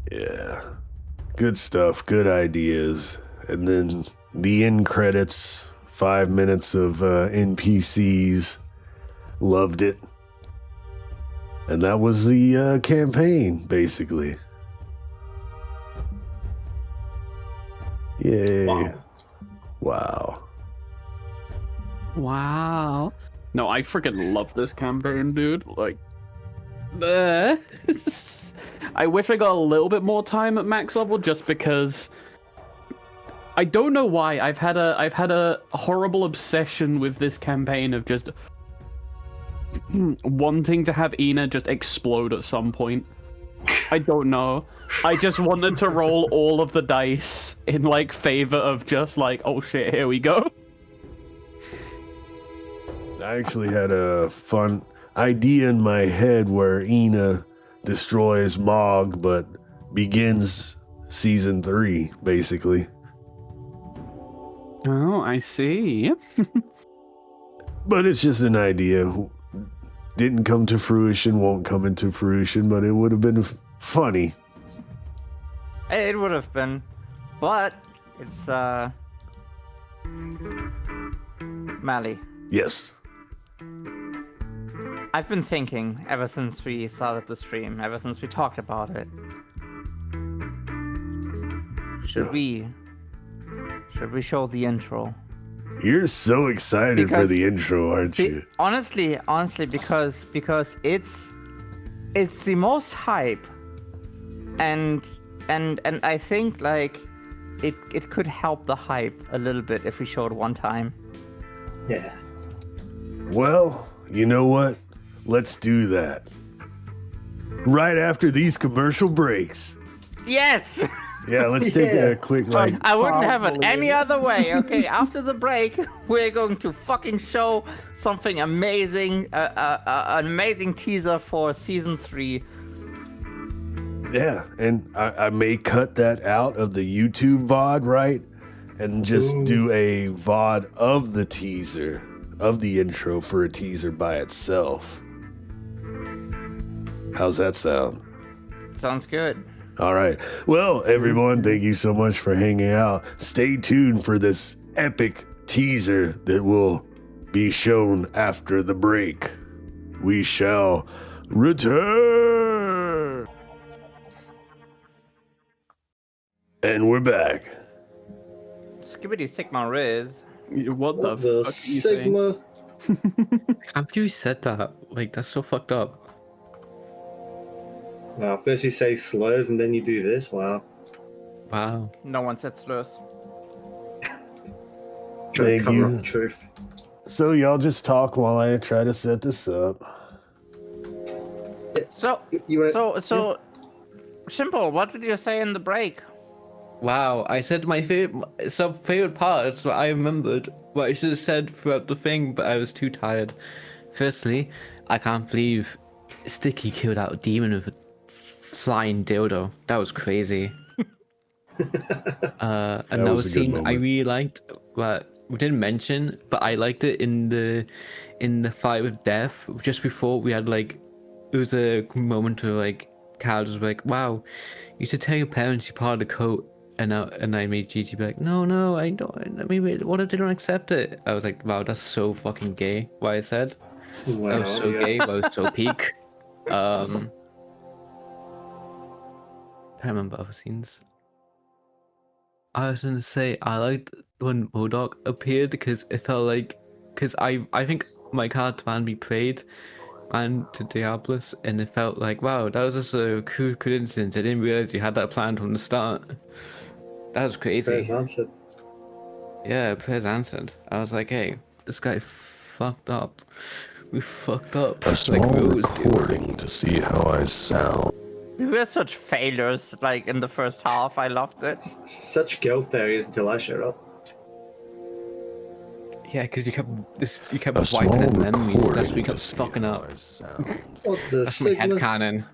Yeah. Good stuff, good ideas. And then the end credits, 5 minutes of NPCs. Loved it. And that was the campaign, basically. Yay. Wow. No, I freaking love this campaign, dude. Like, I wish I got a little bit more time at max level, just because I don't know why. I've had a horrible obsession with this campaign of just wanting to have Eena just explode at some point. I don't know. I just wanted to roll all of the dice in like favor of just like, oh shit, here we go. I actually had a fun idea in my head where Eena destroys MoG, but begins season 3, basically. Oh, I see. But it's just an idea. Didn't come to fruition, won't come into fruition, but it would have been funny. It would have been, but it's Mally. Yes. I've been thinking ever since we started the stream, ever since we talked about it. Should we show the intro? You're so excited for the intro, aren't you? Honestly, because it's the most hype, and I think like it could help the hype a little bit if we showed one time. Yeah. Well, you know what? Let's do that. Right after these commercial breaks. Yes! Yeah, let's take a quick like. I wouldn't have it any other way. Okay, after the break, we're going to fucking show something amazing, an amazing teaser for season 3. Yeah, and I may cut that out of the YouTube VOD, right? And just do a VOD of the teaser, of the intro for a teaser by itself. How's that sound? Sounds good. All right. Well, everyone, thank you so much for hanging out. Stay tuned for this epic teaser that will be shown after the break. We shall return. And we're back. Skibbity Sigma Riz. What the fuck are you Sigma? After you said that, like, that's so fucked up. Wow, first you say slurs and then you do this. Wow. Wow. No one said slurs. Trying to Thank cover you. up the truth. So y'all just talk while I try to set this up. So simple. What did you say in the break? Wow, I said my favorite parts what I remembered, what I should have said throughout the thing, but I was too tired. Firstly, I can't believe Sticky killed out a demon with a flying dildo. That was crazy. Another was a good scene I moment. really liked, but we didn't mention, but I liked it in the fight with Death. Just before we had like, it was a moment where like Cal was like, "Wow, you should tell your parents you're part of the cult." And I made Gigi be like, no, I don't. Maybe what if they don't accept it? I was like, wow, that's so fucking gay. What I said. Wow, That was so gay. That was so peak. I remember other scenes. I was gonna say I liked when MoDoc appeared because it felt like, I think my character man betrayed and to Diabolus, and it felt like, wow, that was just a cool coincidence. I didn't realize you had that planned from the start. That was crazy. Prayers answered. Yeah, prayers answered. I was like, hey, this guy fucked up. We fucked up. A small Rose did. recording to see how I sound. We were such failures, like in the first half. I loved it. Such guild fairies until I showed up. Yeah, because you kept A wiping small in enemies. That's recording what you to kept see fucking how up. I sound. What the That's my Sigma? headcanon.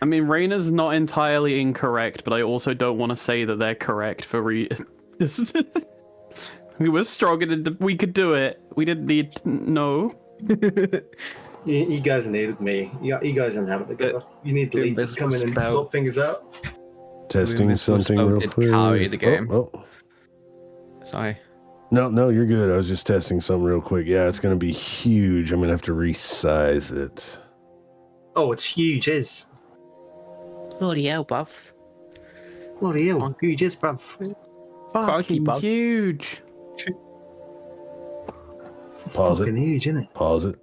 I mean, Raina's not entirely incorrect, but I also don't want to say that they're correct for We were strong and we could do it. We didn't need no. You guys needed me. You guys didn't have it together. You need the Doing lead to business come in and spell. sort things out. Testing Miss something Wispo real did quick. carry the game. Oh. Sorry. No, you're good. I was just testing something real quick. Yeah, it's going to be huge. I'm going to have to resize it. Oh, it's huge, is. Bloody hell, buff. Bloody hell, huge is, bruv. Fucking bug. huge. Pause Fucking it. huge, isn't it? Pause it.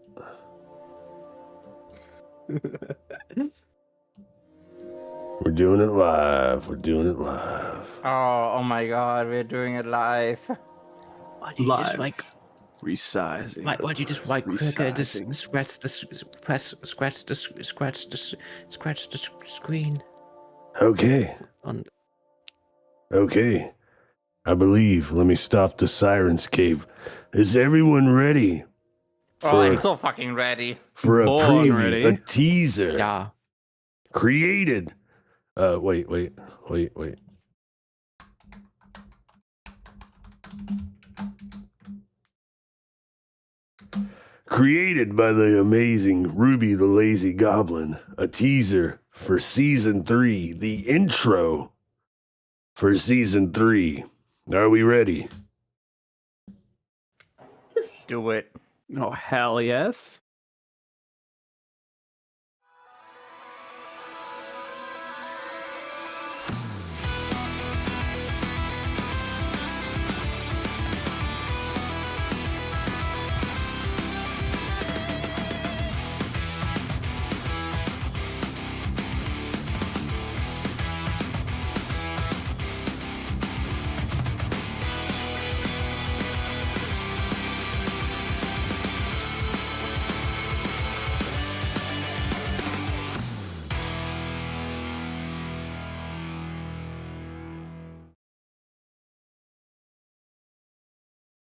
We're doing it live. We're doing it live. Oh my god, we're doing it live. Why do you use Live. Resizing. Why don't you just right click and just Resizing. scratch the screen? Okay. Okay. I believe. Let me stop the Syrinscape. Is everyone ready? Oh, I'm so fucking ready. For a Born preview, ready. a teaser Yeah. created. Wait. Created by the amazing Ruby the Lazy Goblin, a teaser for Season 3, the intro for Season 3. Are we ready? Do it. Oh, hell yes.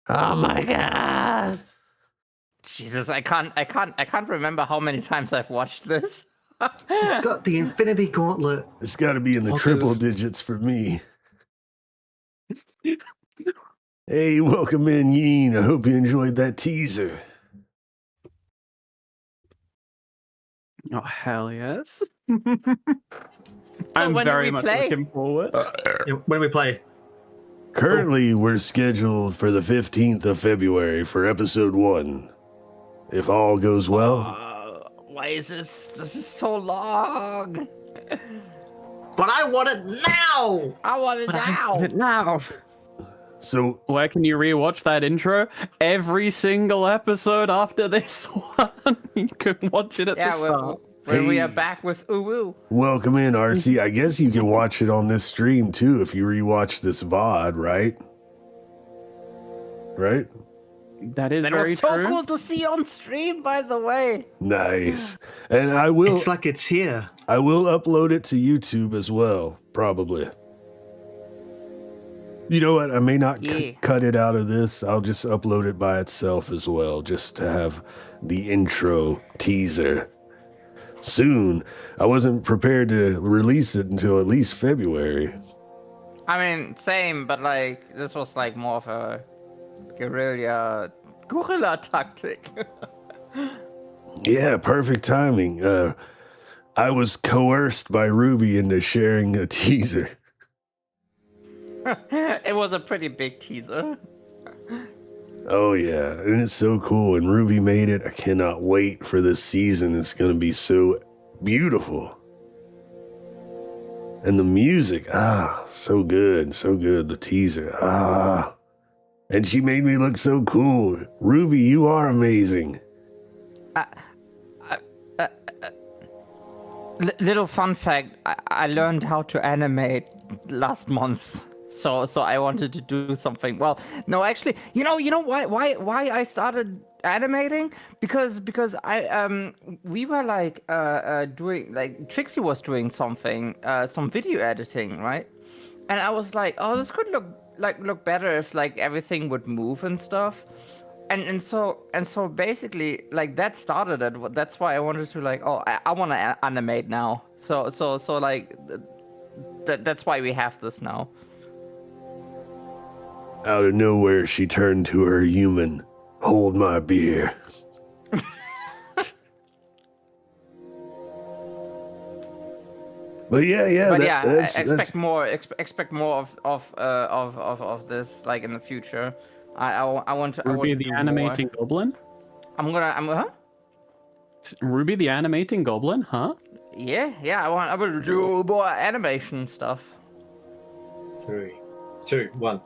Oh my god. Jesus, I can't remember how many times I've watched this. He's got the Infinity Gauntlet. It's got to be in the Focus. triple digits for me. Hey, welcome in, Yeen. I hope you enjoyed that teaser. Oh, hell yes. So I'm when do very we much play? looking forward. When we play, Currently, we're scheduled for the 15th of February for episode 1. If all goes well. Why is this? This is so long. but I want it now. I want it now. Now. So, Where can you rewatch that intro? Every single episode after this one. You can watch it at the Yeah, start. when we are Hey. back with Uwu. welcome in, Artsy. I guess you can watch it on this stream too if you rewatch this VOD, right? Right? That is That very was so true. cool to see on stream, by the way. Nice. And I will It's like it's here. upload it to YouTube as well, probably. You know what? I may not Yeah. cut it out of this. I'll just upload it by itself as well, just to have the intro teaser. Soon. I wasn't prepared to release it until at least February. I mean, same, but like this was like more of a guerrilla tactic. Yeah, perfect timing. I was coerced by Ruby into sharing a teaser. It was a pretty big teaser. Oh yeah, and it's so cool. And Ruby made it. I cannot wait for this season. It's gonna be so beautiful. And the music, so good, so good. The teaser, and she made me look so cool. Ruby, you are amazing. Little fun fact: I learned how to animate last month. So I wanted to do something. Well, no, actually, you know why I started animating? Because I we were like doing, like, Trixie was doing something, some video editing, right? And I was like, oh, this could look better if like everything would move and stuff. And so basically, like, that started it. That's why I wanted to, like, I want to animate now. So like that's why we have this now. Out of nowhere, she turned to her human. Hold my beer. But yeah, But that's expect more of this, like, in the future. I want to. I want Ruby to the do animating more. goblin? Huh? Ruby the animating goblin, huh? Yeah. I will do more animation stuff. 3, 2, 1.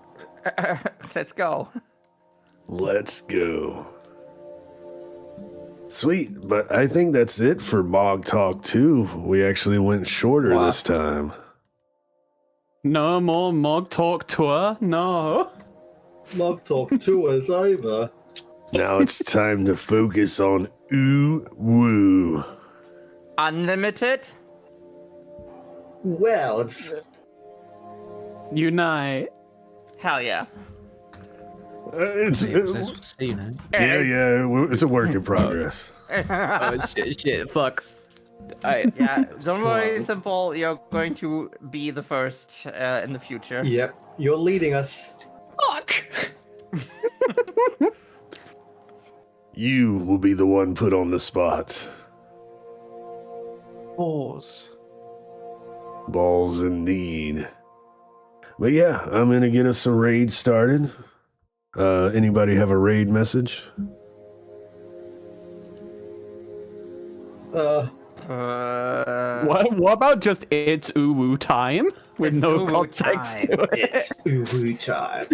Let's go. Let's go. Sweet, but I think that's it for MoG Talk 2. We actually went shorter this time. No more MoG Talk tour? No. Log Talk 2 is over. Now it's time to focus on ooh woo. Unlimited? Well, it's Unite. Hell yeah. It's You know. it's a work in progress. Oh, shit, fuck. Yeah, don't worry, Simple. You're going to be the first in the future. yep. You're leading us. Fuck. You will be the one put on the spot. Balls. Balls indeed. But yeah, I'm gonna get us a raid started. Anybody have a raid message? What about just it's uwu time with It's no uwu context time. to it? It's uwu time.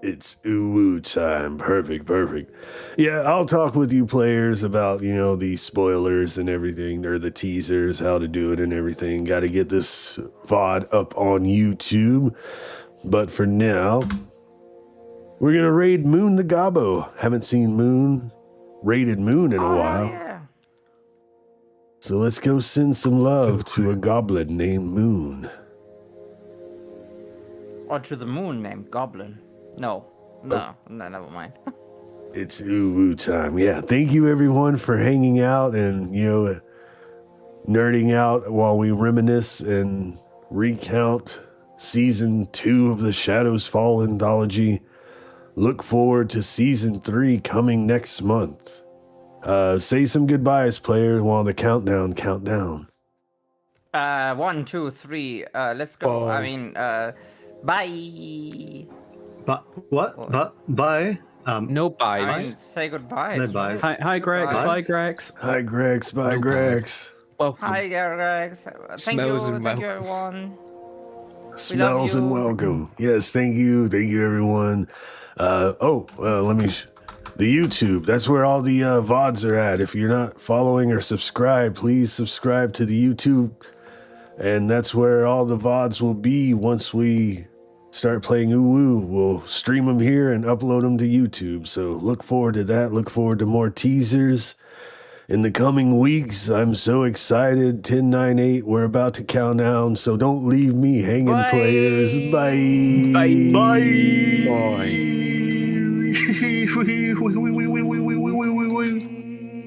It's ooh time. Perfect. Yeah, I'll talk with you players about, the spoilers and everything, or the teasers, how to do it and everything. Got to get this VOD up on YouTube. But for now, we're going to raid Moon the Gobbo. Haven't seen raided Moon in a while. Yeah. So let's go send some love to a goblin named Moon. Or to the moon named Goblin. No, never mind. It's ooh time. Yeah, thank you everyone for hanging out and, nerding out while we reminisce and recount Season 2 of the Shadows Fall anthology. Look forward to Season 3 coming next month. Say some goodbyes, players, while the count down. 1, 2, 3. Let's go. Bye. I mean, bye. But what? But bye. No I buys. mean, say goodbye. No buys. Hi, Grex. Bye. Bye, Grex. Hi, Grex. Bye, No Grex. Welcome. Hi, Grex. Thank Smells you, and thank you, welcome. everyone. Smells and you. welcome. Yes, thank you everyone. Let me the YouTube, that's where all the VODs are at. If you're not following or subscribed, please subscribe to the YouTube, and that's where all the VODs will be. Once we start playing Uwu, we'll stream them here and upload them to YouTube, so look forward to that. Look forward to more teasers in the coming weeks. I'm so excited. 10-9-8, we're about to count down, so don't leave me hanging, Bye. players. Bye. Bye.